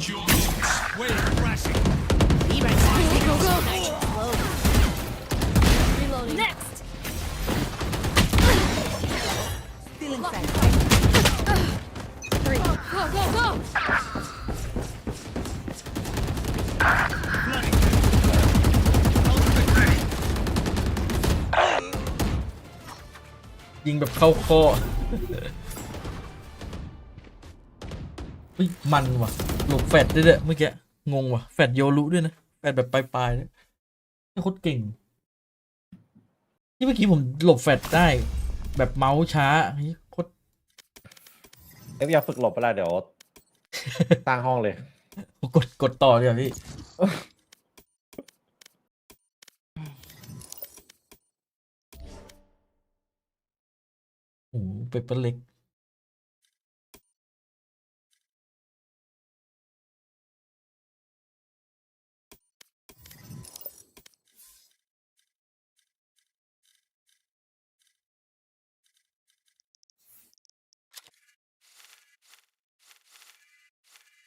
Go, go. Reloading. Next. Stealing fast. Three. Go, go, go. ยิงแบบเข้าคอเฮ้ยมันว่ะหลบแฟดด้วยเมื่อกี้งงว่ะแฟดโยรุด้วยนะแฟดแบบปลายๆเนี่ยโคตรเก่งนี่เมื่อกี้ผมหลบแฟดได้แบบเมาส์ช้าโคตร อยากฝึกหลบเวลาเดี๋ยวตั้งห้องเลย กดต่อเลยอ่ะพี่โอ้โหเปเปอร์เล็ก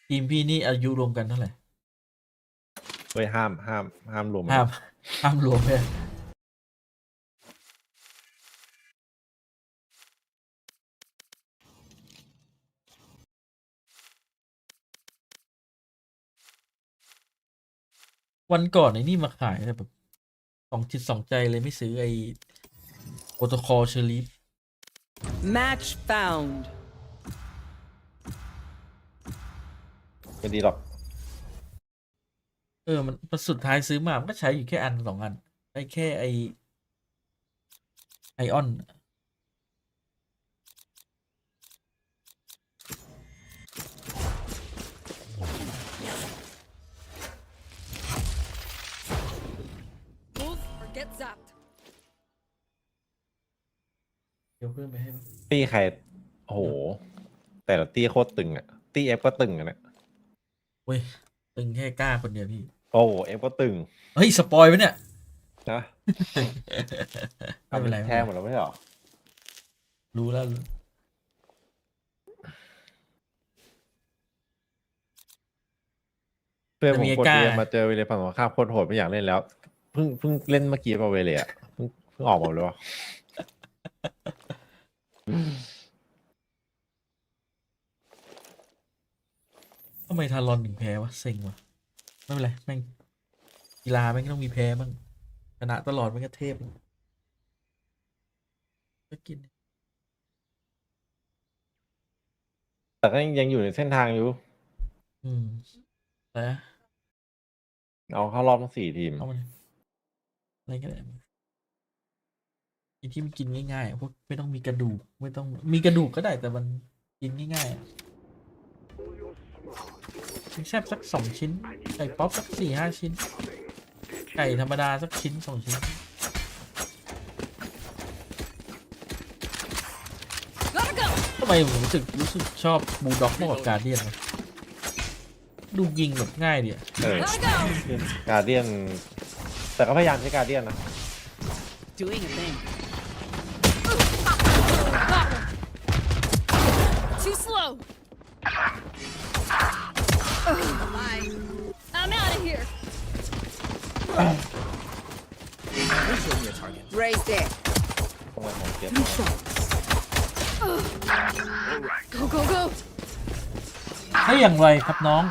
ทีมพี่นี่อายุรวมกันเท่าไหร่ เฮ้ยห้ามรวม ห้ามรวมเลยวันก่อนไอ้นี่มาขายแบบ2 จิต 2 ใจเลยไม่ซื้อไอ้โปรโตคอลเชอร์ลีฟ Match found. ไม่ดีหรอก มันสุดท้ายซื้อมามันก็ใช้อยู่แค่อัน 2 อันได้แค่ไอออน Move or get zapped. เดี๋ยวเพิ่มไปให้ ตี้ใครโอ้โหแต่ละตี้โคตรตึงอ่ะตี้เอฟก็ตึงอ่ะเนี่ย เว้ยตึงแค่กล้าคนเดียวพี่ โอ้โหเอฟก็ตึง เฮ้ย สปอยล์ไปเนี่ย นะ ไม่เป็นไร แท้หมดแล้วไม่ใช่หรอ รู้แล้วเพื่อนผมกดเรียนมาเจอเวเลฝั่งตรงข้ามโคตรโหดไม่อยากเล่นแล้วเพิ่งเล่นเมื่อกี้มาเวเลอ่ะเพิ่งออกมาเลยวะ ทำไมทารอนถึงแพ้วะเซ็งวะไม่เป็นไรแม่งกีฬาแม่งต้องมีแพ้บ้างชนะตลอดแม่งก็เทพก็กิน แต่ก็ยังอยู่ในเส้นทางอยู่ แต่ เอาเข้ารอบทั้ง4 ทีม เอามันอะไรก็ได้ไอ้ที่มันกินง่ายๆพวกไม่ต้องมีกระดูกไม่ต้องมีกระดูกก็ได้แต่มันกินง่ายๆแซ่บสัก2 ชิ้นไก่ป๊อปสัก4-5 ชิ้นไก่ธรรมดาสักชิ้น 2 ชิ้น Gotta go. ทำไมผมรู้สึกชอบบูลด็อกมากกว่าการเดียนวะดูยิงแบบง่ายดีอะ Gotta go. การเดียนแต่ก็พยายามใช้การเดียนนะ Doing a thing. Too slow. I'm out of here. Raise there. ตรงนั้นของเก็บ Go, go, go. ให้อย่างไรครับน้อง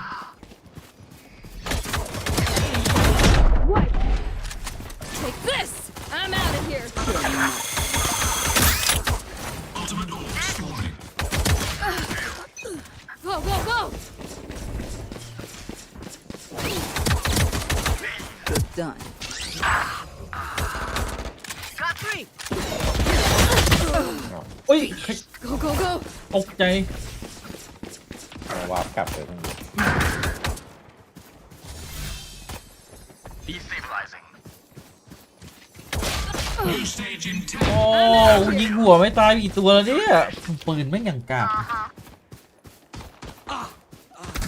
What? Take this. I'm out of here. Go, go, go. Good done. Got 3. โอ้ย Go, go, go. ตกใจ วาร์ปกลับเลยทั้งหมด โอ้ยิงหัวไม่ตายอีกตัวแล้วเนี่ยปืนแม่งอย่างกาก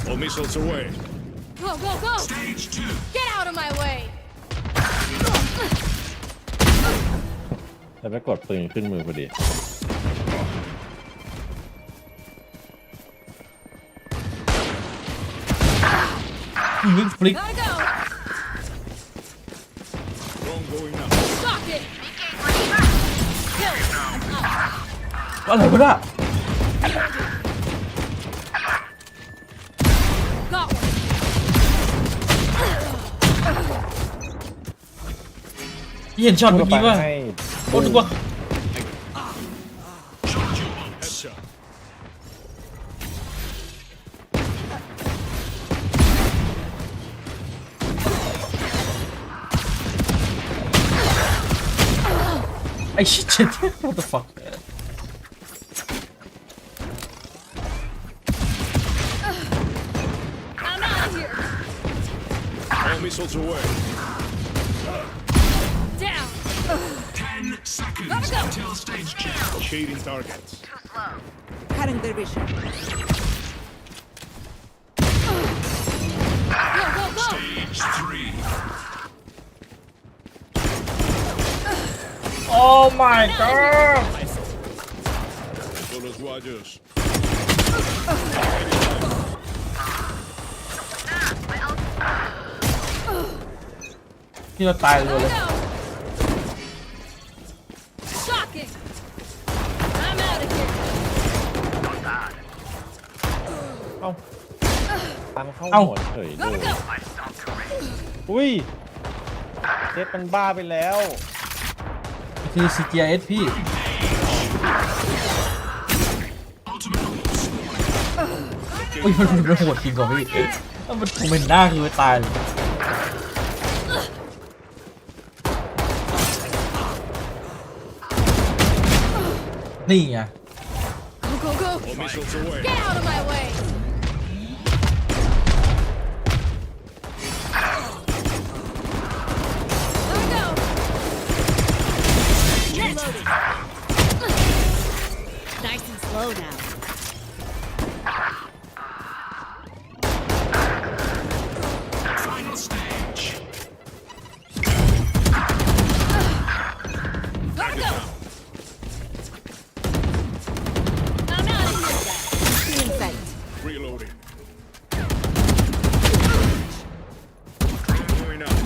All missiles away. Go, go, go. Get out of my way. แล้วไปกดปืนขึ้นมือพอดี Go, วิ่งฟลิก Gotta go. Drone going up. Stop it. Kill. I'm out. อะไรวะน่ะ Got one. พี่เห็นช็อตเมื่อกี้ป่ะ ให้ โอ้นึกว่า Headshot. ไอ้ชิต what the fuck I'm out of here. All missiles away. Down. 10 seconds Gotta go. until stage check. Shading targets. Cutting their vision. Go, go, go. Stage 3. oh my god Con los guayos. พี่เราตายเลย Gotta go. Shocking. I'm out of here. เอ้าตันเข้า เอ้า หัวเฉยเล Gotta ย go. อุ้ยเจ็บมันบ้าไปแล้ว คือ CGIS พี่อุ้ยมันโหดจริงกว่าพี่ถ้ามันคอมเมนต์หน้าคือตายเลยนี่ไง Go, go, go. All missiles away. Get out of my way. Gotta go. Reloading. Nice and slow now. Final stage. Gotta go. I'm out of here. In sight. Reloading. Drone going up.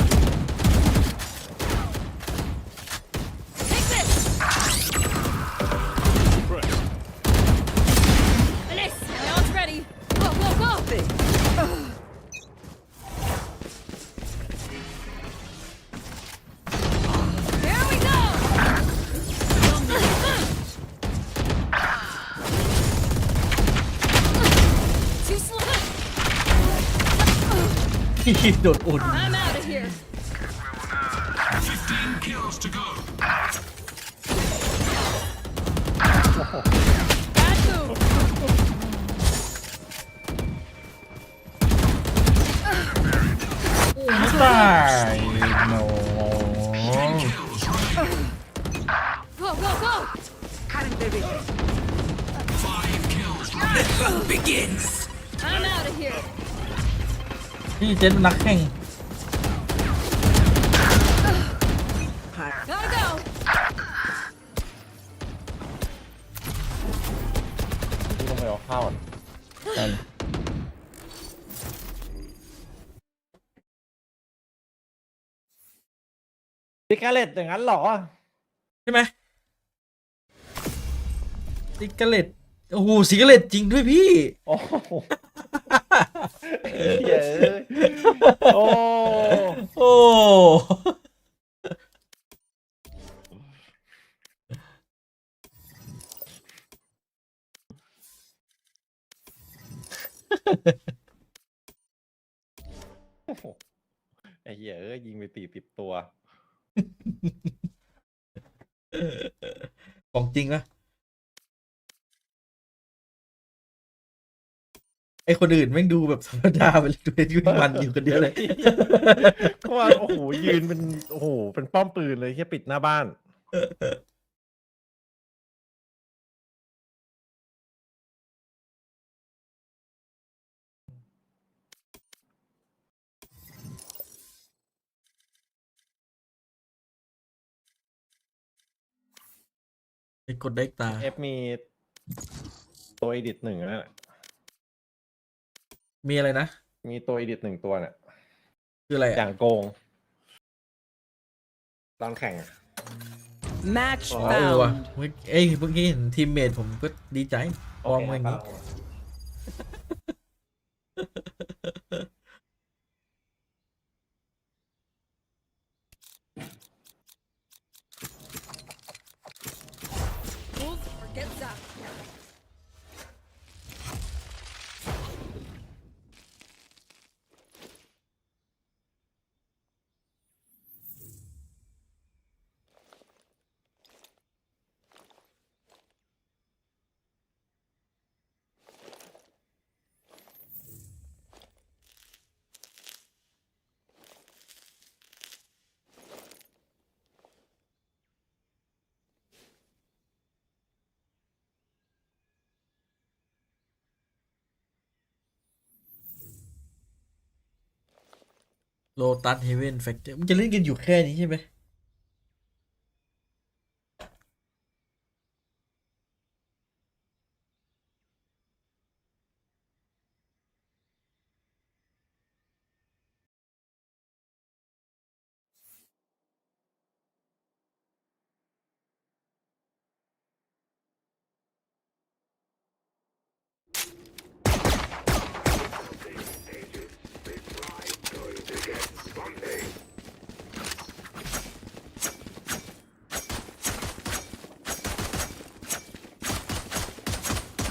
Take this. Press. Finish. My ult's ready. Go, go, go. Here we go. Too slow. พี่โดดอุ่น I'm out of here. 15 kills to go. Bad move. ไม่ตายโน Go, go, go. Cutting their vision. 5 kills. Begins. I'm out of here. พี่เจนเป็นนักแข่ง Gotta go. พี่ต้องไปเอาข้าวก่อน ได้เลย ซิกาเลตอย่างนั้นเหรอ ใช่ไหมซิกาเลตโอ้โหซิกาเลตจริงด้วยพี่ โอ้โหเย้ยโอ้ โอ้ ไอ้เหี้ยเอ้ยยิงไป40 ตัว ของจริงปะไอคนอื่นแม่งดูแบบธรรมดาไปเลยดูยืนมันอยู่คนเดียวเลย ก็ว่าโอ้โหยืนเป็นโอ้โหเป็นป้อมปืนเลยแค่ปิดหน้าบ้าน ไปกดได้ตา เอฟมีตัวอีดิท1นะ มีอะไรนะ มีตัวอีดิท1ตัวเนี่ย คืออะไร อ อ่ะ ย่างโกง ตอนแข่งอะ Match อ๋อว่ะ found. เมื่อกี้เห็นทีมเมทผมก็ดีใจฟอร์มมาอย่างนี้ Move or get zapped. โลตัสเฮเว่นแฟคเตอร์มันจะเล่นกันอยู่แค่นี้ใช่ไหม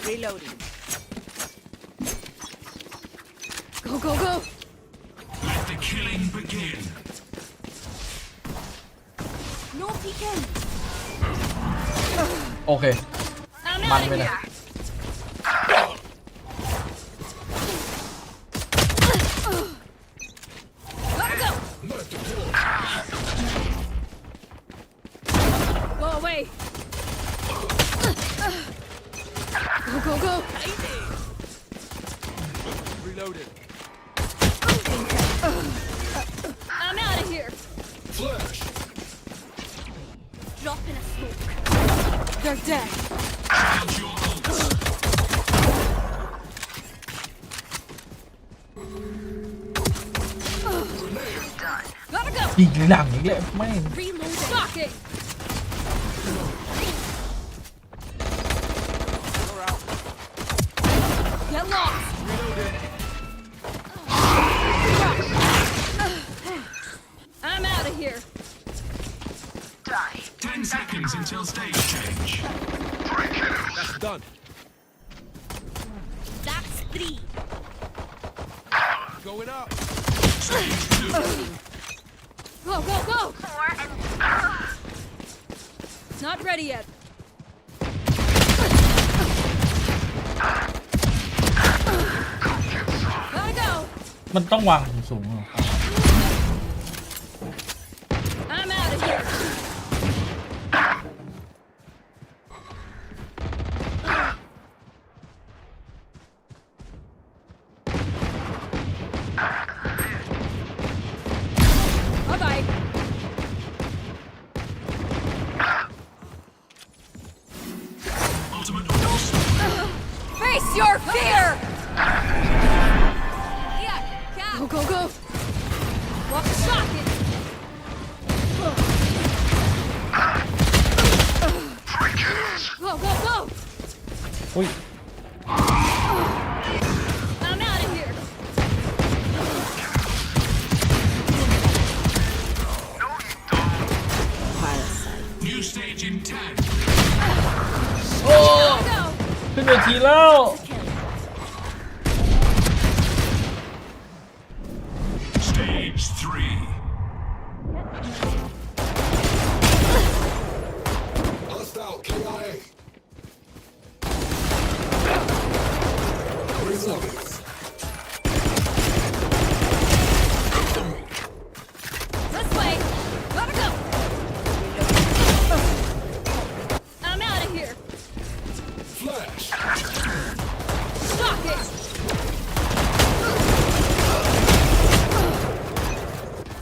Reloading. Go, go, go. Let the killing begin. No peeking. โอเค I'm มัน out ไป of นะ here. Gotta go. Go away. Go, go, go. Reloaded. I'm out of here. Flash. Drop in a smoke. They're dead. Charge your ults. Gotta go. อีกหลังอีกแล้วไม่ง Reload. Shocking. Get lost. I'm out of here. 10 seconds until stage change. That's done. That's 3. Going up. Go, go, go. Not ready yet. Gotta go. มันต้องวางสูงๆเหรอ I'm out of here. Bye-bye. Ultimate orders. Face your fear. Go, go, go. Walk shocking. Go, go, go. อุ้ย I'm out of here. New stage in 10. Gotta go. ขึ้นเวทีแล้ว Stage 3. Hostile KIA. Reloading. This way. Gotta go. I'm out of here. Flash. Shocking.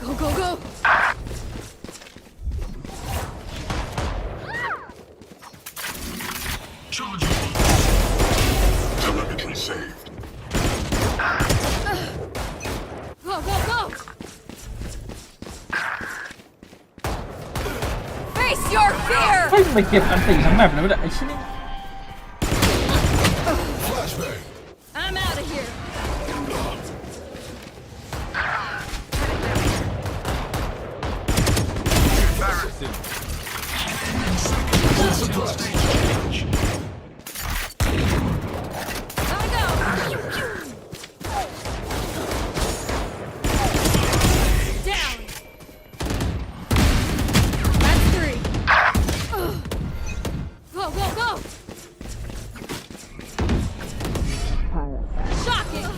Go, go, go. Charge your ults. Telemetry saved. ยไปเก็บอันตีทั้งแมปเลยไม่ได้ไอ้ชิ้น Flashbang. I'm out of here. Gotta go. Down. That's 3. Go, go, go. Shocking.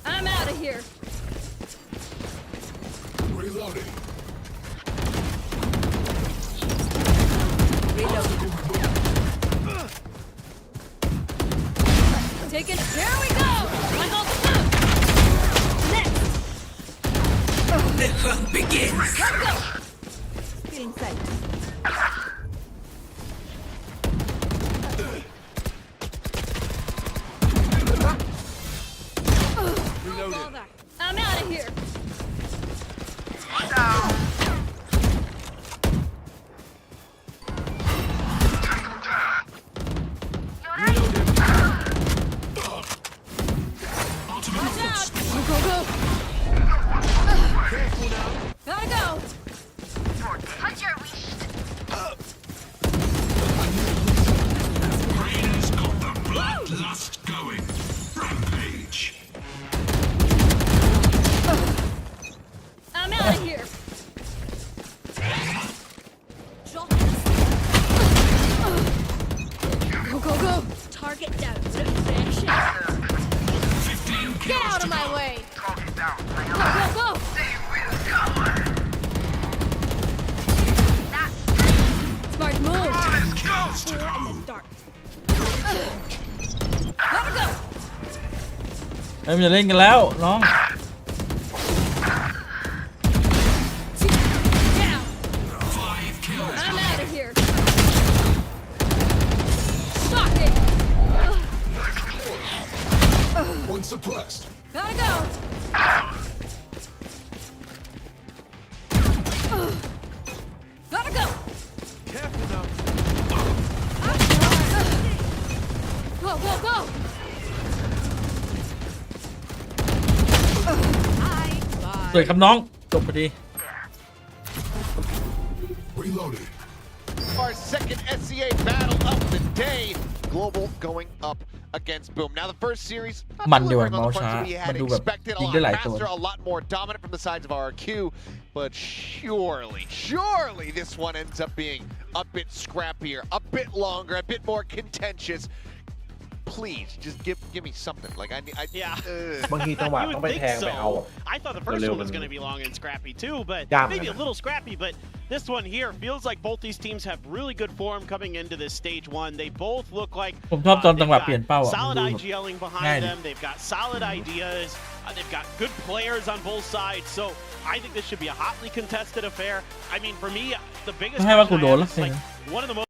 I'm out of here. Reloading. Take it. Here we go. Like all the food. Next. The hunt begins. Let's go. Getting sight. Reloading. I'm out of here. Watch out. Go, go, go. Gotta go. Rainer's got the bloodlust going. Rampage. I'm out of here. Go, go, go. Target down. Finish. 15 Get kills out to of my go. way. Go, go, go. Smart move. Kills to go. Start. Gotta go. เฮ้ยมันจะเล่นกันแล้วน้อง Down. 5 kills. I'm out of here. Shocking. One suppressed. Gotta go. Gotta go. Careful now. Go, go, go. สวยครับน้องจบพอดี Reloading. Our second SCA battle of the day. Global going up against Boom. Now the first series, not มันดีกว่า delivering on เมา the ส์ front ช้า that we มั had นดูแบบ expected. A ยิง lot ได้หลายตัว faster, a lot more dominant from the sides of RRQ. But surely this one ends up being a bit scrappier, a bit longer, a bit more contentious. Please, just give me something. Like I Yeah. บางทีจังหวะ You ต้อง would ไป think แทงไปเอา so. I thought the first Rebel one was and- going to be long and scrappy too, but Yeah, maybe man. a little scrappy. But this one here feels like both these teams have really good form coming into this stage one. They both look like ผมชอบตอนจังหวะ they've เปลี่ยน got เป้าอ่ะมัน solid ดูแบบ IGLing ง่าย behind ดิ them. They've got solid ideas. They've got good players on both sides. So I think this should be a hotly contested affair. I mean, for me, the biggest ไม่ให้ว่ากู question I โดน have แล้ว is, like one of the most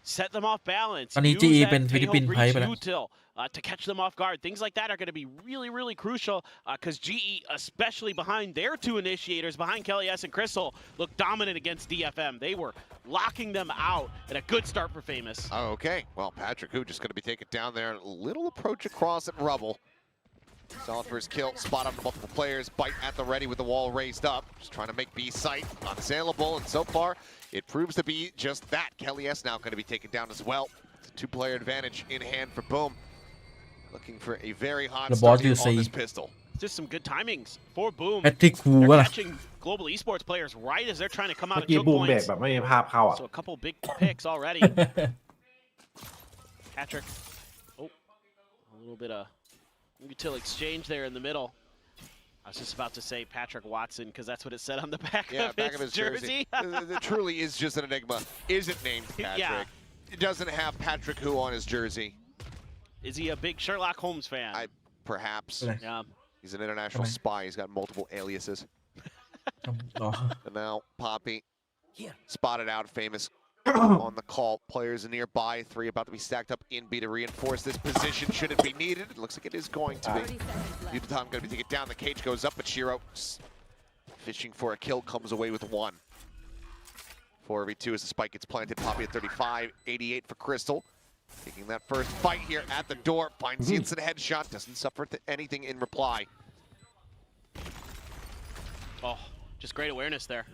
set them off balance. ตอนนี้ Use GE that เป็นฟิลิปปินส์ tail ไพ่ breach ไปแล้ว util, to catch them off guard. Things like that are going to be really, really crucial because GE, especially behind their two initiators, behind Kelly S and Crystal, look dominant against DFM. They were locking them out, and a good start for Famous. Okay, well, Patrick Who just going to be taken down there. A little approach across at Rubble. Solid first kill, spot on multiple players, bite at the ready with the wall raised up. Just trying to make B site unassailable, and so far, it proves to be just that. Kelly S now going to be taken down as well. It's a two-player advantage in hand for Boom. Looking for a very hot The start boss here you on see. this pistol. Just some good timings for Boom. แพทริกคู They're วะล่ะ catching global esports players right as they're trying to come out เมื่อ of กี้ choke บูมเบรก points. แบบไม่มีภาพเข้าอ่ะ So a couple big picks already. Patrick. Oh, a little bit of util exchange there in the middle. I was just about to say Patrick Watson because that's what it said on the back, Yeah, of, back of his his jersey. It truly is just an enigma. Isn't named Patrick. Yeah. It doesn't have Patrick Who on his jersey. Is he a big Sherlock Holmes fan? Perhaps. Right. Yeah. He's an international Right. spy. He's got multiple aliases. อ๋อ And now Poppy spotted out famous on the call. Players nearby, 3 about to be stacked up in B to reinforce this position should it be needed. It looks like it is going to be. Yuta going to be taken down. The cage goes up, but Shiro fishing for a kill comes away with 1. 4v2 as the spike gets planted. Poppy at 35, 88 for Crystal. Taking that first fight here at the door. Finds the instant headshot. Doesn't suffer anything in reply. Oh, just great awareness there.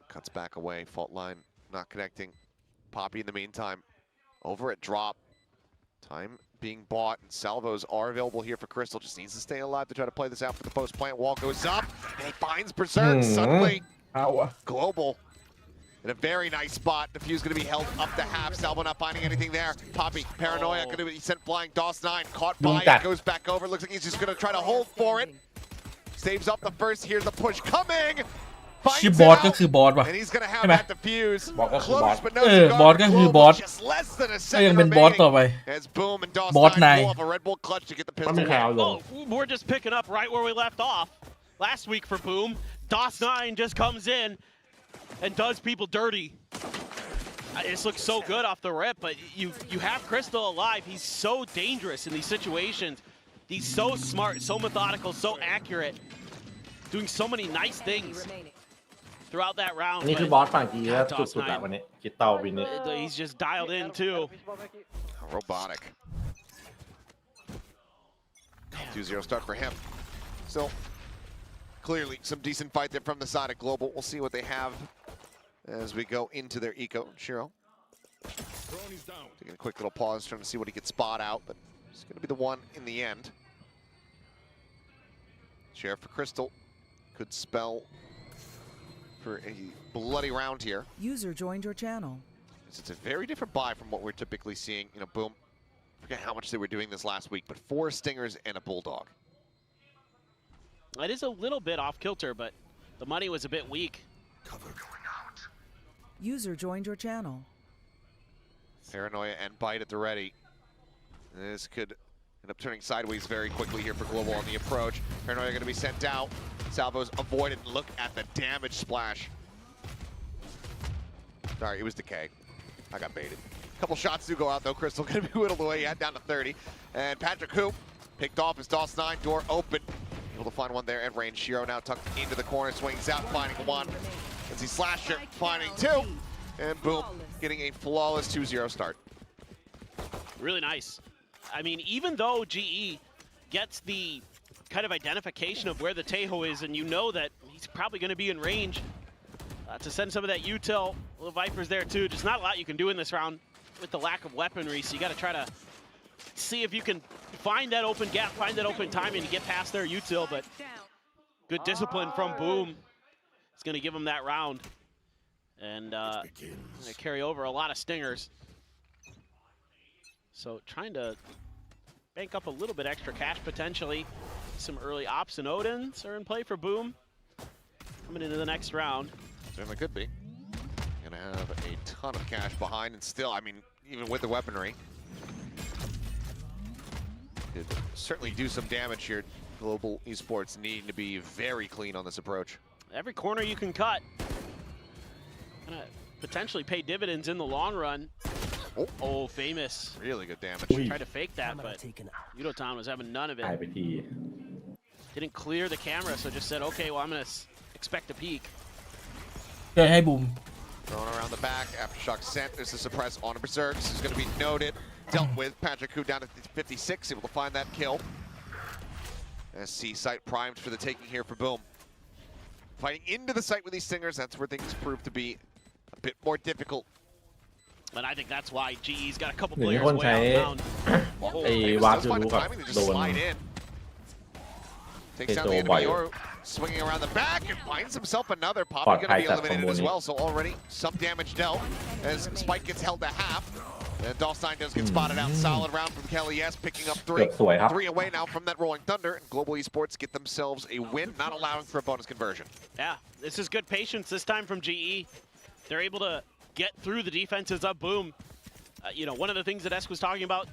Cuts back away. Fault line not connecting. Poppy in the meantime. Over at drop. Time being bought, and salvos are available here for Crystal. Just needs to stay alive to try to play this out for the post plant. Wall goes up, and he finds Berserk. Suddenly, เอาอะ Global in a very nice spot. Defuse going to be held up to half. Salvo not finding anything there. Poppy, Paranoia going to be sent flying. DOS9 caught by it, goes back over. Looks like he's just going to try to hold for it. Saves up the first. Here's the push coming. ชื่อบอสก็คือบอสว่ะ And he's going to have ใช่ไหม that defuse. บอสก็คือบอส Close, but no บอส cigar. ก็คือบอ Global ส just less than a ก็ยัง second เป็นบอสต่อ remaining. ไป As Boom and บอส DOS9 นาย pull off a Red Bull clutch to get the มัน pistol. มีใครเอาลง Oh, we're just picking up right where we left off last week for Boom. DOS9 just comes in and does people dirty. This looks so good off the rip, but you have Crystal alive. He's so dangerous in these situations. He's so smart, so methodical, so accurate, doing so many nice things throughout that round. อันนี้คือบอสฝั่งจีนแล้วสุดๆอะวันนี้คิดเตาวินนี้ He's just dialed in too. Robotic. 2-0 start for him. Still, clearly some decent fight there from the side of Global. We'll see what they have as we go into their eco. Shiro taking a quick little pause, trying to see what he could spot out, but it's going to be the one in the end. Sheriff for Crystal could spell for a bloody round here. User joined your channel. It's a very different buy from what we're typically seeing. You know, Boom, forget how much they were doing this last week, but 4 Stingers and a Bulldog. It is a little bit off kilter, but the money was a bit weak. User joined your channel. Paranoia and Bite at the ready. This could end up turning sideways very quickly here for Global on the approach. Paranoia going to be sent out. Salvo's avoided. Look at the damage splash. Sorry, it was Decay. I got baited. A couple shots do go out though. Crystal going to be whittled away. Yeah, down to 30. And Patrick Hoop picked off his DOS9 door open. Able to find one there at range. Shiro now tucked into the corner, swings out, finding 1. As he slasher, finding 2. And Boom, getting a flawless 2-0 start. Really nice. I mean, even though GE gets the kind of identification of where the Tejo is, and you know that he's probably going to be in range to send some of that util. Little Vipers there too. Just not a lot you can do in this round with the lack of weaponry, so you got to try to see if you can find that open gap, find that open timing to get past their util, but good discipline from Boom. It's going to give him that round. And gonna carry over a lot of stingers. So trying to bank up a little bit extra cash potentially. Some early ops and Odins are in play for Boom. Coming into the next round. Certainly could be. Gonna have a ton of cash behind, and still, I mean, even with the weaponry, could certainly do some damage here. Global Esports needing to be very clean on this approach. Every corner you can cut. Gonna potentially pay dividends in the long run. Oh, famous. Really good damage. Tried to fake that, but Yudotan was having none of หาย it. ไปที Didn't clear the camera, so just said, okay, well, I'm gonna expect a peek. เกิดให้บูม Thrown around the back, aftershock sent. There's a suppress on Berserk. This is going to be noted. Dealt with. Patrick Hu down to 56, able to find that kill. SC site primed for the taking here for Boom. Fighting into the site with these Stingers, that's where things prove to be a bit more difficult. And I think that's why GE's got a couple หนึ่ง players คน way ใช้ outbound. ไอ้ Famous วาร์ป does จู find รู้ the กับ timing to โด just น slide in. Takes down the enemy or swinging around the back and finds himself another. Poppy going to be eliminated as well, so already some damage dealt as Spike gets held to half. And DOS9 does get spotted out. Solid round from Kelly S, picking up 3. สวยครับ 3 away now from that Rolling Thunder. And Global Esports get themselves a win, not allowing for a bonus conversion. Yeah, this is good patience this time from GE. They're able to get through the defenses of Boom. You know, one of the things that Esk was talking about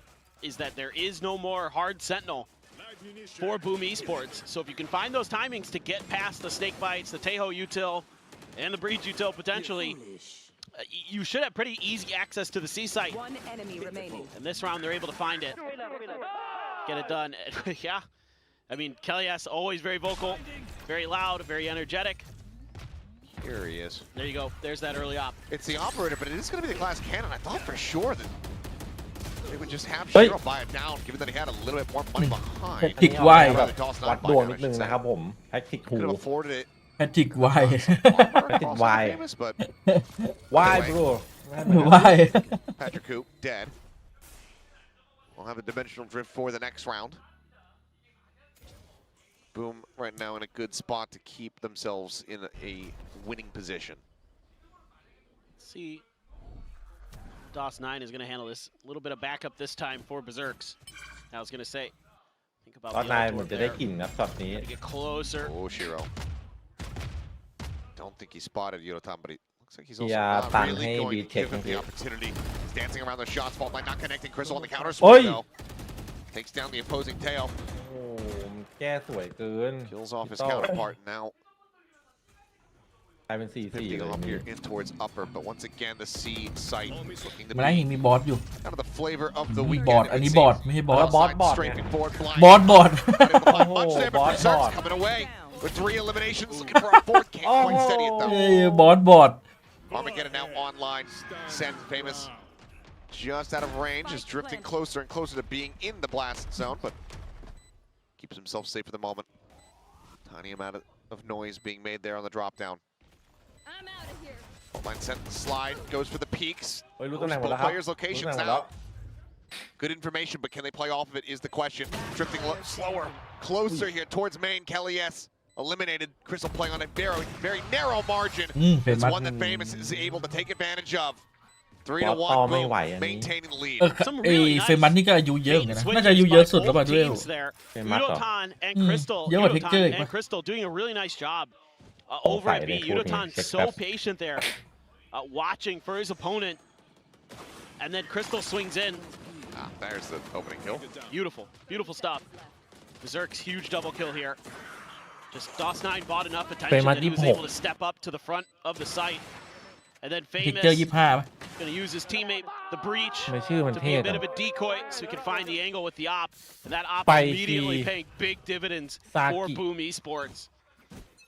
is that there is no more hard sentinel. for Boom Esports. So if you can find those timings to get past the snake bites, the Tejo util, and the breach util potentially, you should have pretty easy access to the C site. One enemy remaining. And this round they're able to find it, get it done. Yeah, I mean Kelly's always very vocal, very loud, very energetic. Here he is. There you go. There's that early op. It's the operator, but it is going to be the glass cannon. I thought for sure that they would just have Hey. Shiro buy it down, given that he had a little bit more money แพ behind. ทริกไว Rather แบบ toss วัด not ดวง buy, นิ I ดนึง should นะครับ say. ผมแพทริกหู Could have afforded it. แพทริกไว Also Why? famous, but วายบรู ไว Patrick Coop dead. We'll have a dimensional drift for the next round. Boom right now in a good spot to keep themselves in a winning position. Let's see. DOS9 is going to handle this. A little bit of backup this time for Berserks. I was going to say, think about ตอน the นาย other เหมือน door จะได้ there. กลิ่นนะช็อตนี้ Gotta get closer. Oh, Shiro. Don't think he spotted Yodotan, but he looks like he's also Yeah, not Tan really hay going to B-Tech give him the here. opportunity. He's dancing around the shots, fault line not connecting. Crystal on the counter Oi! swing though. Takes down the opposing tail. โอ้มันแก้สวยเกิน Kills off his พี่โต้ counterpart now. กลายเป็น 4-4 Picking เลย up นี่ here in towards upper, but once again the C site looking to มันได้ be เห็นมีบอสอยู่ kind of the flavor of the บ weekend. อสอันนี้บอสไม่ใช่บอส แล้วบอส Outside strafing forward, blind. บอสบอส Much there, but Bot, Berserk's bot. coming away with 3 eliminations, looking for a 4th. Can't quite steady it เอ้ though. ยบอสบอส Armageddon now online. Send famous just out of range, is drifting closer and closer to being in the blast zone, but keeps himself safe for the moment. Tiny amount of noise being made there on the drop down. I'm out of here. Line sent slide, goes for the peaks. เฮ้ยรู้ Knows ตำแหน่งหมด both แล้วครับ players' รู้ตำ locations แหน่งหมดแล้ว now. Good information, but can they play off of it is the question. Drifting slower, closer here towards main. Kelly S. eliminated. Crystal playing on a very, very narrow margin. เป็น It's มัด one that Famous is able to take advantage of. 3 to บอสต่อ 1, ไม่ไหว boom, อันนี้ maintaining the lead. เอ้ยเฟมันนี่ก็อายุเยอะเหมือนกันนะน่าจะอายุเยอะสุดแล้วป่ะด้วย Teams there. Famous Udotan and Crystal. Yeah, what picture Udotan it, and but- Crystal doing a really nice job over fight at B. they put me. Udotan Check so that. patient there, watching for his opponent, and then Crystal swings in. Ah, there's the opening kill. Beautiful, beautiful stuff. Berserk's huge double kill here. Just DOS9 bought enough attention Famous that he was 26 able to step up to the front of the site. And then พิก Famous เจอร์25ป่ะ going to use his teammate, the breach, ทำไมชื่อมัน to เท่ be a จั bit ง of a decoy so he can find the angle with the op. And that op Spicy. immediately paying big dividends for Saki. Boom Esports.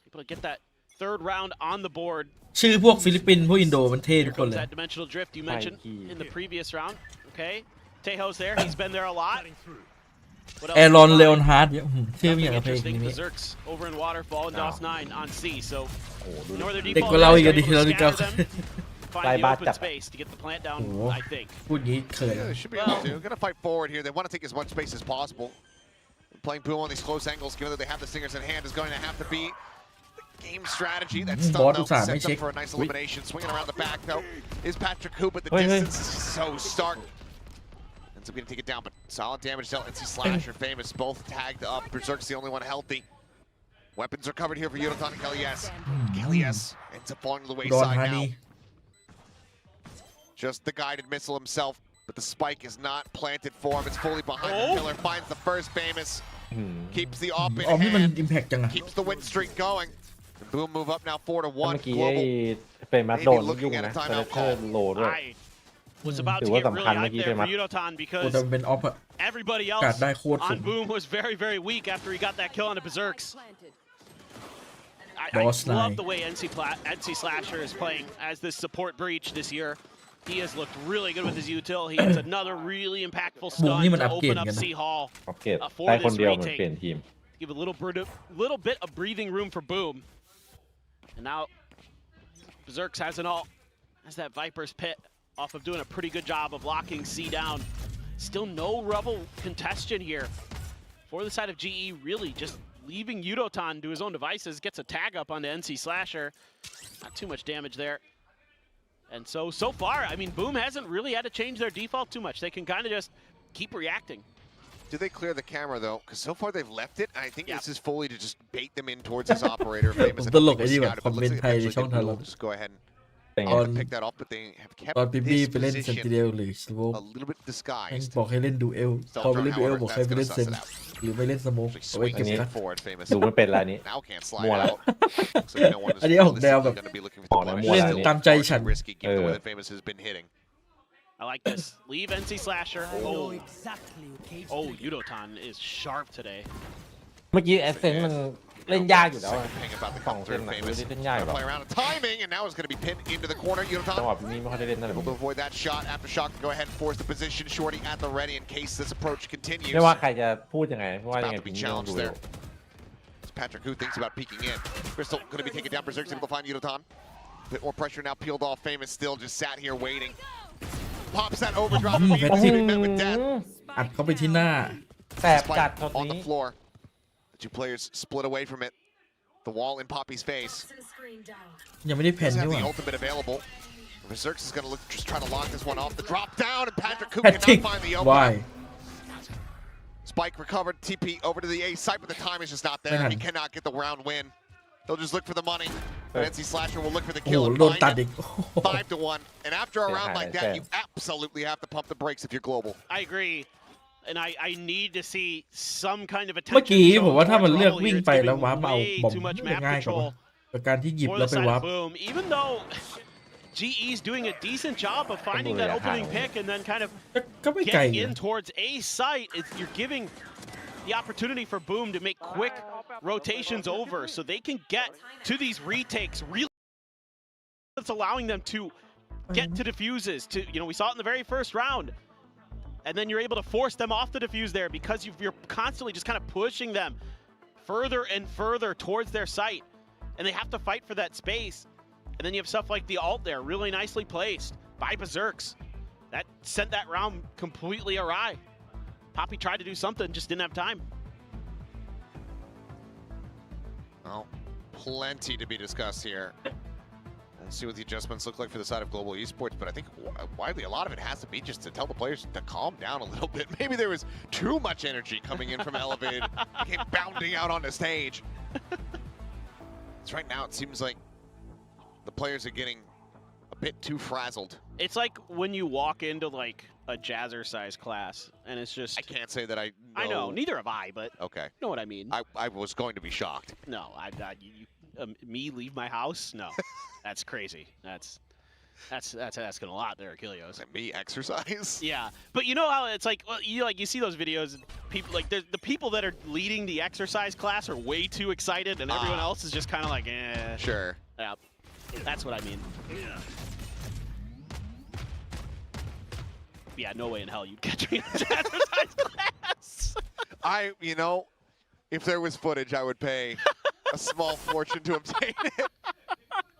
Able to get that third round on the board. ชื่อพวกฟิลิปปินส์พวกอินโดมันเท่ Here ทุกคน comes เลย that dimensional drift you mentioned Spiky. in the previous round. Okay, Tejo's there. He's been there a lot. What else แอรอน is เล fine? ออนฮาร์ดเนี่ยชื่อมันอย่าง Nothing กับเพลง interesting. นี้ Berserk's over in Waterfall and No. DOS9 on C. So โอ้โหดูดิ Northern เด็ก Default กว่าเราอีกอะ is ดิ able เรา to ดิเก้า scatter them, find Bye, the bye, open chap. space to get the plant down. Oh. I think. พูดงี้เขิน Yeah, they should be able to. Gonna fight forward here. They want to take as much space as possible. Playing Boom on these close angles, given that they have the stingers in hand, is going to have to be the game strategy. That stun Bot though usaha setsไม่ up for a nice elimination. Swinging around the back though is Patrick Coop, but the Hey, hey. distance is so stark. Ends up going to take it down, but solid damage to NC Slash or Famous, both tagged up. Berserk's the only one healthy. Weapons are covered here for Yodotan and Kelly S. Kelly S ends up falling to the โดน wayside ฮา now. นี Just the guided missile himself, but the spike is not planted for him. It's fully behind the Oh. pillar. Finds the first Famous. อืม Keeps the op อ๋อ in นี่มัน hand. อิมแพกจังอะ Keeps the win streak going. And Boom move up now 4 to เมื่ 1. อกี้ไอ้ Global. เฟรมัสโดนยุ่งนะแต่เธอโหลด้วย I was about toถือว่า get สำคัญ really เมื่อกี้ hyped there forใช่ไหม Udotan โอ้ because แต่มันเป็นออฟอะ everybody กา else ดได้โคตรสู on ง Boom was very, very weak after he got that kill on the Berserks. Planted. I Boss love nine. the way NC Slasher is playing as this support breach this year. He has looked really good with his util. He hits another really impactful Boom stun นี่มัน to อัปเกรด open เหมือน up กันนะ C Hall. อัปเกรด for ได้คน this เดียวเหมือน retake. เปลี่ยนทีม Give a little bit of breathing room for Boom. And now Berserks has that Viper's Pit off of doing a pretty good job of locking C down. Still no rebel congestion here for the side of GE, really just leaving Udotan to his own devices, gets a tag up onto NC Slasher. Not too much damage there. And so far, I mean, Boom hasn't really had to change their default too much. They can kind of just keep reacting. Do they clear the camera though? Because so far they've left it. I think Yeah. this is fully to just bait them in towards his operator. Famous. ผม I ต don't ล think กไอ้ was นี่แบบ scouted, คอม but เม looks น like ต์ไทยใน eventually ช่อง they ไทยเรา will just go ahead เป็นไง ตอน and pick that up, but they have kept ตอนพี่บี้ไป this เล่นเซนติ position เนลหรือสโว a little bit แม่ง disguised. บอกให้เล่นดูเอล Still พอไป don't เล่น know ดูเอล how บอกให้ that's ไป gonna เล่น suss เซน it out. หรือไม่เล่นสโมก Actually เอาไว้ swings เก็บ in กัน forward, famous. ดูไม่เป็นแล้วนี้ Now can't slide More out. Looks like no one is อันนี้ออกแนวแบบ realistically gonna be looking for the Oh, punish. more Len Still ตามใจ far ฉัน too risky given the way that famous has been hitting. I like this. Leave NC Slasher. Oh, Yudotan is sharp today. เมื่อกี้แอสเซนต์มันเล่นยากอยู่แล้วอะ Hang about the สอง counter เส้น of น่ะ famous. เล่นยากอยู่ Gonna หรอ play around the timing, and now it's going to be pinned into the corner. จังหวะ Yudotan นี้ไม่ค่อยได้เล่นนั่นแหละผ able ม to avoid that shot after shock. Go ahead and force the position. Shorty at the ready in case this approach continues. ไม่ว่าใครจะพูดยังไงเพราะว่ายังไง About to ผม be ไม่ต้องดู challenged there. As Patrick Who thinks about peeking in. Crystal going to be taken down. Berserk's able to find Yudotan. Bit more pressure now peeled off. Famous still just sat here waiting. Pops that overdrive immediately met with death. อัดเข้าไปที่หน้า แสบจัด Spike ตอน on นี้ the floor. The two players split away from it. The wall in Poppy's face. ยังไม่ได้แผ่น Doesn't นี่ have ห the ว่า ultimate available. Berserk's is going to look, just try to lock this one off. The drop down, and Patrick Who แพท cannot ริก find the วาย opening. Spike recovered. TP over to the A site, but the time is just not there. Man. He cannot get the round win. They'll just look for the money. But NC Slasher will look for the โอ้โห kill and โดน find ตัด it. อีก 5-1. And after a round like that, you absolutely have to pump the brakes if you're global. I agree. And I need to see some kind of เมื่อ attention กี้ shown ผมว่าถ้ามัน towards เลือก Rumble วิ่ง here. It's ไปแล้ว giving วาร์ปเอา way บอม too much จะ map ง่ายกว่า control กับการที่หยิบ for แล้ว the ไป side วาร์ of ป Boom. Even though GE's doing a decent job of finding that opening pick and then kind of ก็ไม่ไกล getting อยู่ in towards A site, you're giving the opportunity for Boom to make quick rotations over so they can get to these retakes. Really, it's allowing them to get to defuses. To we saw it in the very first round, and then you're able to force them off the defuse there because you're constantly just kind of pushing them further and further towards their site, and they have to fight for that space. And then you have stuff like the ult there, really nicely placed by Berserks. That sent that round completely awry. Poppy tried to do something, just didn't have time. Well, plenty to be discussed here. We'll see what the adjustments look like for the side of Global Esports, but I think widely a lot of it has to be just to tell the players to calm down a little bit. Maybe there was too much energy coming in from Elevated, came bounding out on the stage. So right now it seems like the players are getting a bit too frazzled. It's like when you walk into like a jazzercise class and it's just... I can't say that I know. I know, neither have I, but Okay. you know what I mean. I was going to be shocked. No, me leave my house? No, that's crazy. That's asking a lot there, Achilles. And me exercise? Yeah, but you know how it's like, well, you see those videos, and people like the people that are leading the exercise class are way too excited, and everyone else is just kind of like, eh. Sure. Yeah, that's what I mean. Yeah, no way in hell you'd catch me in a jazzercise class. If there was footage, I would pay a small fortune to obtain it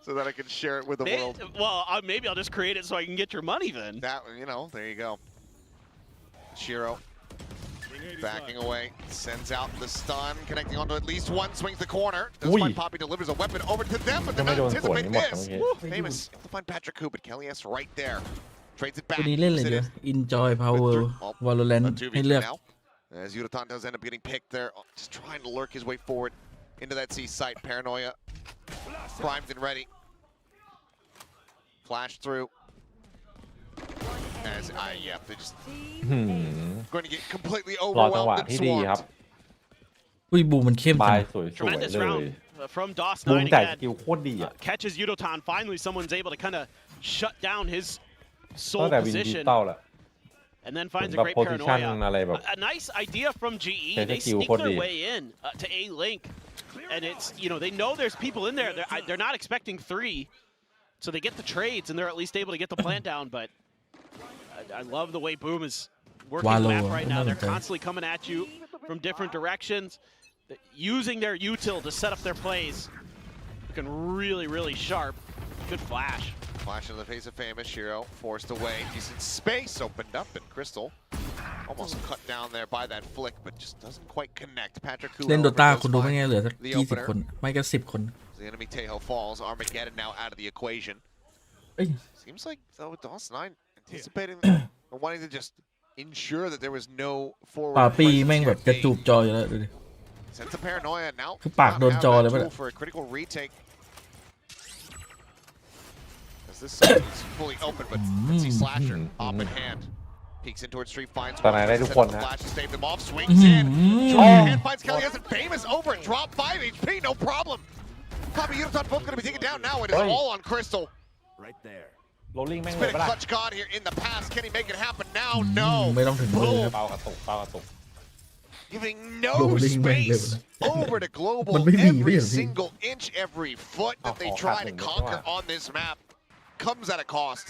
so that I can share it with the world. Well, maybe I'll just create it so I can get your money then. That, there you go. Shiro backing away, sends out the stun, connecting onto at least one, swings the corner. Does find Poppy, delivers a weapon over to them, but they're not anticipate this. Famous able to find Patrick Who, but Kelly S right there. Trades it back. ตัวนี้เล่นเลยเดี๋ยว Enjoy Power Valorant ให้เลือก As Yudotan does end up getting picked there, just trying to lurk his way forward into that C site. Paranoia, primed and ready. Flash through. As they're just going to get completely รอจังหวะ overwhelmed ที่ and ดีครับ swamped. อุ้ยบูมันเข้ม บา จั ย ง สวยๆ Tremendous เลย round from บูม DOS9 จ่ายส again. กิลโคตรดีอ่ะ Catches Yudotan. Finally, someone's able to kind of shut down his ตั้ sole งแต่วินดิจิ position. ตอลแหละ And then finds a แบบ great โพซิชัน paranoia. อะไรแบบ A nice idea from GE. There's a They queue sneak for their the- way in to A link, and it's they know there's people in there. They're not expecting 3, so they get the trades and they're at least able to get the plant down. But I love the way Boom is working the map right now. They're constantly coming at you from different directions, using their util to set up their plays. Looking really, really sharp. Good flash. Flash in the face of Famous. Shiro forced away. Decent space opened up, and Crystal almost cut down there by that flick, but just doesn't quite connect. Patrick Who เล่นโด however, ตา does คุณดูไม่ find ไงเหลือสัก the 20 opener. คน ไม่ก็10 คน The enemy Tejo falls. Armageddon now out of the equation. เอ้ย Seems like though DOS9 anticipating or wanting to just ensure that there was no forward. ป่าปี presence แม่ง here แบบ at จะ B. จูบจออยู่แล้วดูดิ Sense of paranoia now. คือปากโดนจอเลย Not ปะ have เนี่ย that tool for a critical retake. As this side is fully open, but let's see Slasher up in hand. Peeks in towards Street, finds ตอนนั้นได้ทุกคนนะ flash to save them off, swings in. Short hand finds Kelly as famous over it. Drop 5 HP, no problem. Poppy Yudotan both going to be taken down now. It is all on Crystal. Right there. โรลลิ่งแม่ง It's เลย been a ปะล่ะ clutch god here in the past. Can he make it happen now? No. ไม่ต้องถึงมือครับ เปากระตุก Giving no Rolling space man over to Global. มันไม่มีไม่ Every เห็นพี่ single inch, every foot that they try to conquer on this map comes at a cost.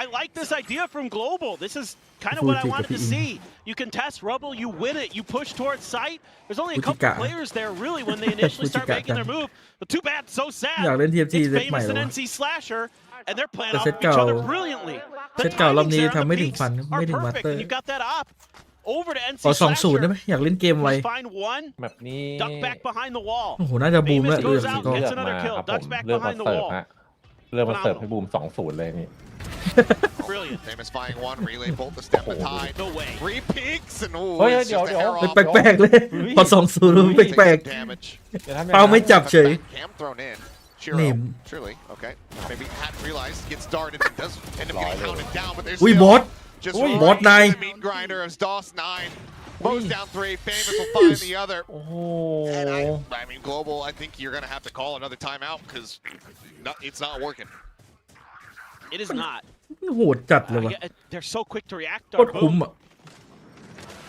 I like this idea from Global. This is kind of what I wanted to see. You can test Rubble, you win it, you push towards sight. There's only a couple of players there really when they initially start making their move. But too bad, so sad. อยากเล่น TFT It's เล็กใหม่ famous แล้ and ว NC Slasher, and they're playing แต่ off เซต each เก่า other brilliantly. เซตเก่ารอบนี้ The timings ทำไม่ถึง there, ฟัน the ไม่ถึง peaks มา are สเตอร์ perfect, and you got that up. Over to NC ขอ2-0 ได้ไหม Slasher. อยากเล่นเกมไว Just find one, แบบนี้ duck back behind the wall. โอ้โหน่าจะบูมแล้ว Famous เลือด goes ส out, กอร์ gets เลือก another มา kill. ครับผม Ducks back เลือกมา behind the เสิร์ฟ wall. ฮะเลือกมาเสิร์ฟให้บูม 2-0 เลยนี่ Brilliant. Famous flying one, relay bolt to step the tide. No way. 3 peaks and ooh, Ôi, it's just a điều, hair điều. off. แปลกๆเลย พอ2-0มัน Takes แปลก some damage. เป้าไม่จับเฉย Cam thrown in. Name. Shiro, surely, okay. Maybe hadn't realized, gets darted and does end up getting hounded down, but there's อุ้ย still บอส just Ui, right bot into này. the meat grinder of DOS 9. Mo's down 3, Famous will find the other. โอ้โห And I mean, Global, I think you're going to have to call another timeout because it's not working. It is not. โหดจัดเลยว่ะ They're so quick to react. โคตรคุ้ม Boom. อ่ะ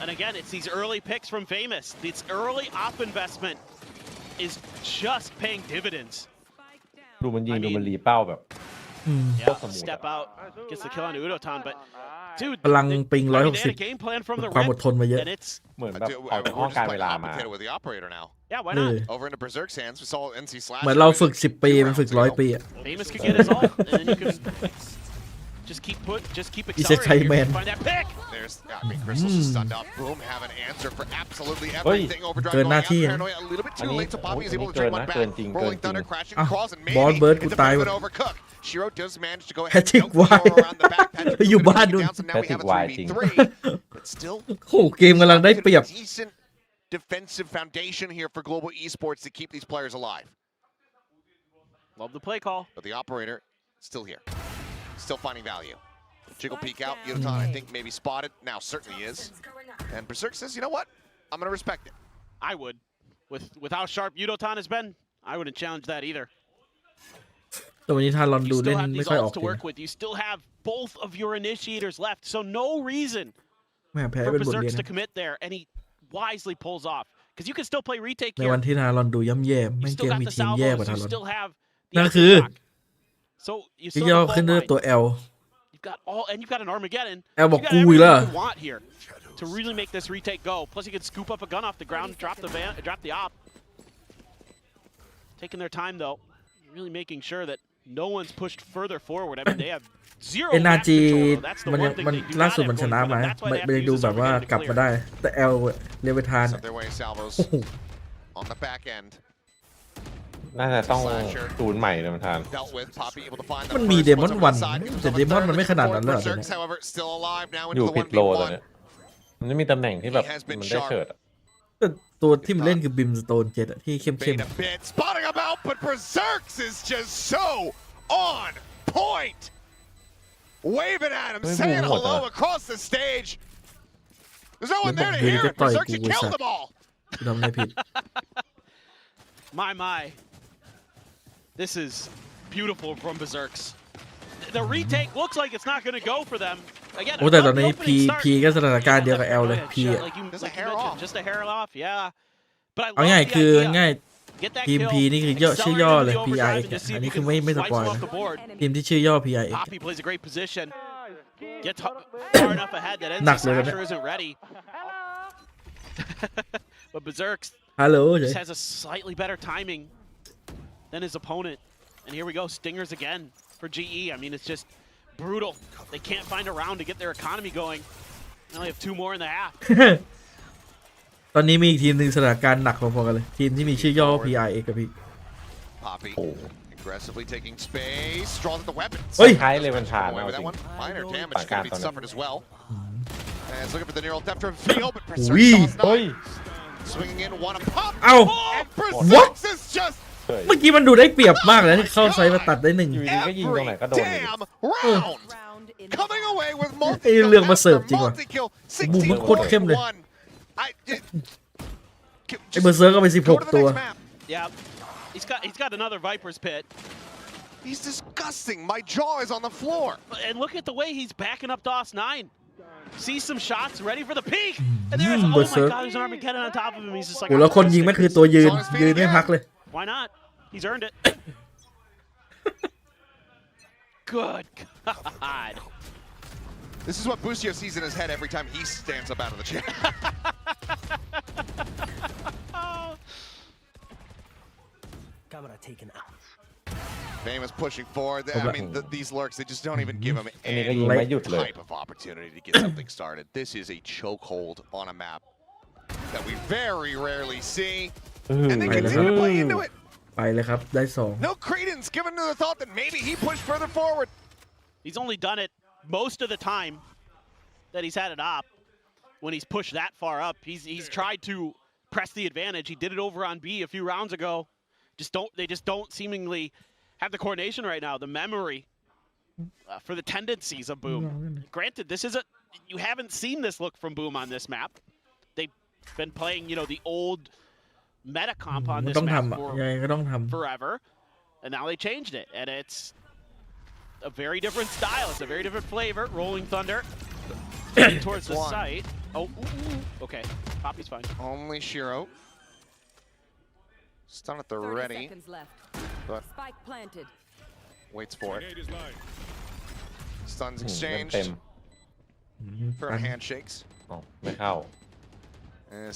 And again, it's these early picks from Famous. This early op investment is just paying dividends. ดูมันยิงดูมันรีเป้าแบบ Yeah, Awesome. step out, gets the kill on Udotan, but dude, พลังปิง I mean, they had a 160 game plan from the ความอ rip, ดทนมาเยอะ and it's เหมือนแบบออกจากห้อง We're การ just เว playing ลา hot มา potato with the operator now. yeah, why เอ not? อ Over into Berserk's hands, we saw NC Slash. เหมือนเราฝึก10 ปีมันฝึก100 ปีอ่ะ Famous could get his ult, and then you can just keep He's a accelerating. tight man. Find that pick. There's, I mean, Crystal's just stunned up. Boom, have an answer for absolutely Ôi, everything. Overdrive cơn going out, na thi à? paranoia a little bit too Anh late, so ấy- Poppy is anh able ấy to take cơn one á, back. cơn chỉnh, Rolling cơn Thunder chỉnh. crashing À, across and maybe ball bird it's của a bit tài of an mà. overcook. Shiro does manage to go ahead Patrick and throw White. around the back. Patrickอยู่ gonna บ้าน take ด้วย it down, so now we have a Patrick White 3v3. But still, โอ้โหเกมกำลังได้เปรียบ decent defensive foundation here for Global Esports to keep these players alive. Love the play call. But the operator still here, still finding value. Jiggle peek out. Yudotan, I think, maybe spotted. Now certainly is. And Berserk says, you know what? I'm going to respect it. I would. With how sharp Udotan has been, I wouldn't challenge that either. แต่วันนี้ทารอน You ดูเล่ still น have ไม่ these ค่อยออก ults to เกม work with. You still have both of your initiators left, so no reason แม่แพ้ for เป็นบทเรียน Berserks to นะ commit there, and he wisely pulls off. Because you can still play retake ใน here. วันที่ทารอนดูย่ำแย่ You แม่งเก still ม got มี the ทีมแย่กว่า salvos. ทา You รอน still have the นั่น extra คือ block. So you ที่ still ย่อ have ขึ้น gold ด้วย mine. ตัว L You've got all, and you've got an Armageddon. L บอก You got กูอีกแล้ว everything you want here to really make this retake go. Plus, you can scoop up a gun off the ground, drop the op. Taking their time though, really making sure that no one's pushed further forward. I mean, they have zero map NRG control. Though. That's the มัน one thing มัน they do ล่า not สุด have มันช going นะ for มา them. That's why ไม่ they have ไม่ to ได้ดู use this แบบว่า Armageddon to กลับมา clear. ได้ แต่ L เลเวทาน Set their way salvos โอ้โห on the back end. น่าจะต้องศูนย์ใหม่เลยมันทาน Dealt with. Poppy able to find the มันมี first เดมอน ones วั over น the side. Gives แต่ himself เด a มอน third มันไม่ขนาดนั้นเลย Berserks, เหรอ however, still alive now อยู่ into ผิ the ดโลตอน 1v1. เนี้ยมันไม่มีตำแหน่งที่แบบมันได้เฉิดอะ แต่ตัวที่มันเล่นคือบิมสโตนเจ็ดที่เข้ม Bait a bit, spotting him out, but Berserks is just so on point. Waving at him, Ôi, saying buồn hello à. across the stage. There's no one Nó there to bọc ghê hear cái it. tay Berserks, của you Quỷ killed Sạc. them all. ๆทำอะไรผิด My. This is beautiful from Berserks. The retake looks like it's not going to go for them. Again, โอ้แต่ตอน the นี้ opening start- พีก็สถานการณ์เดียวกับ L เลย Go ahead, พี Shut, อะ like you, Just a like you hair mentioned, off. just a hair off, yeah. But I เอา love ง่าย the คือ idea. ง่าย Get that ทีม kill, พีนี่คือย่อชื่อย่อ accelerate เลย into the PRX overdrive, and just see อั if นนี้ you คือ can ไม่ส swipe ปอย off นะ the board. ทีมที่ชื่อย่อ PRX Poppy plays a great position. Gets far enough ahead that NC Nặng rồi đấy. Slasher isn't ready. But Berserks ฮัลโหล just has a slightly better timing than his opponent. And here we go, stingers again for GE. I mean, it's just brutal. They can't find a round to get their economy going. They only have 2 more in the half. ตอนนี้มีอีกทีมหนึ่งสถานการณ์หนักพอๆกันเลย ทีมที่มีชื่อย่อ PRX กับพี่ Poppy โอ้ aggressively taking space, draws at the weapons. เฮ้ย คล้ายเลยมันทาน Away เอา with จริ that ง one. Minor damage Phản going to cảm be toàn suffered as well. And it's looking for the neural depth reveal, but Berserk Ui. toss เฮ้ย nine. Swinging in, want to pop. เอ้า And Berserk is just เฮ้ย เมื่อกี้มันดูได้เปรียบมากเลยที่เข้าไซส์มาตัดได้หนึ่ง อยู่ดีก็ยิงตรงไหน every ก็โดนเลย damn round. Round coming away with multi ไอ้เรื่องมาเสิร์ฟจริงว่ะ multi-kill บูมมันโคตรเข้มเลย 16-1 ไอ้เบอร์เซอร์ก็ไป Go to the 16 ตัว next map. Yeah, he's got another Viper's Pit. He's disgusting. My jaw is on the floor. And look at the way he's backing up DOS 9. Sees some shots, ready for the peak. And there's, oh my Berserk. God, there's an Armageddon on top of him. He's just like, โอ้แล้วคนยิงแม่งคือตัวยืนไม่พักเลย why not? He's earned it. Good God. This is what Busio sees in his head every time he stands up out of the chair. Camera taken out. Famous pushing forward. I mean, these lurks, they just don't even give him อันนี้ก็ any ยิงไม่หยุดเลย type of opportunity to get something started. This is a chokehold on a map that we very rarely see. And they continue to play into it. ไปเลยครับได้สอง No credence given to the thought that maybe he pushed further forward. He's only done it most of the time that he's had it up. When he's pushed that far up, he's tried to press the advantage. He did it over on B a few rounds ago. They just don't seemingly have the coordination right now, the memory for the tendencies of Boom. Granted, you haven't seen this look from Boom on this map. They've been playing, the old meta comp on this ต้อง map ทำอ่ะ for ยังไงก็ต้องทำ forever, and now they changed it, and it's a very different style. It's a very different flavor. Rolling Thunder towards the site. Oh, okay. Poppy's fine. Only Shiro. Stun at the 30 ready, seconds left. but Spike planted. waits for it. Grenade is live. Stuns เต็ม exchanged. Firm handshakes. อ๋อไม่เข้า As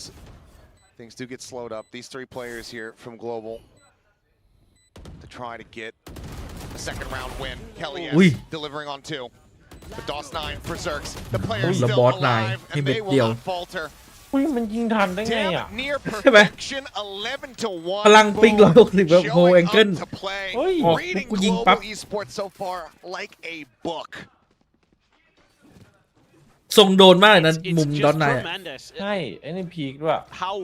things do get slowed up, these three players here from Global to try to get a second round win. Kelly Ui. is delivering on two. But DOS 9 berserks. The players Ui, still Bot 9 alive,ให้ and เม็ด they เดียว will not falter. อุ้ยมันยิงทันได้ไงอ่ะ Damn, near perfection, 11-1. พลังปิง Boom 160แบบโฮ showing แองเกิล up to play, เฮ้ย reading กูยิงปั๊บ Global Esports so far like a book. ทรงโดนมากเลยนะ It's มุม just ดอนไนท์ tremendous ใช่ไอ้นี่พีคด้วย how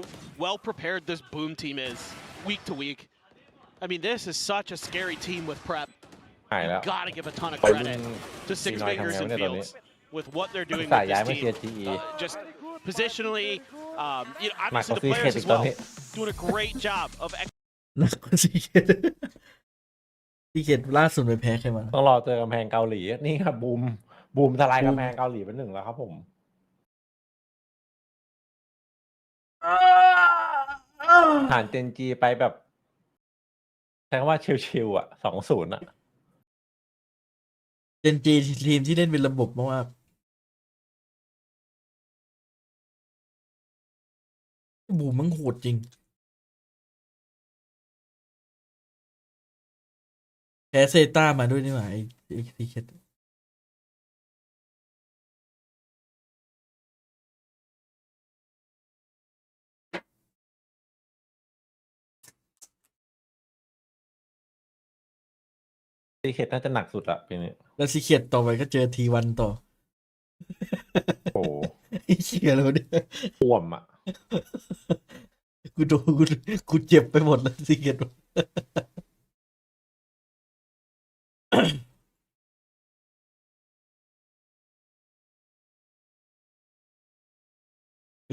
well prepared this Boom team is week to week. I mean, this is such a scary team with prep. หายแล้ว Gotta give a ton of ไปรุ่น credit to Six Pinoy Fingers and ทำไงวะเนี่ยตอนนี้ Fields with what they're doing สาย with ย้าย this มา team. CSGE Just positionally, obviously the ซี players อี as กตอน well นี้ doing a great job of หนักกว่าซีเกตซีเกตล่าสุดไปแพ้ใครมา ต้องรอเจอกำแพงเกาหลีนี่ครับบูมทลายกำแพงเกาหลีเป็นหนึ่งแล้วครับผม ผ่านเจนจีไปแบบใช้คำว่าชิวๆอ่ะ2-0อ่ะ เจนจีทีมที่เล่นเป็นระบบมากๆบูมมันโหดจริงแพ้เซต้ามาด้วยนี่หว่าไอ้ซีเคตซีเคทน่าจะหนักสุดละปีนี้ แล้วซีเคตต่อไปก็เจอทีวันต่อ โอ้ ไอ้เชี่ยแล้วเนี่ย ป่วมอ่ะ กูโดนกูเจ็บไปหมดแล้วซีเคต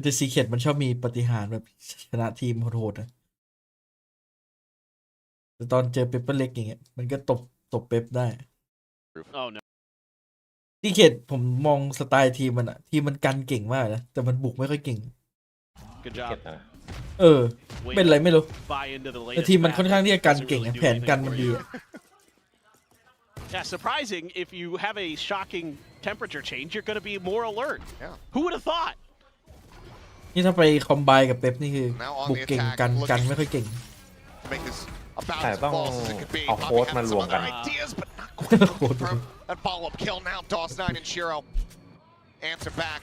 แต่ซีเคตมันชอบมีปาฏิหาริย์แบบชนะทีมโหดๆนะแต่ตอนเจอเปปเปอร์เล็กอย่างเงี้ยมันก็ตบเป๊ปได้ oh no. ซีเคตผมมองสไตล์ทีมมันอะทีมมันกันเก่งมากนะแต่มันบุกไม่ค่อยเก่ง Good เก็ job. ตนะ เป็นไรไม่รู้ Buy into the แต่ latest ทีมมัน map. ค่อนข้างที่จะกัน Doesn't เก่ง really อะ do แผน anything กัน for มัน you. ดีอะ Yeah, surprising if you have a shocking temperature change, you're going to be more alert. Yeah. Who would have thought? นี่ถ้าไปคอมไบกับเป๊ปนี่คือ Now on บุก the เก่ง attack, กัน looking ไม่ค่อยเก่ง to make this about แต่ as ต้อง false as it could be. เอา Poppy โค้ด had มาร some วมกัน other ideas, but not quite looking for that follow-up kill now. DOS 9 and Shiro answer back.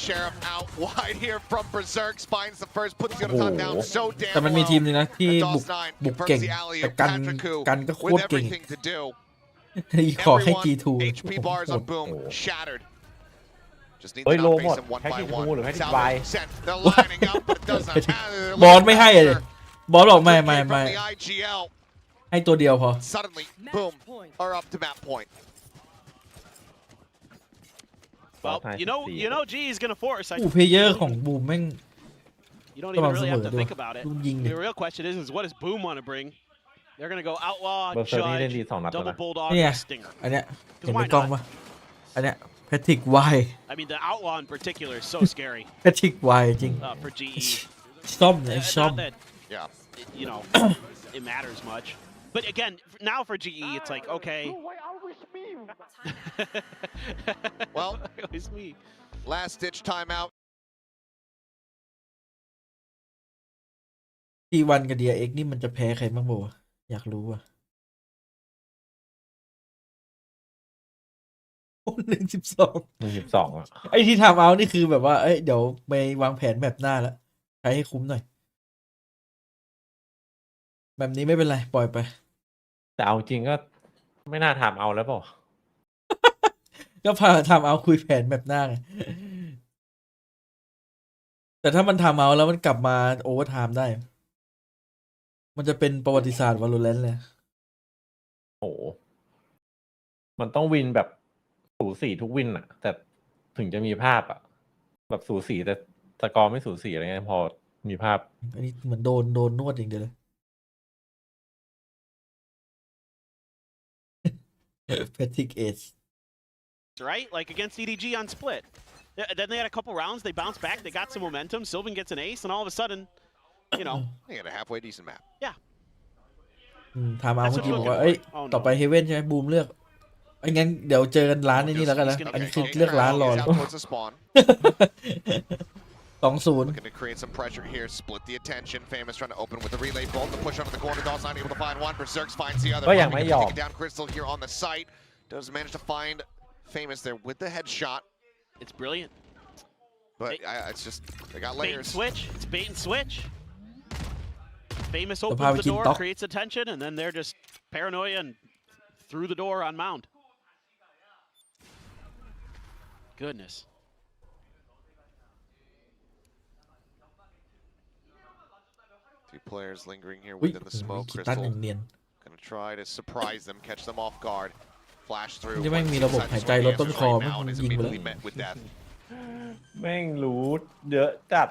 Sheriff out wide here from Berserk. Finds the first, puts the other time down so แต่ damn มันมีทีมหนึง well. นะที่ And บุก DOS 9 บุกเก่ง confirms the alley แต่ of กัน Patrick กันก็โค with ตรเก่ง everything to do. ขอให้ Everyone, G2 HP bars on Boom shattered. Just need เฮ้ย to โล not หม face ด them one แพ็ก by ที่ทู one. หรือแพ็กที่ Salvo วาย sent. They're lining up, but it doesn't matter. บอลไม่ให้เลยบอลบอกไม่ From the IGL. ให้ตัวเดียวพอ Suddenly, boom, are up to map point. Well, you know, G is gonna force. ผู้เพลเยอร์ของบูมแม่ง You don't even really have to Come on, think about it. ลูกยิงเนี่ย The real question is what does Boom want to bring? They're gonna go Outlaw, เบอร์เซอร์นี่เล่น Judge, ดี2 นัดแล้ว Double นะ Bulldog, เนี่ย and Stinger. อันเนี้ย 'Cause เห็น why ในกล้อง not? ปะอันเนี้ยแพทริกไว I mean, the Outlaw in particular is so scary แพทริกไวจริง for GE. ซ่อมเนี่ยซ่อม Not that Yeah. you know it matters much, but again, now for GE, it's like okay. Well, it's me. last ditch timeout. T1 กับ DRX นี่มันจะแพ้ใครบ้างบ่วะอยากรู้อ่ะโอ้1-12 อ่ะ ไอ้ที่ทำเอานี่คือแบบว่าเอ้ยเดี๋ยวไปวางแผนแบบหน้าแล้วใช้ให้คุ้มหน่อย แบบนี้ไม่เป็นไร ปล่อยไป แต่เอาจริงก็ไม่น่าทำเอาแล้วเปล่า ก็พาทำเอาคุยแผนแบบหน้าไงแต่ถ้ามันทำเอาแล้วมันกลับมาโอเวอร์ไทม์ได้ มันจะเป็นประวัติศาสตร์ VALORANT เลย โอ้โหมันต้องวินแบบสูสีทุกวินอะแต่ถึงจะมีภาพอะแบบสูสีแต่สกอร์ไม่สูสีอะไรเงี้ยพอมีภาพ อันนี้เหมือนโดนนวดอย่างเดียวเลย Patrick Ace Right, like against EDG on split. Then they had a couple rounds. They bounced back. They got some momentum. Sylvan gets an ace, and all of a sudden, you know. They got a halfway decent map. ทำเอาเมื่อกี้บอกว่าเอ้ยต่อไปเฮเว่นใช่ไหมบูมเลือกไอ้งั้นเดี๋ยวเจอกันร้านนี้แล้วกันนะอันนี้คือเลือกร้านรอ He's แล้ว out towards the spawn. 2-0 Looking to create some pressure here, split the attention. Famous trying to open with the relay bolt. The push onto the corner. Dawes not able to find one. Berserks finds the other. ก็ยังไม่ยอม Taking down Crystal here on the site. Does manage to find Famous there with the headshot. It's brilliant. But it's just, they got Bait and layers. switch. It's bait and switch. Famous how opens we the keep door, talk- creates attention, and then they're just paranoia and through the door on Mound. Goodness. Two players lingering here อุ้ย within the smoke. คิดตั้น Crystal อย่างเนียน gonna try to surprise them, catch them off guard. Flash through. นี่แม่งมีระบบหายใจลดต้นคอมั้งมันยิงไปแล้ว immediately met with death. แม่งรู้เยอะจัด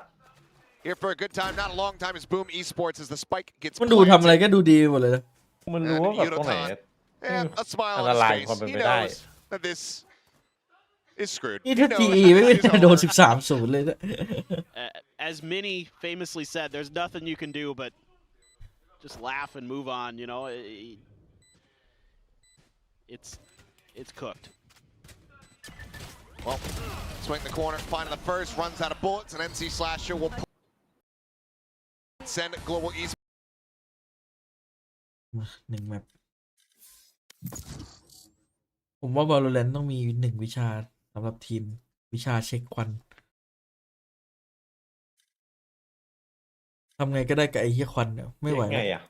Here for a good time, not a long time as Boom Esports as the spike gets มันดูทำอะไรก็ดูดีหมดเลยนะ มันรู้ว่าแบบตรงไหน And a smile on his Analyze face. ความเป็น He ไปได้ knows that this is screwed. นี่ถ้า He knows ที that ไม่ he's ได้ all โดน over. 13-0 เลยนะ As Minnie famously said, there's nothing you can do but just laugh and move on. You know, it's cooked. Well, swing the corner, finding the first, runs out of bullets, and NC Slasher will send Global Esports. หนึ่งแมปผมว่า VALORANT ต้องมี1 วิชาสำหรับทีม วิชาเช็คควันทำไงก็ได้กับไอ้เหี้ยควันเนี่ยไม่ไหว ไง แล้ว อ่ะ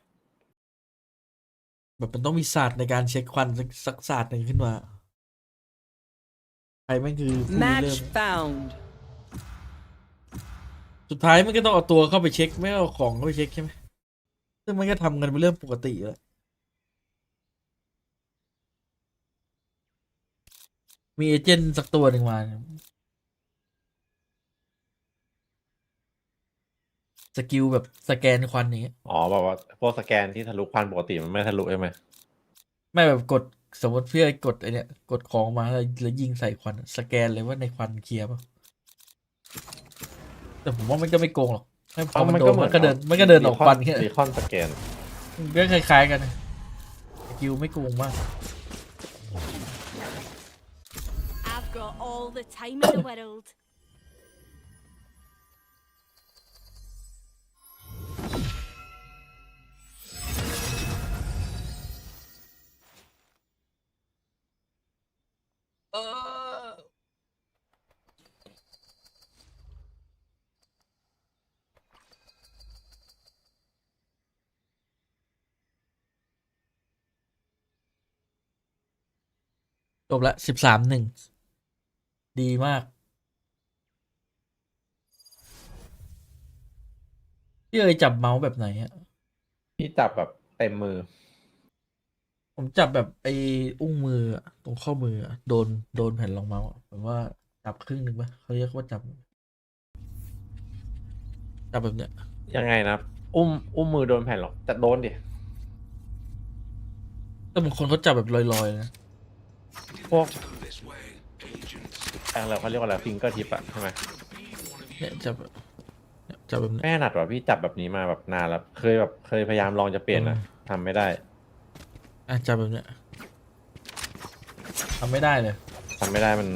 แบบมันต้องมีศาสตร์ในการเช็คควันสักศาสตร์หนึ่งขึ้นมาใครแม่งคือผู้ริเริ่ Match ม found. สุดท้ายมันก็ต้องเอาตัวเข้าไปเช็คไม่เอาของเข้าไปเช็คใช่ไหมซึ่งมันก็ทำกันเป็นเรื่องปกติแล้วมีเอเจนต์สักตัวหนึ่งมาสกิลแบบสแกนควันอย่างเงี้ย อ๋อแบบว่าพวกสแกนที่ทะลุควันปกติมันไม่ทะลุใช่ไหม ไม่แบบกดสมมติเพื่อกดไอเนี้ยกดของมาแล้วยิงใส่ควันสแกนเลยว่าในควันเคลียร์ป่ะแต่ผมว่ามันก็ไม่โกงหรอกให้พอมันโดนมันก็เดินออกควันแค่ รีคอนสแกน ก็คล้ายๆกันนะสกิลไม่โกงมาก I've got all the time in the world. จบละ13-1ดีมากพี่เอ๋ยจับเมาส์แบบไหนอะ พี่จับแบบเต็มมือ ผมจับแบบไอ้อุ้งมืออะตรงข้อมืออะโดนแผ่นรองเมาส์อะแบบว่า จับครึ่งหนึ่งปะเขาเรียกว่าจับแบบเนี้ย ยังไงนะอุ้มมือโดนแผ่นหรอกแต่โดนดิ แต่บางคนเขาจับแบบลอยๆนะ พวก This way, agents. อะไรเขาเรียกว่าอะไรฟิงเกอร์ทิปอะใช่ไหม เนี่ยจับแบบเนี้ย แม่หนัดว่ะพี่จับแบบนี้มาแบบนานแล้วเคยพยายามลองจะเปลี่ยนนะทำไม่ได้ จับแบบเนี้ยทำไม่ได้เลย ทำไม่ได้มัน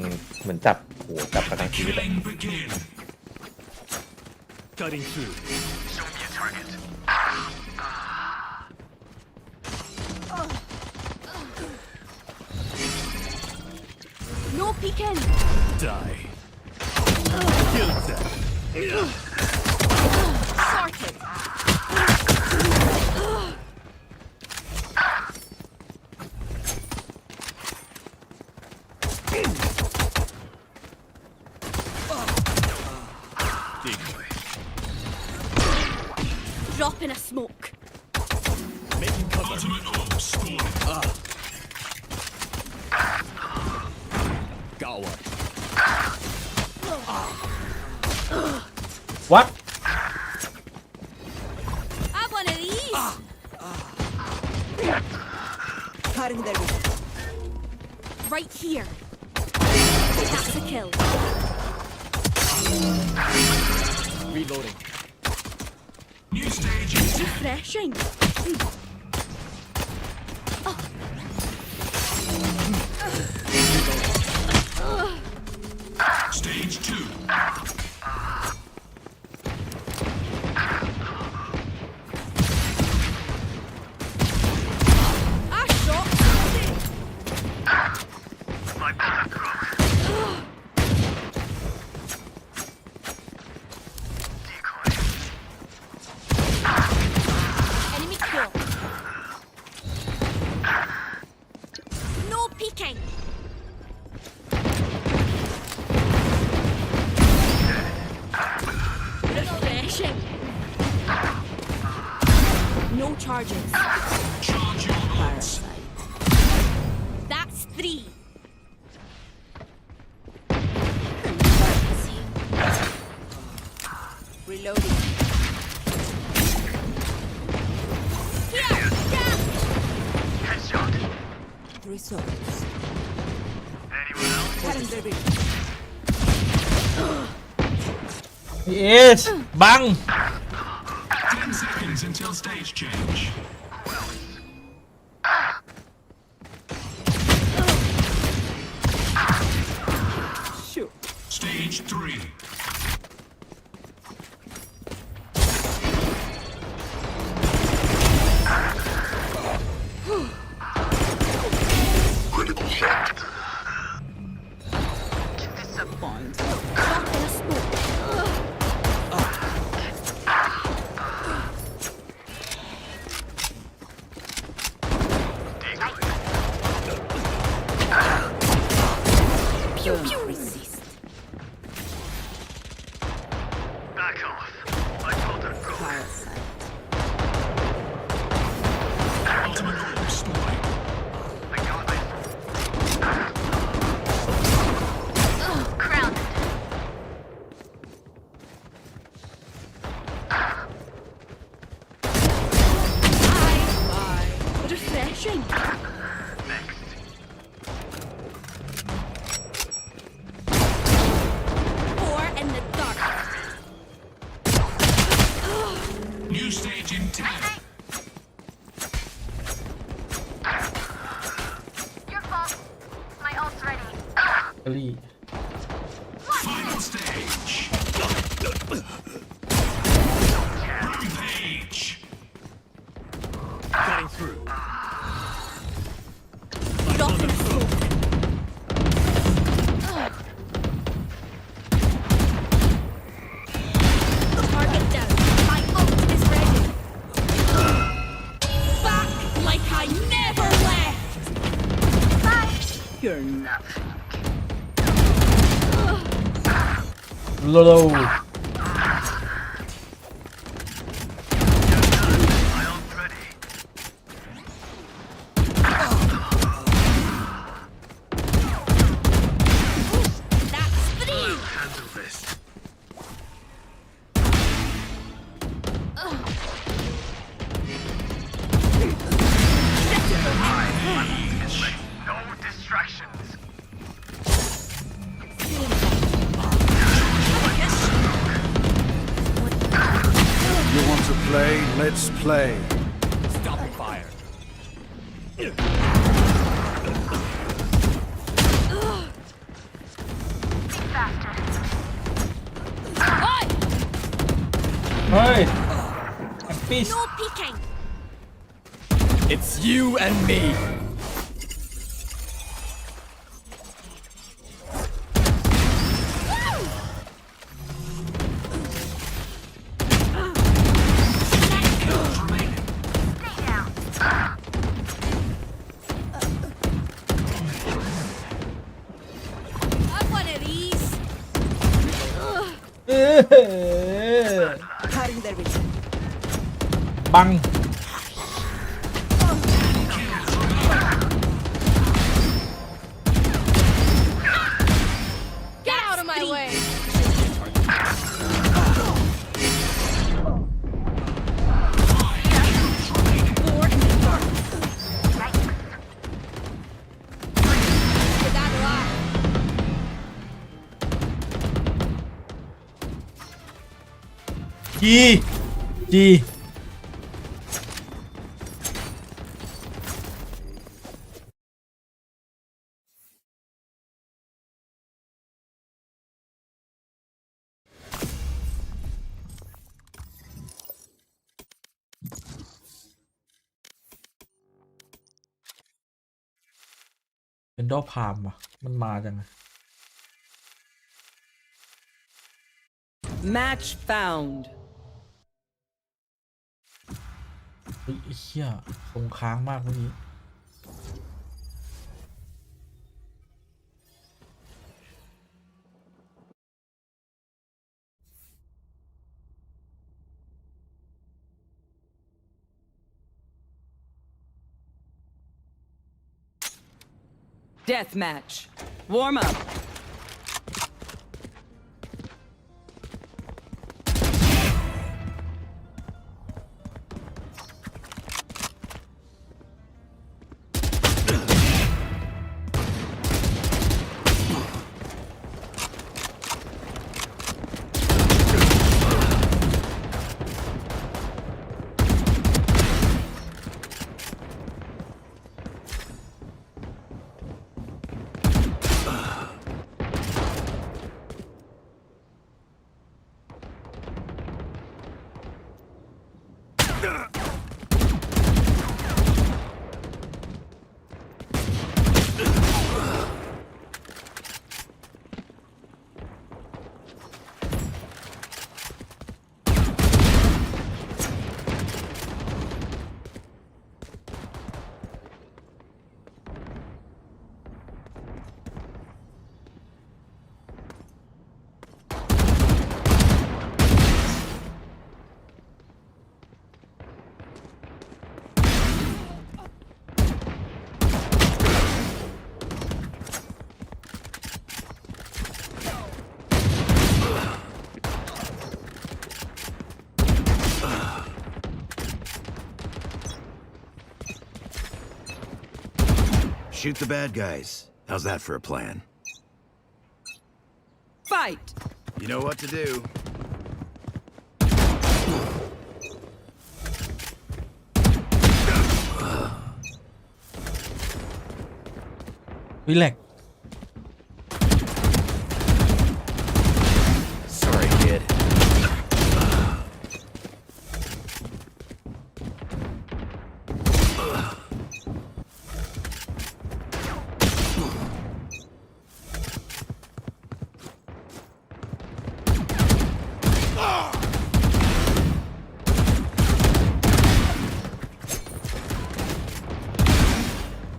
เหมือนจับโหจับมาทั้งชีวิตอะ Killing begin. Cutting through. No peeking. Die. Kill them. Sorted. Decoy. Drop in a smoke. Making cover. Ultimate orb stolen. Got one. What Have one of these. Right here. That's a kill. Reloading. New stage is Refreshing. stage 2. I shot. Enemy kill. No peeking. Refreshing. No charges. Charge your ults. That's 3. Reloading. Here! Yeah! Results. yes บัง 10 seconds until stage change. Shoot. Stage 3. Critical shot. Point. Drop in a smoke. Pew pew. Resist. Parasite. Ultimate orb stolen. Crowned. Bye. Refreshing. Four in the dark. New stage in 10. Your fault. My ult's ready. กะลี่ Final stage. Rampage. Cutting through. Drop in a smoke. Target down. My ult is ready. Back like I never left. Bye. You're not. low That's You want to play? Let's play. Stopping fire.เฮ้ยแอมปิส No peeking. It's you and me. Have one of these. บัง Get out of my way. Four in the dark. Get that alive. จี เป็นดอกพามว่ะ มันมาจังไง Match found. เฮ้ยไอ้เหี้ยคงค้างมากเมื่อกี้ Death match. Warm up. Shoot the bad guys. How's that for a plan? Fight. You know what to do. Relax. Sorry, kid.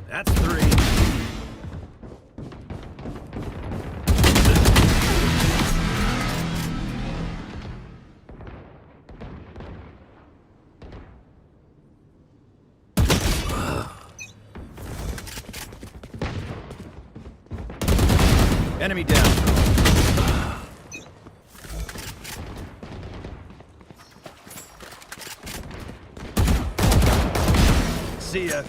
That's 3. Enemy down. here.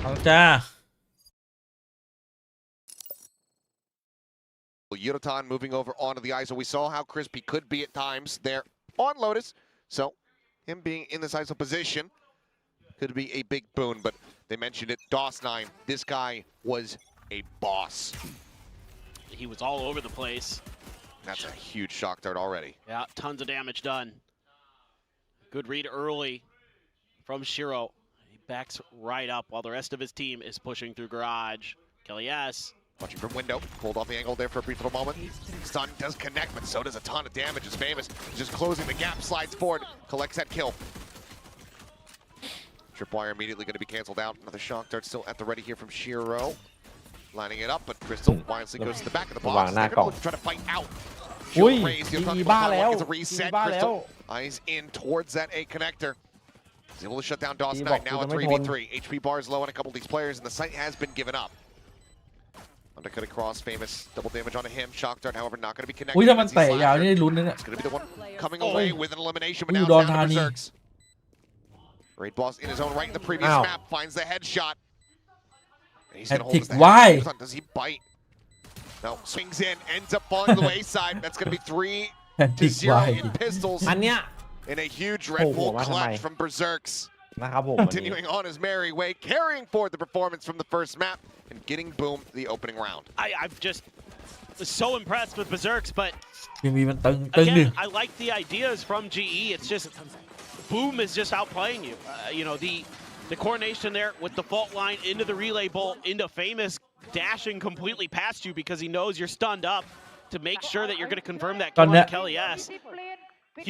เอาจ้า Yudotan moving over onto the ISO. We saw how crispy could be at times there on Lotus. So him being in this ISO position could be a big boon, but they mentioned it. DOS9, this guy was a boss. He was all over the place. That's a huge shock dart already. Yeah, tons of damage done. Good read early from Shiro. He backs right up while the rest of his team is pushing through garage. Kelly S. Watching from window, pulled off the angle there for a brief little moment. Stun does connect, but so does a ton of damage. Is famous, just closing the gap, slides forward, collects that kill. Tripwire immediately going to be canceled out. Another shock dart still at the ready here from Shiro. Lining it up, but Crystal wisely goes to the back of the box. They're going to look to try to fight out. อุ้ย Shield raised, อีบ้าแล้ว gets a reset. อีบ้าแล้ว Crystal eyes in towards that A connector. He's able to shut down DOS9.บอก Now a กูจะไม่ทน 3v3. HP bars low on a couple of these players, and the site has been given up. Undercut across, famous double damage onto him. Shock dart, however, not going to be connected. อุ้ยถ้ามันเตะยาวนี่ได้ลุ้นนะเนี่ย It's going to be the one coming away with an elimination, but Ooh, now it's down to Don Hani. Berserks. Raid boss in his own right in the previous Ow. map, finds the headshot. And he's going to hold Hectic, us the why? head. Does he bite? No, swings in, ends up falling to the wayside. That's going to be 3 to 0 in pistols อันเนี้ย in a huge Red Oh, Bull why am I- clutch from Berserks. นะครับผมวันนี้ Continuing on his merry way, carrying forward the performance from the first map and getting Boom the opening round. I've just was so impressed with Berserks, but ยังมีมันตึงตึงดิ again, I like the ideas from GE. It's just Boom is just outplaying you. You know, the coordination there with the fault line into the relay bolt, into famous dashing completely past you because he knows you're stunned up to make sure that you're going to confirm that kill on Kelly S.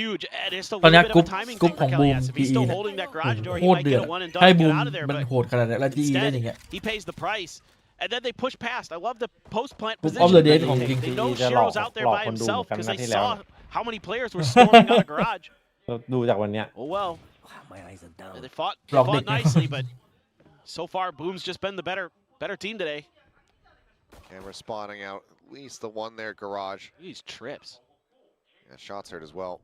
Huge, and it's a ตอน little นี้ bit กรุ๊ of ป a timing กรุ๊ป thing ขอ for งบู Kelly ม S. If he's PE still เนี่ย holding that garage door, โค he ตร might เดือ get ด a one and done ให้ and บู get ม out of there. มัน But โหดขนาดไหนแล้วจีได้ instead, อย่างเงี้ย he pays the price, and then they push past. I love the post-plant Boom position. of the day that ของ they จริง take. They know จะหลอก Shiro's out there หลอก by คนดู himself เหมือนกัน because นัด they ที่แล้ว saw how many players were storming out of garage. ดูจากวันเนี้ย Oh well, My eyes are down. they fought Rock Nick. nicely, but so far Boom's just been the better team today. Camera spotting out at least the one there, garage. These trips. Yeah, shots heard as well.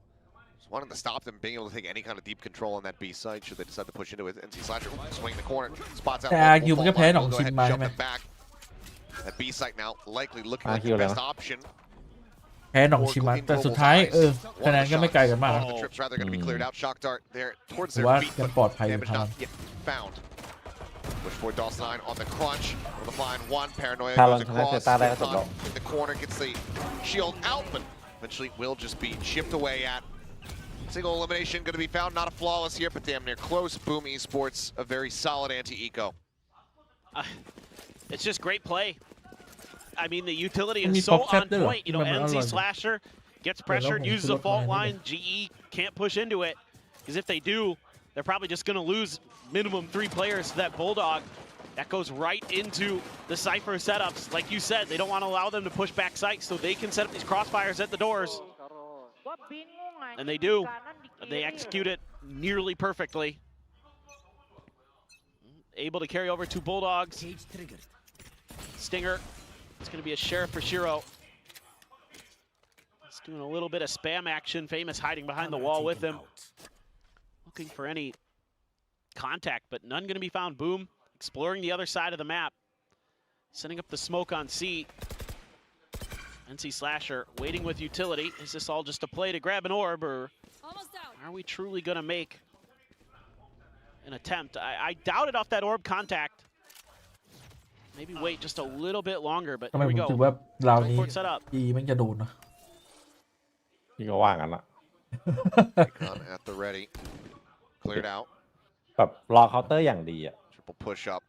Just wanted to stop them being able to take any kind of deep control on that B side should they decide to push into it. NC Slasher swing the corner, spots out. แต่ multiple RRQ มันก็ fault แพ้ lines. หนอง We'll go ชิ ahead น and มา jump ใช่ไหม them back. That B site now likely looking like RRQ the เลย best นะ option. แพ้หนองชินมาแต่สุดท้ายคะแนนก็ไม่ไกลกันมาก One of the trips rather going to be cleared out. Shock dart there towards ถือ their ว่า feet, ยัง but ปลอดภัยอยู่ damage ทาง not yet found. Push for DOS9 on the crunch. With the flying one, Paranoia Talon goes ชนะ across. เซต้าได้ก็จบแล้ว In the corner gets the shield out, but eventually will just be chipped away at. Single elimination going to be found. Not a flawless here, but damn near close. Boom Esports, a very solid anti-eco. It's just great play. I mean, the utility Can you is so pop chat on there? point. You know, Remember, NC I like it. Slasher gets Yeah, pressured, no, uses it's a fault not line. GE can't push into it because if they do, they're probably just going to lose minimum 3 players to that Bulldog. That goes right into the Cypher setups. Like you said, they don't want to allow them to push back sites so they can set up these crossfires at the doors. And they do. They execute it nearly perfectly. Able to carry over 2 Bulldogs. Stinger. It's going to be a sheriff for Shiro. He's doing a little bit of spam action. Famous hiding behind the wall with him. Looking for any contact, but none going to be found. Boom. Exploring the other side of the map. Setting up the smoke on C. NC Slasher waiting with utility. Is this all just a play to grab an orb, or are we truly going to make an attempt? I doubt it off that orb contact. Maybe wait just a little bit longer, but ทำไม here ผ we ม go. ถือว่าเราวนี้ Court set up. จีมันจะโดนนะ พี่ก็ว่ากันละ Icon at the ready. Cleared out. แบบรอเคาน์เตอร์อย่างดีอ่ะ Triple push up.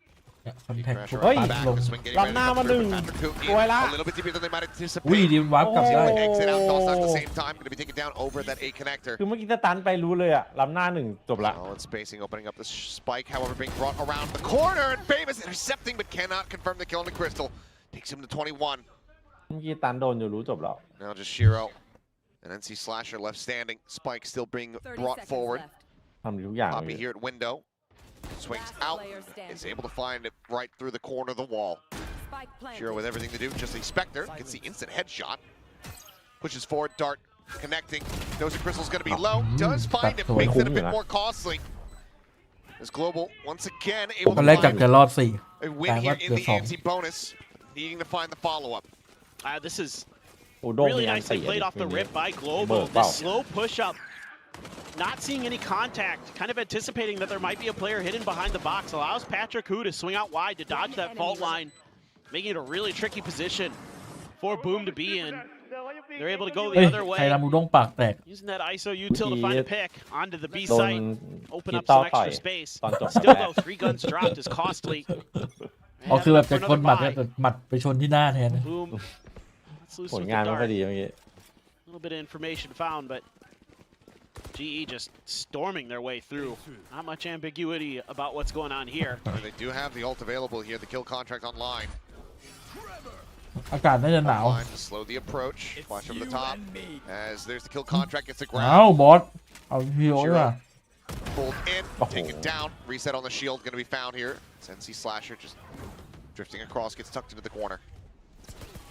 เนี่ยคอนแทค Pressure เฮ้ย on the back. ลง The swing getting รับ ready หน้า to มา come หนึ่ง through, but Patrick Coon สวยละ a little bit deeper than they might วิ่ง anticipate. ดีมันวาร์ปกลับได้ Exit out DOS at the same time. Going to be taken down over that A connector. คือเมื่อกี้สตันไปรู้เลยอ่ะรับหน้าหนึ่งจบละ Solid spacing, opening up the spike, however, being brought around the corner, and Famous intercepting, but cannot confirm the kill on the Crystal. Takes him to 21. เมื่อกี้ตันโดนอยู่รู้จบแล้ว Now just Shiro and NC Slasher left standing. Spike still being 30 brought seconds forward. left. ทำทุกอย่าง Poppy เลย here at window. Swings out, is able to find it right through the corner of the wall. Shiro with everything to do, just a Spectre, gets the instant headshot. Pushes forward, Dart connecting. Knows the Crystal's gonna be low, does find it, makes it a bit more costly. As Global, once again, able ตอน to แรกจาก find จะรอด4 a win here in the AMC bonus, needing to find the follow-up. This is อูด้ง really มีอัน nicely ตี played off the rip by Global. Bro, This wow. slow push-up, not seeing any contact, kind of anticipating that there might be a player hidden behind the box, allows Patrick Hu to swing out wide to dodge that fault line, making it a really tricky position for Boom to be in. They're able to go เฮ้ the ย other ใคร way, ทำอูด้งปากแตก using that ISO util to find a pick onto the B โดน site, open กี up ตา some ร์ต่อย extra space. ตอนจบ Still though, 3 guns dropped is costly. อ๋อคือแบบ For จะ another คนหมัด buy. แต่หมัดไปชนที่หน้าแทนนะ Boom. Let's loose ผล with งาน the ไม่ค่อย dart. ดีเมื่อกี้ A little bit of information found, but GE just storming their way through. Not much ambiguity about what's going on here. They do have the ult available here, the kill contract online. อากาศน่าจะหนาว Online to slow the approach, flash over the top, as there's the kill contract, gets the อ้าว ground, บอสเอาพีโอด้วยว่ะ pulled in, Oh. taken down, reset on the shield, gonna be found here. Sensi Slasher just drifting across, gets tucked into the corner.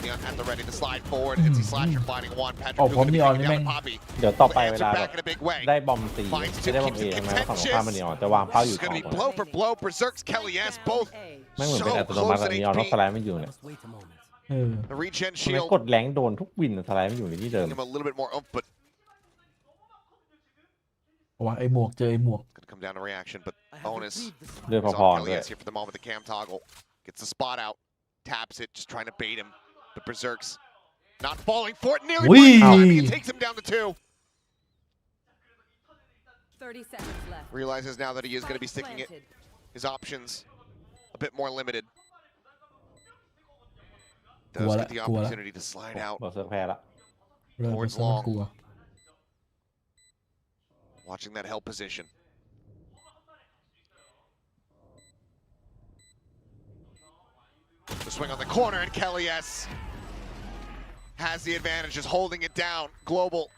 Neon at the ready to slide forward, Sensi Slasher finding one, Patrick Oh, Hu gonna be Neon taking down ni the Poppy. เดี๋ยวต่อไปเว Answer ลา back in a big way. ได้บอมตีไม่ได้บอมเอใช่ไหมฝั่งตรงข้ามมันนีออนจะวางเป้าอยู่ This is สอง gonna be คน blow for blow, Berserks, Kelly S, both ไม่เหมือนเป็น so อัตโนมัติ close นี in ออนนอก HP. สไลด์ไม่อยู่เนี่ย เออ The regen ทำไม shield, กดแรงโดนทุกวินสไลด์ไม่อยู่ในที่เดิม giving him a little bit more oomph, but ว่าไอหมวกเจอไอหมวก gonna come down to reaction, but bonus เดือด is พอ on ๆ Kelly ด้วย S here for the moment, the cam toggle. Gets the spot out, taps it, just trying to bait him, but Berserks not falling for it, nearly Whee! timing, it takes him down to 2. 30 seconds left. Realizes now that he is going to be sticking it, his options a bit more limited. Does get the opportunity to slide out, บอกเซอร์แพ้ละ เริ่มเป็นสมกลัว watching that held position. The swing on the corner, and Kelly S has the advantage, just holding it down. Global,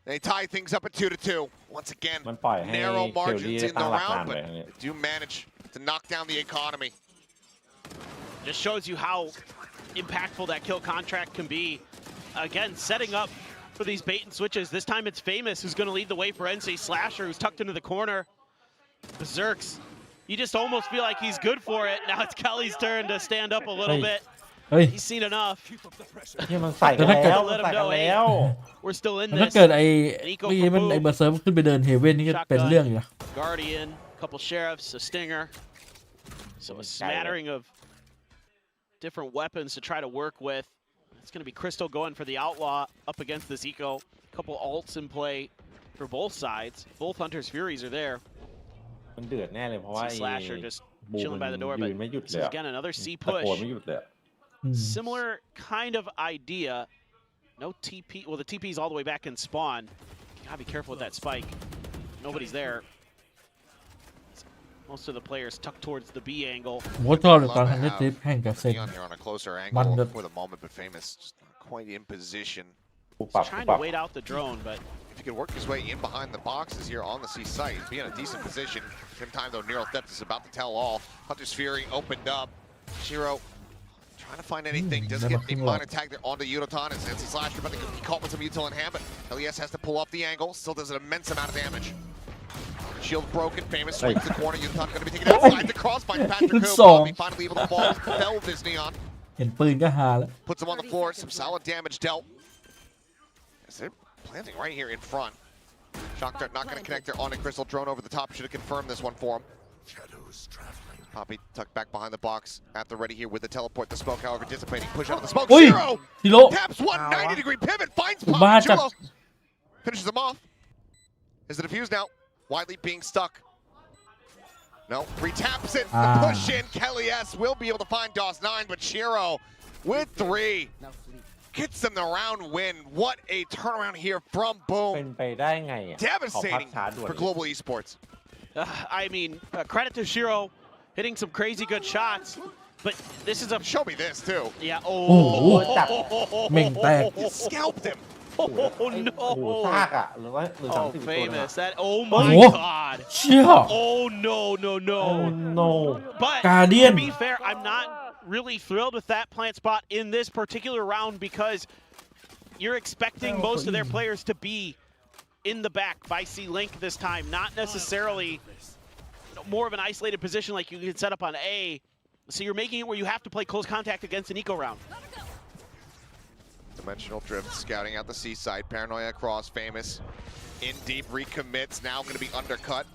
they tie things up at 2-2. Once again, มันปล่อยให้ narrow เคลลี่ margins ได้ in ตั้ the งหลัก round, นานเลย but อันนี้ do manage to knock down the economy. Just shows you how impactful that kill contract can be. Again, setting up for these bait and switches. This time it's Famous who's going to lead the way for NC Slasher, who's tucked into the corner. Berserks, you just almost feel like he's good for it. Now it's Kelly's turn to stand up a little Hey. bit. เฮ้ย He's seen enough. ที่มันใส่กันแล้วมันใส่กันแล้ว We're still in แล้วถ้า this. เกิดไอ้เมื่อกี้มันไอ้เบอร์เซิร์ฟขึ้นไปเดินเฮเว่นนี่ก็เป็นเรื่องอยู่นะ Guardian, a couple sheriffs, a stinger. So a smattering of different weapons to try to work with. It's going to be Crystal going for the Outlaw up against this Eco. A couple ults in play for both sides. Both Hunter's Furies are there. มันเดือดแน่เลยเพราะว่า See ไอ้ Slasher just บูม chilling มั by น the door, ยื but นไม่หยุด this เลย is อะ again another C ตะโกน push. ไม่หยุดเลยอะ อืม Similar kind of idea. No TP. Well, the TP's all the way back in spawn. Gotta be careful with that spike. Nobody's there. Most of the players tucked towards the B angle. ผมก็ชอบเลยตอนทันได้ทริปแข่งกับเซน Neon here on a closer Man, angle the- for the moment, but Famous just not quite in position. ปุ๊บปับ He's ปุ๊บ trying ปั to บ wait out the drone, but If he can work his way in behind the boxes here on the C site, he'd be in a decent position. Same time though, Neural Theft is about to tell all. Hunter's Fury opened up. Shiro trying to find anything. Does never get a seen minor that. tag there onto Yudotan as NC Slasher, but he caught with some util in hand, but Elias has to pull off the angle. Still does an immense amount of damage. Shield broken, Famous swings the corner. Yudotan going to be taken outside the cross by Patrick Hu. Song. Bobby finally able to fall. Fell this Neon. เห็นปืนก็ฮาแล้ว Puts him on the floor. Some solid damage dealt. As they're planting right here in front. Shock Dart not going to connect there on a Crystal drone over the top. Should have confirmed this one for him. Shadows traveling. Poppy tucked back behind the box at the ready here with the teleport. The smoke, however, dissipating. Push out of the smoke. อุ้ย Zero ฮิโร่ taps one 90-degree pivot. Finds บ้า Poppy. จัด Jewel finishes him off. Is the defuse now? Widely being stuck. No, retaps it. The push in. Kelly S will be able to find DOS9, but Shiro with 3 gets them the round win. What a turnaround here from เป็น Boom. ไปได้ไงอ่ะขอพัก Devastating ช้าด่วน for Global Esports. I mean, credit to Shiro hitting some crazy good shots. But this is a Show me this too. yeah. โอ้โห Oh, เม่งแตก He scalped him. Oh โอ้โห no! ซากอ่ะหรือว่าหรือOh, 30 ตัวนะ famous. That. Oh my Oh. god. เชี่ย Oh no, no, โอ้ no. no But Guardian. to be fair, I'm not really thrilled with that plant spot in this particular round because you're expecting most of their players to be in the back by C-Link this time, not necessarily more of an isolated position like you can set up on A. So you're making it where you have to play close contact against an eco round. Dimensional drift, scouting out the C side. Paranoia across, famous. In deep, recommits, now going to be undercut.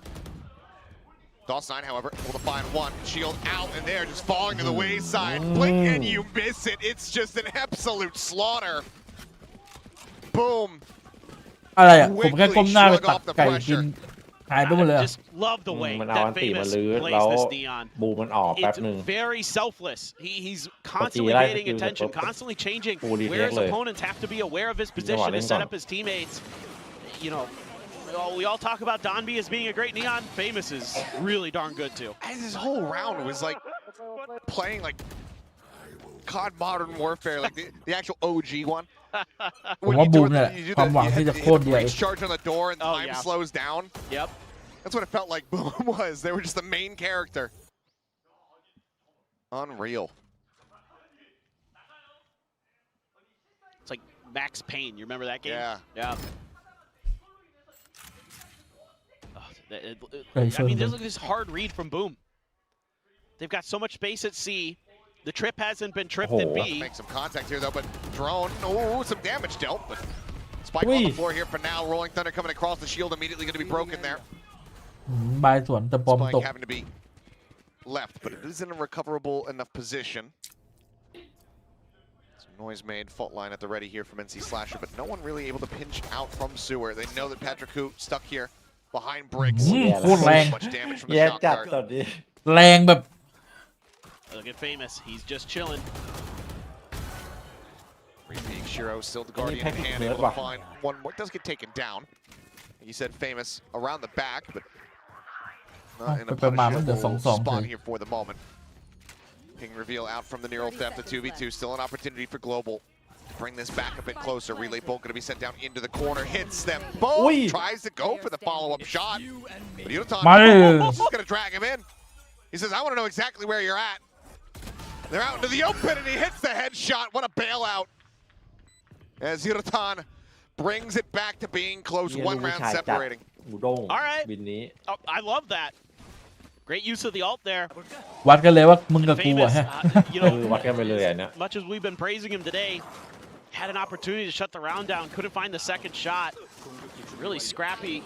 DOS9, however, able to find one. Shield out, and they're just falling to the wayside. Blink and you miss it. It's just an absolute slaughter. Boom. อะไรอ่ะ ผมแค่ก้มหน้าไปตักไก่กินหายไปหมดเลย I อะ just love the way มันเอา that อันติมา famous ลื้อ plays แล้ว this Neon. บูมันออกแป๊บ It's หนึ่ง very selfless. He's constantly right, paying you attention, look- constantly changing Full where his detect, opponents have to be aware of his Come on, position to in set down. up his teammates. You know, we all talk about Donby as being a great Neon. Famous is really darn good too. And this whole round was like playing like COD Modern Warfare, like the actual OG one. ผมว่าบูมเนี่ยความหวังที่จะโคตรเดียว breach charge on the door and Oh, time yeah. slows down. Yep. That's what it felt like Boom was. They were just the main character. Unreal. It's like Max Payne. You remember that game? Yeah. Yeah. I mean, there's like this hard read from Boom. They've got so much space at C. The trip hasn't been tripped at B. Make some contact here though, but drone, oh, some damage dealt, but Spike on the floor here for now. Rolling Thunder coming across the shield, immediately going to be broken there. บายสวนแต่บอมต Spike ก having to be left, but it is in a recoverable enough position. Some noise made, fault line at the ready here from NC Slasher, but no one really able to pinch out from sewer. They know that Patrick Hu stuck here behind bricks. Yeah, โคตรแรง So much damage from the แย่ shot จัด card. ตอนนี้ แรงแบบ Look at Famous. He's just chilling. Repeat Shiro, still the Guardian in Patrick hand, Hu able toว่ะ find one more. Does get taken down. He said Famous around the back, but not in a ไปๆมามันเหลือ punishable 2-2 spot here for the moment. Ping reveal out from the neural theft, the 2v2. Still an opportunity for Global to bring this back a bit closer. Relay Bolt going to be sent down into the corner, hits them both, Oi. tries to go for the follow-up shot. But Yutan มาเลย is going to drag him in. He says, I want to know exactly where you're at. They're out into the open, and he hits the headshot. What a bailout. As Yutan brings it back to being close, เหี้ย one ลูกผู้ round ชายจัด separating. อูด้ง All right. บินนี้ Oh, I love that. Great use of the ult there. วัดกันเลยว่ามึงกับกู Famous, อะฮะ you เอ know, อวัดกันไปเลยอ่ะเนี่ย much as we've been praising him today, had an opportunity to shut the round down, couldn't find the second shot. Really scrappy.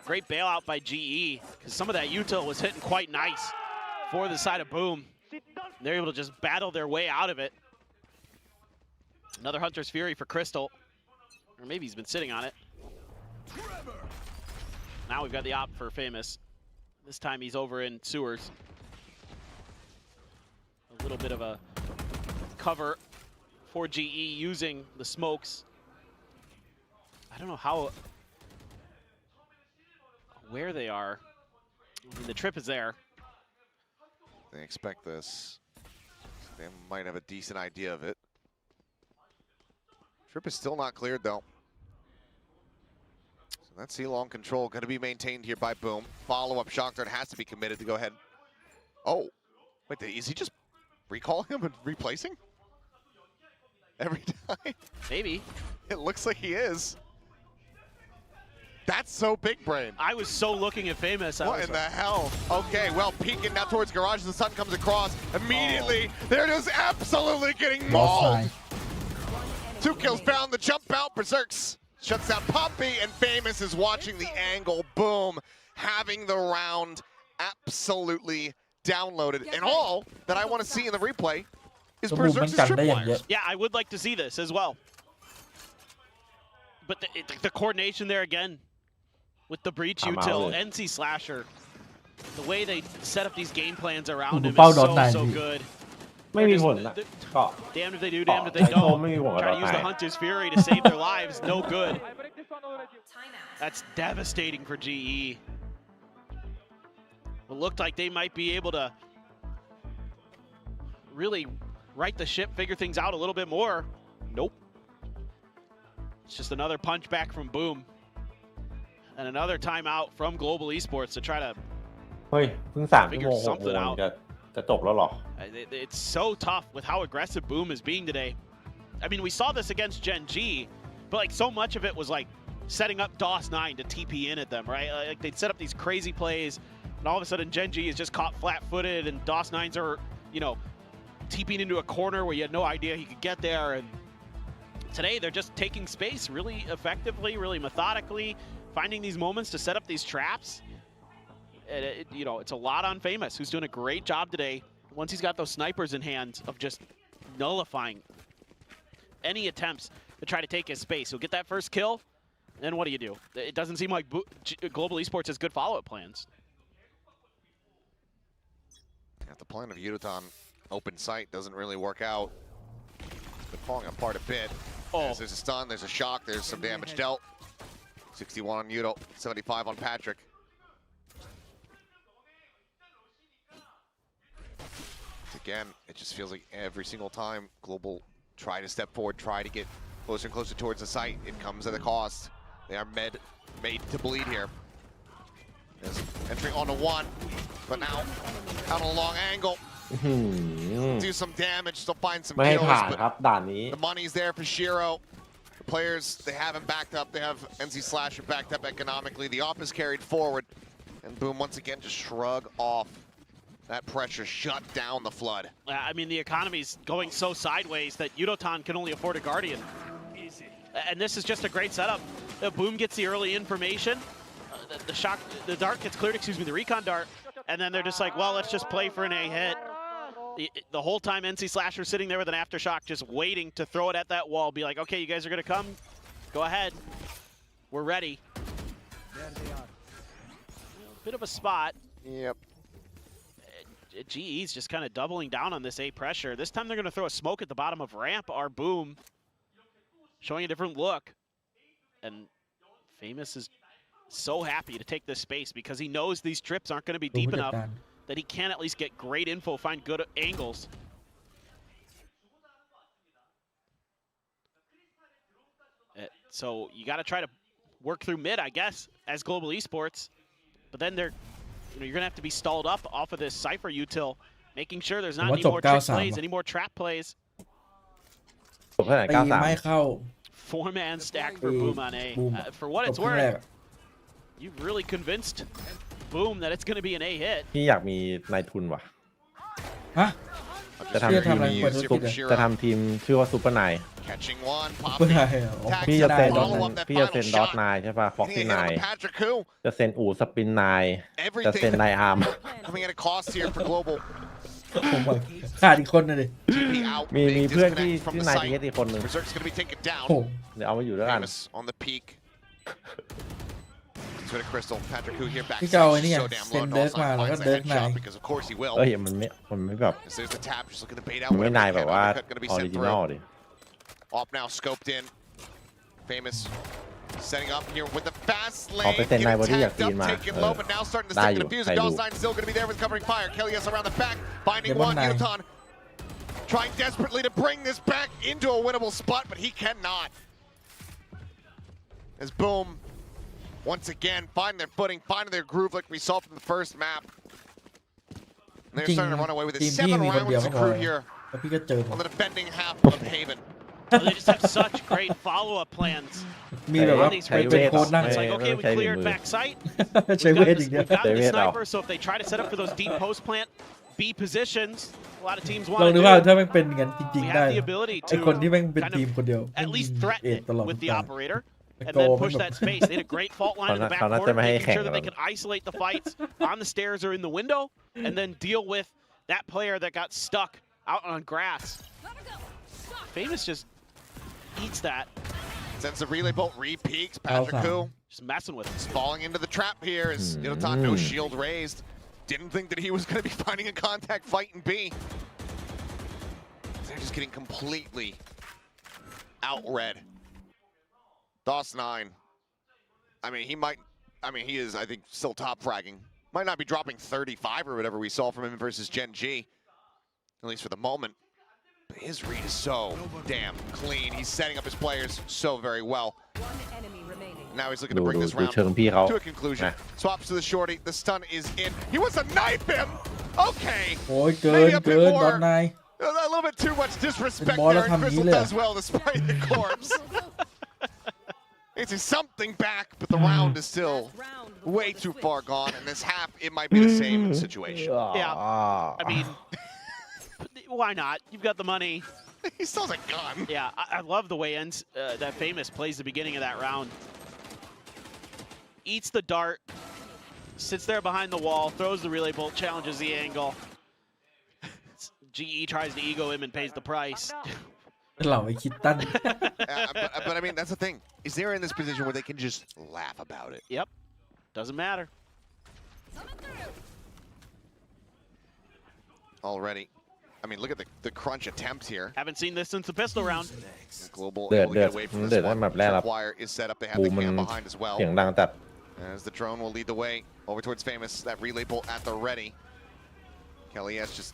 Great bailout by GE, because some of that util was hitting quite nice for the side of Boom. They're able to just battle their way out of it. Another Hunter's Fury for Crystal. Or maybe he's been sitting on it. Now we've got the op for Famous. This time he's over in sewers. A little bit of a cover for GE using the smokes. I don't know where they are. I mean, the trip is there. They expect this. They might have a decent idea of it. Trip is still not cleared though. So that's C-long control going to be maintained here by Boom. Follow-up shock dart has to be committed to go ahead. Oh, wait, is he just recalling him and replacing? Every time? Maybe. It looks like he is. That's so big brain. I was so looking at Famous. What in the hell? Okay, well, peeking now towards Garage as the sun comes across. Immediately, they're just absolutely getting mauled. 2 kills found, the jump out, Berserks shuts down Poppy, and Famous is watching the angle. Boom, having the round absolutely downloaded. And all that I want to see in the replay is ตัวบูมมัน Berserks' กันได้อย่างเยอะ tripwires. Yeah, I would like to see this as well. But the coordination there again with the breach I'm util, out. NC Slasher, the way they set up these game plans around him เป้า is โดนไหน so พี่ good. ไม่มีผลนะก็ Damned if they do, damned if they ไอ้โต don't. ไม่มีผลกับ Try เรา to use ไป the Hunter's Fury to save their lives, no good. That's devastating for GE. It looked like they might be able to really right the ship, figure things out a little bit more. Nope. It's just another punch back from Boom. And another timeout from Global Esports to try to เฮ้ยเพิ่ง3 ชั่วโมง 6 โม something ง out. จะจบแล้วเหรอ It's so tough with how aggressive Boom is being today. I mean, we saw this against Gen G, but like so much of it was like setting up DOS9 to TP in at them, right? Like they'd set up these crazy plays, and all of a sudden Gen G is just caught flat-footed, and DOS9s are, you know, TPing into a corner where you had no idea he could get there. And today they're just taking space really effectively, really methodically, finding these moments to set up these traps. You know, it's a lot on Famous, who's doing a great job today. Once he's got those snipers in hand of just nullifying any attempts to try to take his space. He'll get that first kill, then what do? It doesn't seem like Global Esports has good follow-up plans. At the plan of Yudotan, open sight doesn't really work out. Been falling apart a bit. Oh. There's a stun, there's a shock, there's some damage dealt. 61 on Yudo, 75 on Patrick. Again, it just feels like every single time Global try to step forward, try to get closer and closer towards the site, it comes at a cost. They are made to bleed here. There's entering onto one, but now out on a long angle. Do some damage, still find some ไม่ให้ kills, ผ่าน but ครับด่านนี้ the money's there for Shiro. The players, they have him backed up. They have NC Slasher backed up economically. The op is carried forward. And Boom, once again, just shrug off that pressure, shut down the flood. I mean, the economy's going so sideways that Yudotan can only afford a Guardian. And this is just a great setup. Boom gets the early information. The dart gets cleared, excuse me, the recon dart. And then they're just like, well, let's just play for an A hit. The whole time NC Slasher sitting there with an aftershock, just waiting to throw it at that wall. Be like, okay, you guys are gonna come. Go ahead. We're ready. Bit of a spot. Yep. GE's just kind of doubling down on this A pressure. This time they're gonna throw a smoke at the bottom of ramp. Our Boom showing a different look. And Famous is so happy to take this space because he knows these trips aren't gonna be deep enough that he can at least get great info, find good angles. So you got to try to work through mid, I guess, as Global Esports. But then you're going to have to be stalled up off of this Cypher util, making sure there's not any more trick plays, any more trap plays. จบเท่าไหร่ ตีไม่ 93 เข้า 4-man stack for Boom on A. For what จบ it's ครึ่งแรก worth, you've really convinced Boom that it's going to be an A hit. พี่อยากมีนายทุนว่ะ ฮะ จะทำ เชื่อทำอะไร ทีม เปิดธุรกิจเหรอ จะทำทีมชื่อว่าซูเปอร์ไน Catching one, เพื่อ popping. อะไรเหรอ Tag พี่ to จะเซ็น follow up that พี่จะ final เซ็นดอท shot. นายใช่ป่ะฟ็อก Hitting ซี่ a นา hit ย on Patrick who จะเซ็นอู่สปินนายจะ everything เซ็นนายอาร์ม coming at a cost here for Global. ผมว่าขาดอีกคนนะดิ TP out. มี Big เพื่อนที่ disconnect from ที่ the นาย site. ทีเอสอีกคนหนึ่ง Berserk's gonna be taken โอ้ down. เดี๋ยวเอามาอยู่ด้วยกัน Famous on the peak. To the crystal. Patrick who here back. พี่จะเอาไอ้นี่ไง So damn เซ็น low. เดิร์ก Dawson มาแล้วก็ finds เดิ the ร์กนาย headshot because of course he will. เอ้ยมันไม่แบบ As there's the tap, just looking to bait มัน out ไม่ whatever นาย they แบ can. บว่า Uppercut gonna be ออ sent ริจินอล through. ดิ Off now, scoped in. Famous setting up here with the fast ขอ lane. ไปเซ็นนายบอดี้ Getting อยาก tagged จีน up, มา taking low, but now starting to ได้ stick อ to ยู่ the fuse. ใคร And ดู DOS9 still gonna be there with covering fire. Kellyus around the back, finding Give him one. nine. Yudotan trying desperately to bring this back into a winnable spot, but he cannot. As Boom, once again, finding their footing, finding their groove like we saw from the first map. And they're จริง starting to run away with ที it. มพี่ 7 มีคนเดียว rounds ก็พอ accrued here แล้วพี่ก็เจอผม on the defending half of Haven. They just have such great follow-up plans. มีแบบว่า These เป็น great โค้ดนั่ง It's like, okay, we ใช้ cleared มือ back sight. ใช้ We've เว got ท the, อีกเดียว we've got the David, sniper, so if they try to set up for those deep post plant B positions, a lot of teams ลอง want ดู to ว่า do. ถ้าแม่งเป็นอย่างนั้นจริง We ๆ ได้ have the นะ ability ไอคน to ที่แม่งเป็น kind ทีม of คนเดียว at least เอ็ threaten ดตลอด it with the ทุกตา operator, and โก then แม่ง push แบบ that space. They had a great fault line in the back เขาน่าจะ corner, ไม่ให้ making แข่ง sure that หร they อก could isolate the fights on the stairs or in the window, and then deal with that player that got stuck out on grass. Famous just eats that, Sends a relay bolt, re-peaks. Patrick Alpha. who just messing with it. is falling into the trap here as Yudotan, no shield raised. Didn't think that he was going to be finding a contact fight in B. They're just getting completely outread. DOS9. I mean, he is, I think, still top fragging. Might not be dropping 35 or whatever we saw from him versus Gen G, at least for the moment. His read is so damn clean. He's setting up his players so very well. Now he's looking to bring this ดู round เชิงพี่เขา to a conclusion. นะ Swaps to the shorty. The stun is in. He wants to knife him. Okay. โอ้ยเกิน Maybe a bit เกิน more. ดอนนาย A little bit too much disrespect Ball there, and up Crystal Hamile. does well despite the corpse. It's something back, but the round is still way too far gone. And this half, it might be the same situation. Yeah. I mean, why not? You've got the money. He still has a gun. Yeah, I love the way that Famous plays the beginning of that round. Eats the dart, sits there behind the wall, throws the relay bolt, challenges the angle. GE tries to ego him and pays the price. เหล่าไอ้คิดตัน But I mean, that's the thing. Is they're in this position where they can just laugh about it. Yep, doesn't matter. Already. I mean, look at the crunch attempt here. Haven't seen this since the pistol round. Global เดือด able to เดือ get ด away from เดือ this ดนั่น one. แบบแรกครับ Wire is set up. They have บู the มมัน cam behind as well. เสียงดังจัด As the drone will lead the way over towards Famous. That relay bolt at the ready. Kelly S just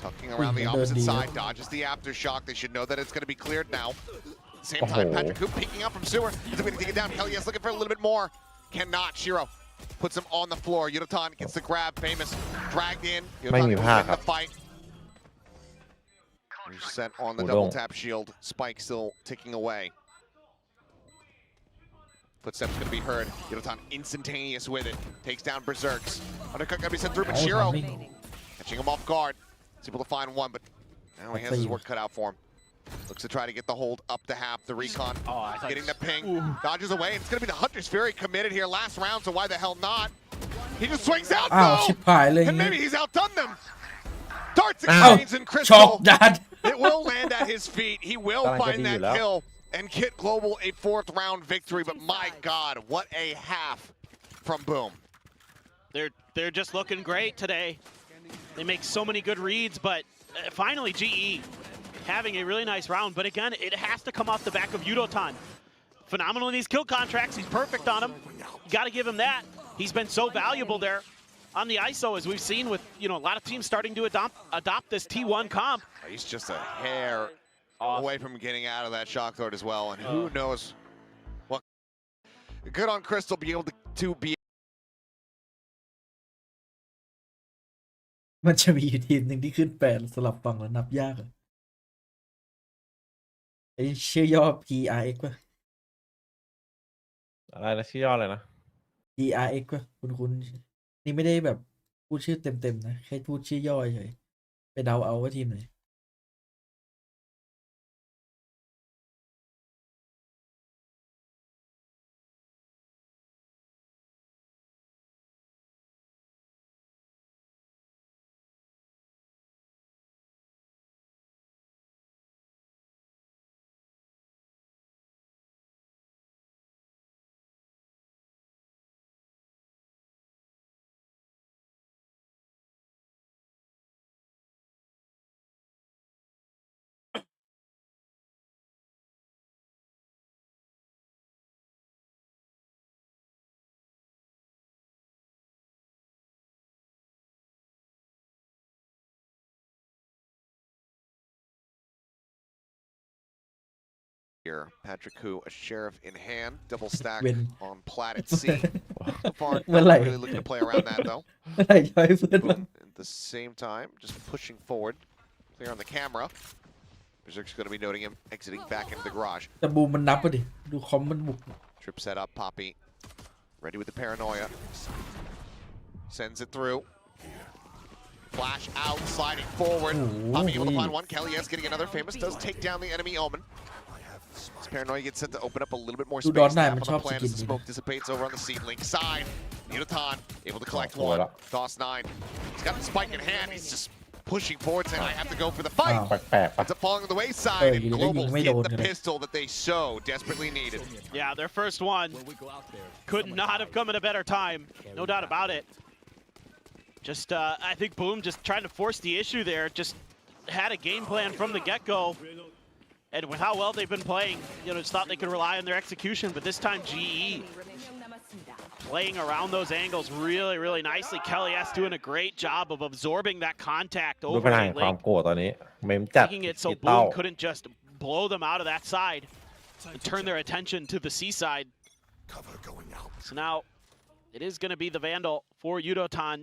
tucking around the opposite side. Dodges the aftershock. They should know that it's going to be cleared now. Same time, Patrick Coop peeking out from sewer. He's going to take it down. Kelly S looking for a little bit more. Cannot. Shiro puts him on the floor. Yudotan gets the grab. Famous dragged in. ไม่ Yudotan มี will ผ้า win ครับ the fight. He's set on the Udon. double tap shield. Spike still ticking away. Footsteps going to be heard. Yudotan instantaneous with it. Takes down Berserks. Undercut going to be sent through, but โอ้ย Shiro ทำมิ่ง catching him off guard. He's able to find one, but now he has his work cut out for him. Looks to try to get the hold up the half. The recon Oh, I thought getting the ping. Dodges away. It's going to be the Hunter's Fury committed here last round, so why the hell not? He just swings out, อ้าว though! ชิบหายเลย And maybe he's outdone them. Darts อ้าว exchange and ช็อก Crystal. ยัด It will land at his feet. He will Parang find that kadilo. kill and get Global a 4th round victory. But my God, what a half from Boom. They're just looking great today. They make so many good reads, but finally GE having a really nice round. But again, it has to come off the back of Yudotan. Phenomenal in these kill contracts. He's perfect on them. You got to give him that. He's been so valuable there on the ISO, as we've seen with a lot of teams starting to adopt this T1 comp. He's just a hair away from getting out of that shock throat as well. And who knows what. Good on Crystal be able to be. มันจะมีอยู่ทีมหนึ่งที่ขึ้น8สลับฝั่งแล้วนับยากอะไอ้ชื่อย่อ PRX ป่ะ อะไรนะชื่อย่อเลยนะ PRX ป่ะคุณนี่ไม่ได้แบบพูดชื่อเต็มๆนะแค่พูดชื่อย่อเฉยไปเดาเอาว่าทีมไหน Here, Patrick Hu, a sheriff in hand, double stack Win. on plat at C. So far, Well, not like- really looking to play around that though. เมื่อไหร่จะให้เพื่อนมา Boom, at the same time, just pushing forward, clear on the camera. Berserk's going to be noting him exiting back into the garage. แต่บูมมันนับป่ะดิดูคอมมันบุก Trip set up, Poppy, ready with the paranoia. Sends it through. Flash out, sliding forward. Ooh, Poppy able to wee. find one. Kelly S getting another. Famous does take down the enemy Omen. This paranoia gets set to open up a little bit more Dude, space Dark Knight, now man, on the chop plan skin, as the dude. smoke dissipates over on the seed link side. Yudotan able to collect Oh, one. voilà. Toss 9. He's got the spike in hand. He's just pushing forward saying, I have to go for the fight. แปลกๆปะ Ends up falling to the wayside, Oh, and you didn't Global even hit know the that. pistol that they so desperately needed. Yeah, their first one could not have come at a better time. No doubt about it. Just, I think Boom just trying to force the issue there. Just had a game plan from the get-go. And with how well they've been playing, just thought they could rely on their execution. But this time, GE playing around those angles really, really nicely. Kelly S doing a great job of absorbing that contact ดู over พลัง the ความ link, โกรธตอนนี้ เมมจัด making it กี so เต้า Boom couldn't just blow them out of that side and turn their attention to the C side. Cover going out. So now it is going to be the Vandal for Yudotan.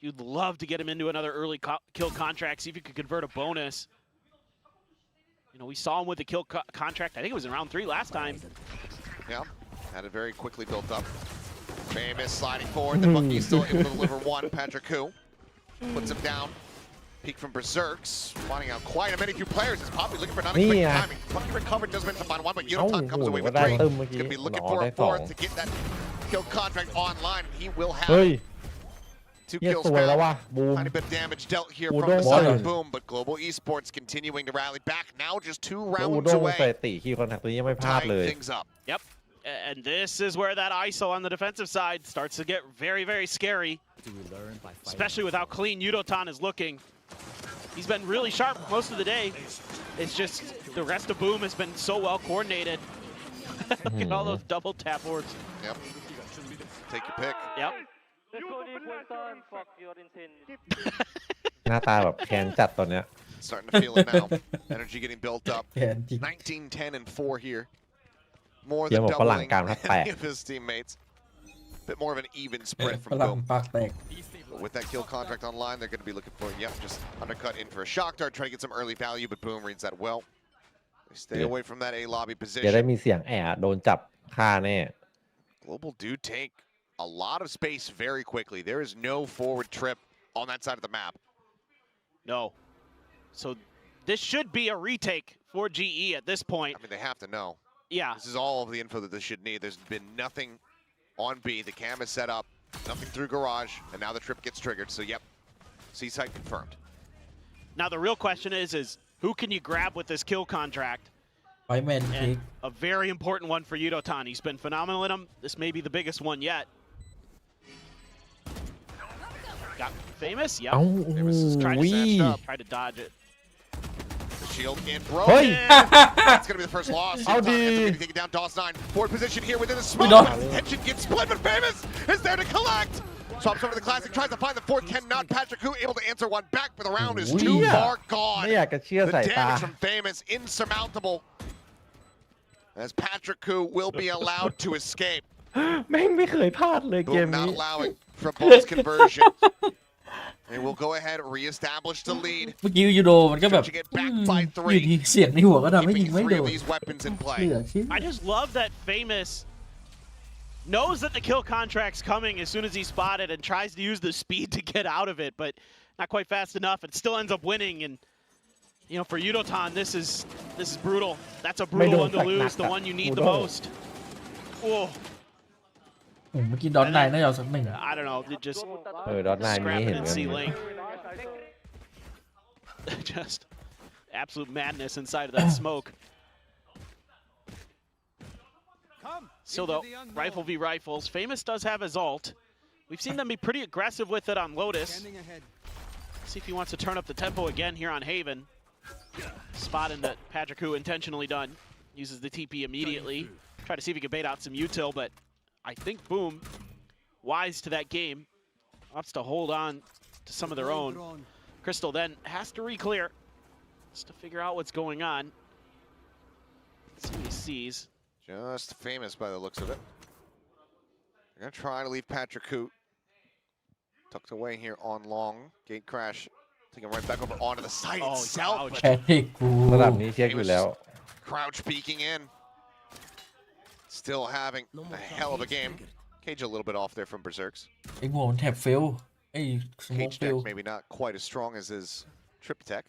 You'd love to get him into another early kill contract, see if you could convert a bonus. You know, we saw him with the kill contract. I think it was in round 3 last time. Yeah, had it very quickly built up. Famous sliding forward. The Monkey's still able to deliver one. Patrick Koo puts him down. Peek from Berserks, finding out quite a many few players. Is Poppy looking for not a quick timing. Monkey recovered, does manage to find one, but Yudotan comes away with 3. He's gonna be looking for a 4th to get that kill contract online. He will เฮ้ย have 2 เฮีย kills สวยแล้ว back. ว่ะบูม Tiny bit of damage dealt here Udon from the side of Warren. Boom, but Global Esports continuing to rally back. Now just 2 แล้วอู rounds ด้งใส่ away, ตีคีย์คอนแทคตัวนี้ยังไม่พลาด tying เลย things up. Yep. And this is where that ISO on the defensive side starts to get very, very scary, especially with how clean Yudotan is looking. He's been really sharp most of the day. It's just the rest of Boom has been so well coordinated. Look at all those double tap orbs. Yep. Take your pick. Yep. หน้าตาแบบแค้นจัดตอนเนี้ย Starting to feel it now. Energy getting built up. แผนจริง 19, 10, and 4 here. More เดี๋ยว than บอกฝรั่ง doubling กลางทับแตก any of his teammates. Bit more of an even พ split from ลัง Boom. ปากแตก But with that kill contract online, they're going to be looking for, yep, just undercut in for a shock dart, trying to get some early value, but Boom reads that well. They stay away from that A lobby จะได้ position. มีเสียงแอะโดนจับฆ่าแน่ Global do take a lot of space very quickly. There is no forward trip on that side of the map. No. So this should be a retake for GE at this point. I mean, they have to know. Yeah. This is all of the info that they should need. There's been nothing on B. The cam is set up, nothing through garage, and now the trip gets triggered. So, yep, C-site confirmed. Now the real question is who can you grab with this kill contract? ไฟแมนเทค And a very important one for Yudotan. He's been phenomenal in them. This may be the biggest one yet. Got Famous? Yep. เอ้า Famous is trying to อุ้ย snatch it up. Try to dodge it. The shield in Hey! broken. That's going to be the first loss. How Yudotan ends up did- getting taken down. DOS9, forward position here within the smoke. don't- Attention gets split, but Famous is there to collect. Swaps over to the Classic, tries to find the 4th, cannot. Patrick Koo able to answer one back, but the round is too Weird. far ไม่ gone. อยากจะเชื่อ The สายตา damage from Famous insurmountable. As Patrick Koo will be allowed to escape. แม่งไม่เคยพลาดเลยเกม Boom not นี้ allowing for bonus conversion. And we'll go ahead and reestablish the lead. เมื่อกี้ยูโดมันก็แบบ Stretching it back by อยู่ 3. ดีเสียงในหัวก็ทำให้ยิง Keeping ไม่ 3 โด of น these weapons in เห play. ลือเชื่อ I just love that Famous knows that the kill contract's coming as soon as he's spotted and tries to use the speed to get out of it, but not quite fast enough and still ends up winning. And you know, for Yudotan, this is brutal. That's a brutal one to lose, the one you need the most. Oh, เมื่อกี้ดอนไนน่าจะเอาสักหนึ่ง I don't know, it just ดอทไนน์มีให้ scrapping เห็น and กัน C link. Just absolute madness inside of that smoke. Still though, rifle v rifles. Famous does have his ult. We've seen them be pretty aggressive with it on Lotus. See if he wants to turn up the tempo again here on Haven. Spotting that Patrick Koo intentionally done. Uses the TP immediately. Try to see if he can bait out some util, but I think Boom, wise to that game, wants to hold on to some of their own. Crystal then has to re-clear just to figure out what's going on. Let's see what he sees. Just Famous by the looks of it. They're going to try to leave Patrick Koo tucked away here on long. Gate crash. Taking right back over onto the site Oh, itself. ouch. But แพ้เทคกู ระดับนี้เช็คอยู่แล้ว Crouch peeking in. Still having a hell of a game. Cage a little bit off there from Berserks. ไอ้หัวมันแทบเฟลไอ้สโมก Cage เฟ deck ล maybe not quite as strong as his trip tech.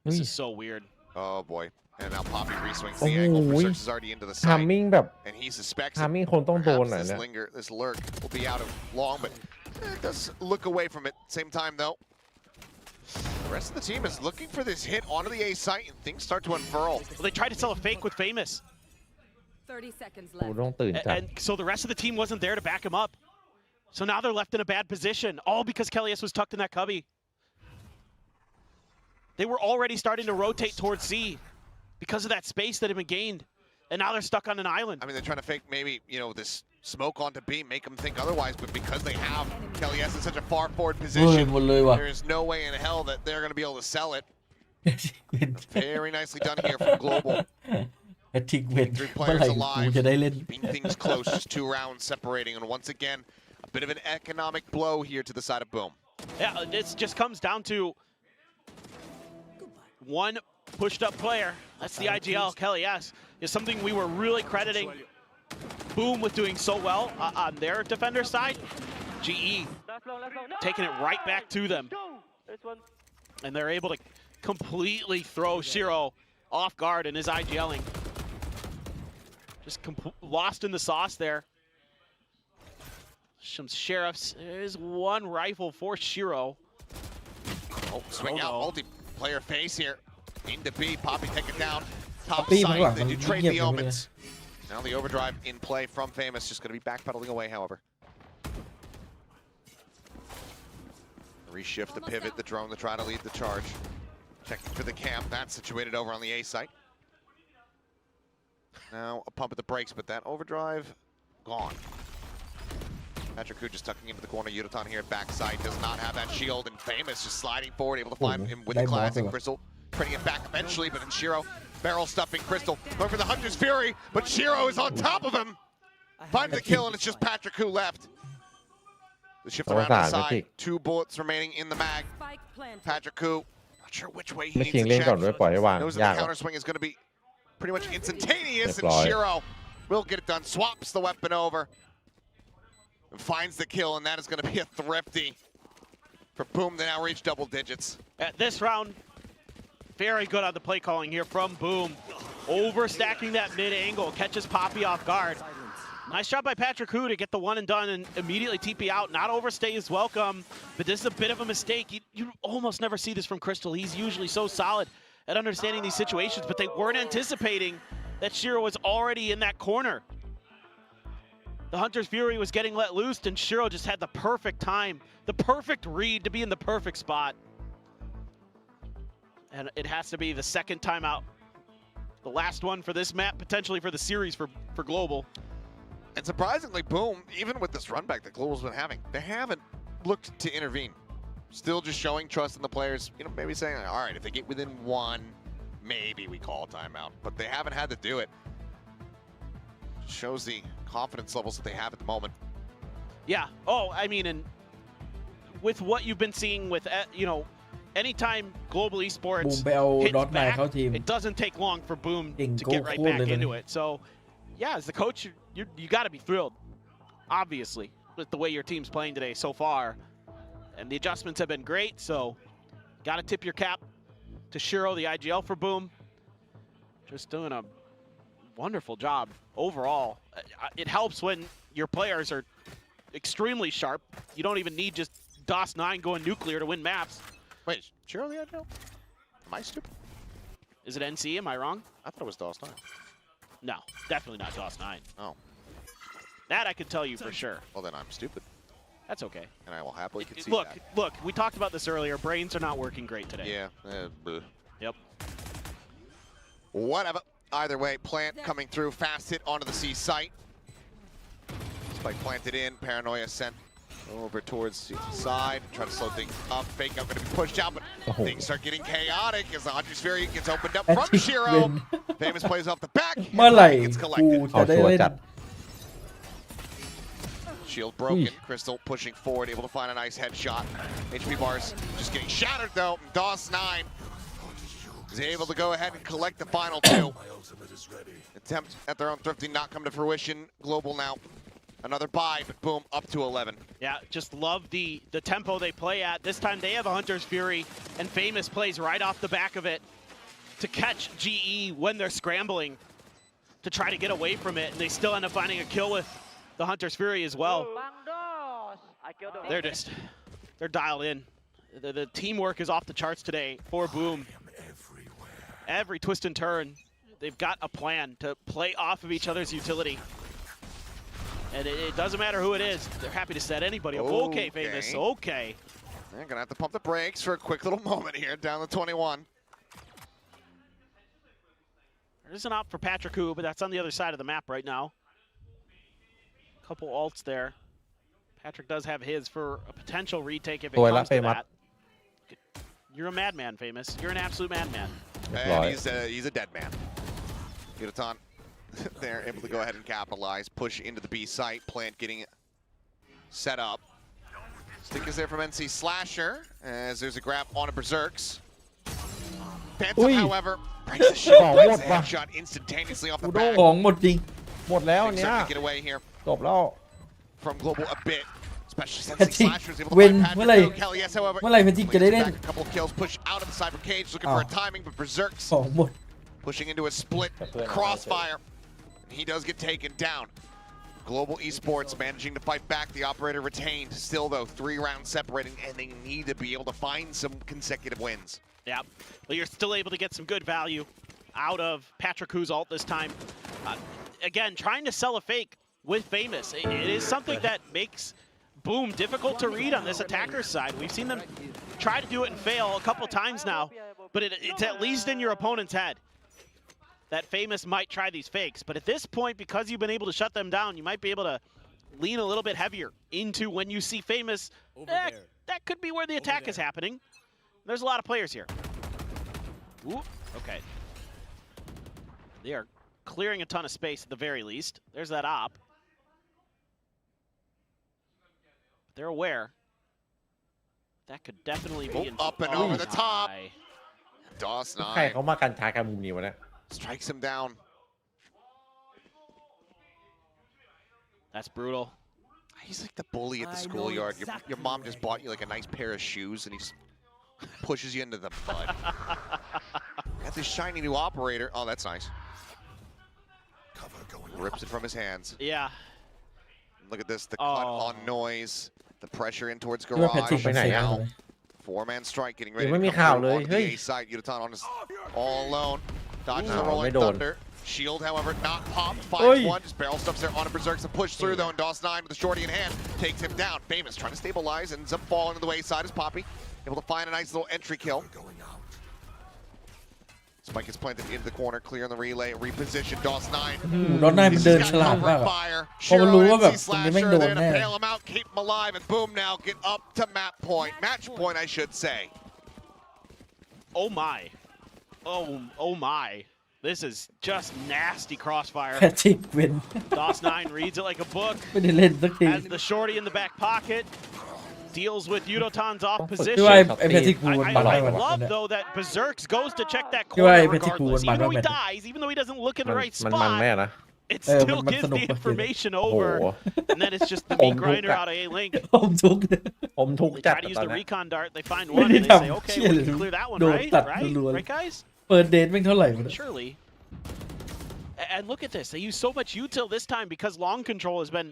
This is so weird. Oh boy. And now Poppy reswings Oh, the angle. oui. Berserks is already into the ทาม site. มิ่งแบบ And he suspects ทาม it. มิ่งคนต้องโดน Perhaps หน่อย this เนี่ย this lurk will be out of long, but it does look away from it. Same time though, the rest of the team is looking for this hit onto the A site, and things start to unfurl. Well, they tried to sell a fake with Famous. 30 seconds กู left. ต้องตื่นจัด And so the rest of the team wasn't there to back him up. So now they're left in a bad position, all because Kellyus was tucked in that cubby. They were already starting to rotate towards C because of that space that had been gained. And now they're stuck on an island. I mean, they're trying to fake maybe, you know, this smoke onto B, make them think otherwise, but because they have Kelly S in such a far forward เฮ้ย position, หมดเลยว่ะ there is no way in hell that they're going to be able to sell it. Very nicely done here from Global. แฮตทริกเว้น Three เมื่อไหร่ players กูจะ alive, ได้เล่น keeping things close, just 2 rounds separating, and once again, a bit of an economic blow here to the side of Boom. Yeah, this just comes down to one pushed up player. That's the IGL, Kelly S. Is something we were really crediting Boom with doing so well on their defender side. GE taking it right back to them. And they're able to completely throw Shiro off guard in his IGLing. Just lost in the sauce there. Some sheriffs. There's one rifle for Shiro. Oh, swing out, multiplayer face here. Into B, Poppy take it down. Top Poppy side, ข้างหลัง they มัน do trade เงียบ the กันไปเลย omens. Now the overdrive in play from Famous, just going to be backpedaling away, however. Reshift the pivot, the drone to try to lead the charge. Checking for the camp, that's situated over on the A site. Now a pump at the brakes, but that overdrive, gone. Patrick Hu just tucking into the corner. Yudotan here at backside does not have that shield, and Famous just sliding forward, able to find him with the classic Crystal. Putting it back eventually, but then Shiro barrel stuffing Crystal. Going for the Hunter's Fury, but Shiro is on top of him. Finds the kill, and it's just Patrick Hu left. The shift around the side. 2 bullets remaining in the mag. Spike planted. Patrick Hu, not sure which way he ไม่ needs คิง to เล่นก่อน check. ด้วยปล่อยให้วาง Knows ยา that ก the ว่ะ counter swing is going to be pretty much instantaneous, and Deploy. Shiro will get it done. Swaps the weapon over. And finds the kill, and that is going to be a thrifty for Boom to now reach double digits. At this round, very good on the play calling here from Boom. Overstacking that mid angle, catches Poppy off guard. Nice job by Patrick Hu to get the one and done and immediately TP out. Not overstay his welcome, but this is a bit of a mistake. You almost never see this from Crystal. He's usually so solid at understanding these situations, but they weren't anticipating that Shiro was already in that corner. The Hunter's Fury was getting let loose, and Shiro just had the perfect time, the perfect read to be in the perfect spot. And it has to be the second timeout. The last one for this map, potentially for the series for Global. And surprisingly, Boom, even with this run back that Global's been having, they haven't looked to intervene. Still just showing trust in the players, maybe saying, all right, if they get within 1, maybe we call a timeout. But they haven't had to do it. Shows the confidence levels that they have at the moment. Yeah. Oh, I mean, and with what you've been seeing with, anytime Global บูม Esports ไปเอา hits น็อตนาย back, เข้าทีม it doesn't take long for Boom Ding, to go get right cool, back Levin. into it. So, yeah, as the coach, you got to be thrilled, obviously, with the way your team's playing today so far. And the adjustments have been great, so got to tip your cap to Shiro, the IGL for Boom. Just doing a wonderful job overall. It helps when your players are extremely sharp. You don't even need just DOS 9 going nuclear to win maps. Wait, Shiro the IGL? Am I stupid? Is it NC? Am I wrong? I thought it was DOS 9. No, definitely not DOS 9. Oh, That I can tell you for sure. well then I'm stupid, That's okay. and I will happily concede Look, that. look, we talked about this earlier. Brains are not working great today. Yeah, bleh. Yep. Whatever. Either way, plant coming through, fast hit onto the C site. Spike planted in, Paranoia sent over towards the side, try to slow things up. Fake up, going to be pushed out, but things start getting chaotic as the Hunter's Fury gets opened up from Shiro. Famous plays off the back, เมื่อไหร่ gets กู collected. จะได้เล่น Shield broken, Crystal pushing forward, able to find a nice headshot. HP bars just getting shattered though. DOS 9 is able to go ahead and collect the final 2. Attempt at their own thrifty not come to fruition. Global now. Another buy, but Boom, up to 11. Yeah, just love the tempo they play at. This time they have a Hunter's Fury, and Famous plays right off the back of it to catch GE when they're scrambling to try to get away from it, and they still end up finding a kill with the Hunter's Fury as well. They're dialed in. The teamwork is off the charts today for Boom. Every twist and turn, they've got a plan to play off of each other's utility. And it doesn't matter who it is. They're happy to set anybody up. Okay, Famous. Okay. They're going to have to pump the brakes for a quick little moment here, down to 21. There's an op for Patrick Hu, but that's on the other side of the map right now. Couple ults there. Patrick does have his for a potential retake if it Boy, comes to Famous. that. You're a madman, Famous. You're an absolute madman. And he's a dead man. Yudotan, they're able to go ahead and capitalize, push into the B site, plant getting set up. Stick is there from NC Slasher, as there's a grab on a Berserks. Phantom, however, breaks the shield, breaks the headshot instantaneously off the back. ของหมดจริง หมดแล้ว Big เนี่ย Circuit get away here จบแล้ว from Global a bit, especially since Patrick, Slasher is able to win. find เมื่อไหร่ Patrick. Kelly, yes, however, เมื่อไหร่แพทริกจะได้เล่น back a couple of kills, push out of the cyber cage, looking for a timing, but Berserks ของหมด pushing into a split crossfire. He does get taken down. Global Esports managing to fight back. The operator retained. Still, though, 3 rounds separating, and they need to be able to find some consecutive wins. Yeah, but you're still able to get some good value out of Patrick Hu's ult this time. Again, trying to sell a fake with Famous. It is something that makes Boom difficult to read on this attacker's side. We've seen them try to do it and fail a couple times now, but it's at least in your opponent's head that Famous might try these fakes. But at this point, because you've been able to shut them down, you might be able to lean a little bit heavier into when you see Famous. That could be where the attack is happening. There's a lot of players here. Ooh, okay. They are clearing a ton of space at the very least. There's that op. They're aware. That could definitely be in up and over the top. DOS ใคร 9 เขามากันช้ากันมุมนี้วะเนี่ย strikes him down. That's brutal. He's like the bully at the schoolyard. Your mom just bought you like a nice pair of shoes, and he just pushes you into the mud. Got this shiny new operator. Oh, that's nice. Rips it from his hands. Yeah. Look at this, the cut on noise, the pressure in towards คิดว่าแพทริก garage. เป็น ไหน เซฟ อะ เลย Four-man strike getting ready ยังไม่ to มี come ข่าว through เลย onto เฮ้ the ย A side. Yudotan on his all alone. Dodges the ไม่ rolling โดน thunder. Shield, however, not popped. Oi. Finds one, just barrel stuffs there on a Berserk to push through though, and DOS 9 with the shorty in hand takes him down. Famous trying to stabilize, ends up falling to the wayside as Poppy able to find a nice little entry kill. Spike is planted into the corner, clear in the relay, reposition, DOS 9. รถนายมันเดินฉลาดมากอะ พอมันรู้ว่าแบบมันไม่โดนแน่ bail him out, keep him alive, and boom now get up to map point. Match point, I should say. Oh my. Oh my. This is just nasty crossfire. แพทริกเป็น DOS 9 reads it like a book. ไม่ได้เล่นสักที Has the shorty in the back pocket. Deals with Yudotan's off พี่ position. ว่าไอ้แพทริกกูมัน I มันได้หมด love เนี่ย though that Berserks goes to check that You're right, corner Petit Pool regardless. and Even though he Batman. dies, even though he doesn't look in the มัน right มันแน่ spot, นะ it Eh, still man, gives man, the man. information โอ้โห over. And then it's just the Om meat grinder Luka. out of A-Link. ผมทุกข์ ผมทุกข์ They จัด try to use ตอน the นี้ recon dart. They find What one did and he they say, have? okay, Chill. we can clear that one, Don't right? touch Right? the lure. Right, guys? เปิดเดทแม่งเท่าไหร่วะเนี่ย Surely. And look at this. They use so much util this time because long control has been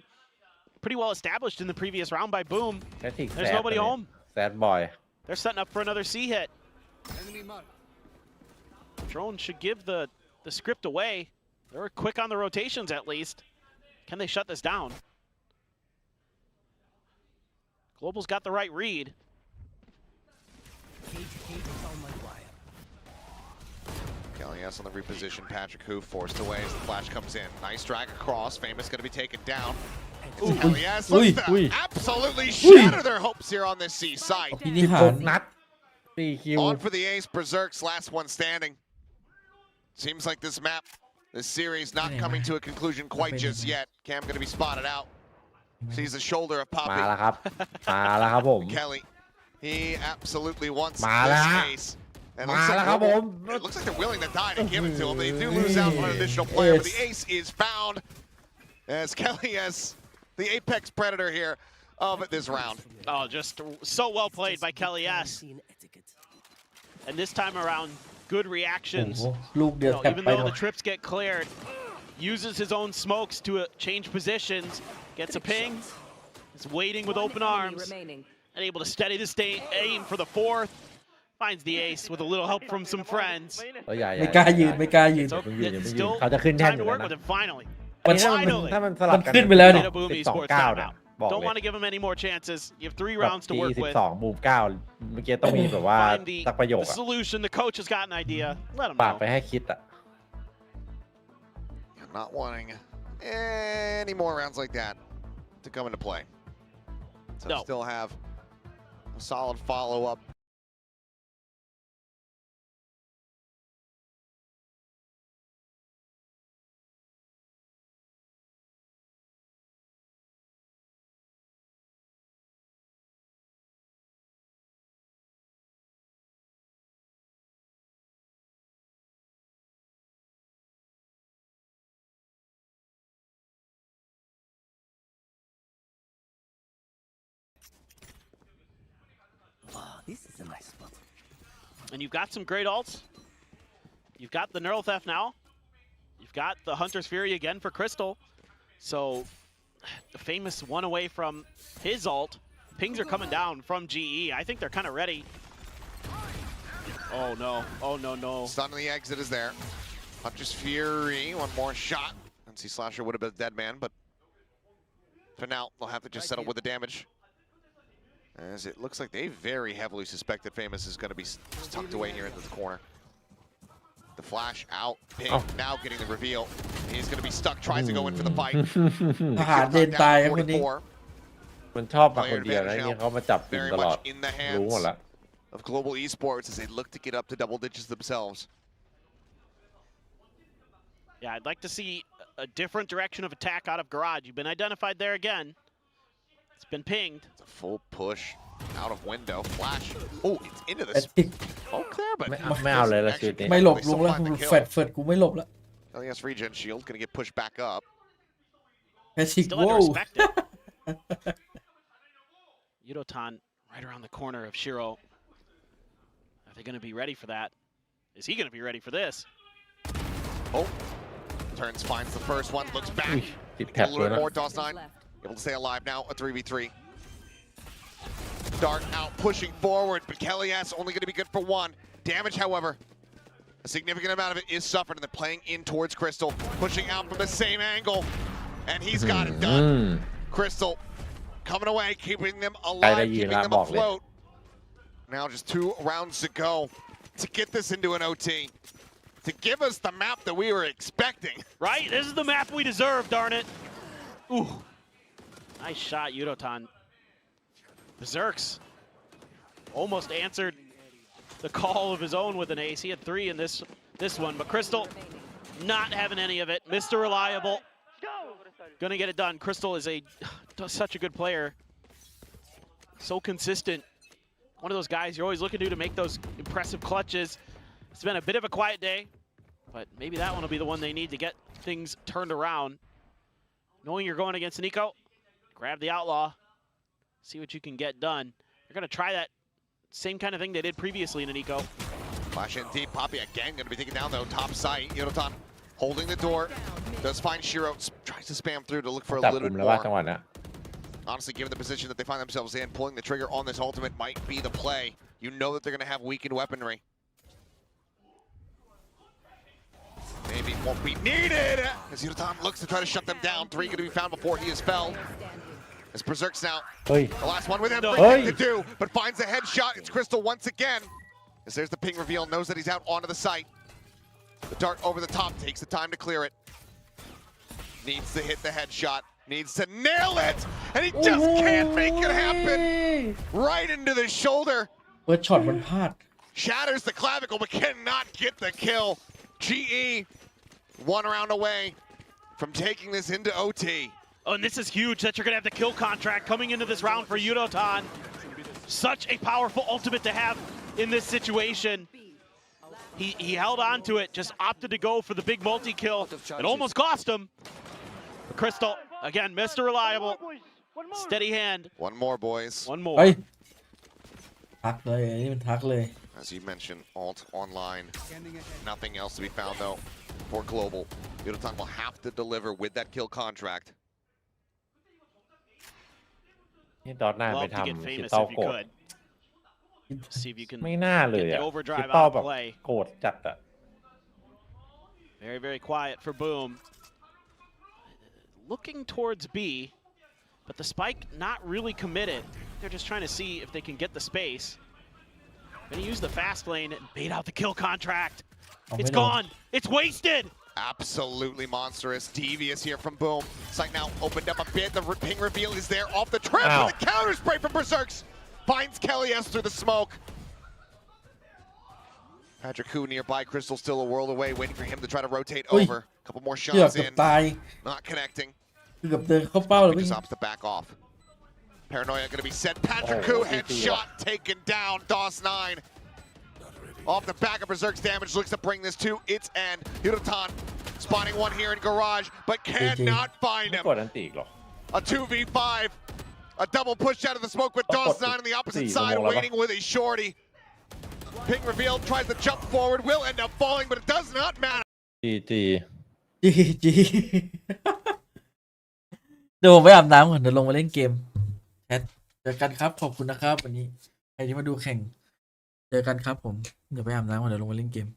pretty well established in the previous round by Boom. แพทริก There's แซด nobody home. แซดบอย They're setting up for another C hit. Drone should give the script away. They're quick on the rotations at least. Can they shut this down? Global's got the right read. Yes on the reposition. Patrick Hu forced away as the flash comes in. Nice drag across. Famous going to be taken down. Yes, looks to absolutely shatter their hopes here on this C side. พินิหาร นัด4 คิว On for the ace. Berserk's last one standing. Seems like this map, this series, not coming to a conclusion quite just yet. Cam going to be spotted out. Sees the shoulder of มา Poppy. แล้วครับ มาแล้วครับผม Kelly, he absolutely wants Ma this la. ace. And Ma looks la like ka Global- bom. it looks like they're willing to die to give it to him. They do lose out on an additional player, but the ace is found as Kelly has the apex predator here of this round. Oh, just so well played by Kelly S. And this time around, good โอ้ reactions. โหลูกเดือดแทบ Even ไป though หม the ด trips get cleared, uses his own smokes to change positions, gets a ping, is waiting with open arms, and able to steady the aim for the fourth. Finds the ace with a little help from some friends. อย่า ไม่กล้ายืนไม่กล้ายืน It's, Đừng nhìn, it's đừng still nhìn. Họจะขึ้นแท่น time อ to ยู่ work แล้ว with นะ him finally. มัน Finally. ถ้ามันสลับกัน ขึ้นไปแล้วเนี่ย Boom 12 Esports 9 time เนี่ย out. บอก Don't เลย want to give him any more chances. You have 3 แบบ rounds to work with. 12 บูม 9 เมื่อกี้ต้องมีแบบว่า Find สักประโย the คอะ solution. The coach has got an idea. Let him ฝาก know. ไปให้คิดอะ Not wanting any more rounds like that. to come into play. So No. still have a solid follow-up. This is a nice spot. And you've got some great ults. You've got the Neural Theft now. You've got the Hunter's Fury again for Crystal. So the famous one away from his ult. Pings are coming down from GE. I think they're kind of ready. Oh no, oh no, no. Stun on the exit is there. Hunter's Fury, one more shot. NC Slasher would have been a dead man, but for now, they'll have to just settle with the damage. As it looks like they very heavily suspected Famous is going to be tucked away here into the corner. The flash out, Ping now getting the reveal. He's going to be stuck, tries to go in for the fight. ทหารเดินตายครับคนนี้ 44, มันชอบมาคนเดียวนะนี่เขามาจับกิน very ตลอด much in the รู้หมด hands ละ of Global Esports as they look to get up to double digits themselves. Yeah, I'd like to see a different direction of attack out of Garage. You've been identified there again. It's been pinged. It's a full push out of window. Flash. Oh, it's into แอ this. ตติก Oh, clear, but ไม่เอาเลยละชีวิตนี้ ไม่หลบ They ล still งแล้ว find the kill. แฟดเฟิดกูไม่หลบแล้ว LES regen shield gonna get pushed back up. แอตติก Still โว้ under-respected. Yudotan right around the corner of Shiro. Are they going to be ready for that? Is he going to be ready for this? Oh, turns, finds the first one, looks back. ติด Get แท็บ a ด้วย little นะ more. DOS9 able to stay alive now. A 3v3. Dart out, pushing forward, but Kelly-S only going to be good for one. Damage, however, a significant amount of it is suffered, and they're playing in towards Crystal, pushing out from the same angle, and he's got it done. Crystal coming away, keeping them alive, keeping them afloat. Now just 2 rounds to go to get this into an OT, to give us the map that we were expecting. Right? This is the map we deserve, darn it. Ooh. Nice shot, Yudotan. Berserks almost answered the call of his own with an ace. He had 3 in this one, but Crystal not having any of it. Mr. Reliable. Gonna get it done. Crystal is such a good player. So consistent. One of those guys you're always looking to make those impressive clutches. It's been a bit of a quiet day, but maybe that one will be the one they need to get things turned around. Knowing you're going against Nico, grab the Outlaw, see what you can get done. They're going to try that same kind of thing they did previously in Nico. Flash in deep. Poppy again going to be taken down though. Top side. Yudotan holding the door. Does find Shiro. Tries to spam through to look for a จับ little กลุ่ bit มแล้วว่าจังห more. วะนี้ Honestly, given the position that they find themselves in, pulling the trigger on this ultimate might be the play. You know that they're going to have weakened weaponry. Maybe won't be needed. As Yudotan looks to try to shut them down. 3 going to be found before he is felled. As Berserk's now เฮ้ย the last one with Hey. everything to do, but finds a headshot. It's Crystal once again. As there's the ping reveal, knows that he's out onto the site. The dart over the top takes the time to clear it. Needs to hit the headshot. Needs to nail it, and he just can't make it happen. Right into the shoulder. เปิดช็อตมันพลาด Shatters the clavicle, but cannot get the kill. GE, 1 round away from taking this into OT. Oh, and this is huge that you're going to have the kill contract coming into this round for Yudotan. Such a powerful ultimate to have in this situation. He held on to it, just opted to go for the big multi-kill. It almost cost him. But Crystal, again, Mr. Reliable. Steady hand. One more, boys. One เฮ้ย more. ทักเลยอันนี้มันทักเลย As you mentioned, alt online. Nothing else to be found, though, for Global. Yudotan will have to deliver with that kill contract. นี่ดอทหน้าไป Love to get ทำคิด famous เต้า if you โกรธ could. See if you can ไม่น่าเลย get อ่ะ the คิด overdrive เต้า out แบ of บ play. โกรธจัดอ่ะ Very, very quiet for Boom. Looking towards B, but the spike not really committed. They're just trying to see if they can get the space. Gonna use the fast lane and bait out the kill contract. Oh, It's man. gone. It's wasted. Absolutely monstrous. Devious here from Boom. Sight now opened up a bit. The ping reveal is there off the trap. Ow. The counter spray from Berserks. Finds Kelly S through the smoke. Patrick Koo nearby. Crystal still a world away, waiting for him to try to rotate Ui. over. Couple more เกือบ shots กับ in. ตาย Not connecting. เกือบเดินเข้าเป้าแล้ว He พี่ just opts to back off. Paranoia gonna be set. Patrick Oh, Koo VCT headshot taken down. DOS9. Off the back of Berserk's damage, looks to bring this to its end. Hirotan spotting one here in garage, but cannot find ไม่ him. กดอันตีอีกหรอ A 2v5. A double push out of the smoke with DOS9 on the opposite side, waiting with a shorty. Ping revealed, tries to jump forward, will end up falling, but it does not matter. จีจี จี เดี๋ยวผมไปอาบน้ำก่อนเดี๋ยวลงมาเล่นเกมแชทเจอกันครับขอบคุณนะครับวันนี้ใครที่มาดูแข่งเจอกันครับผมเดี๋ยวไปอาบน้ำก่อนเดี๋ยวลงมาเล่นเกม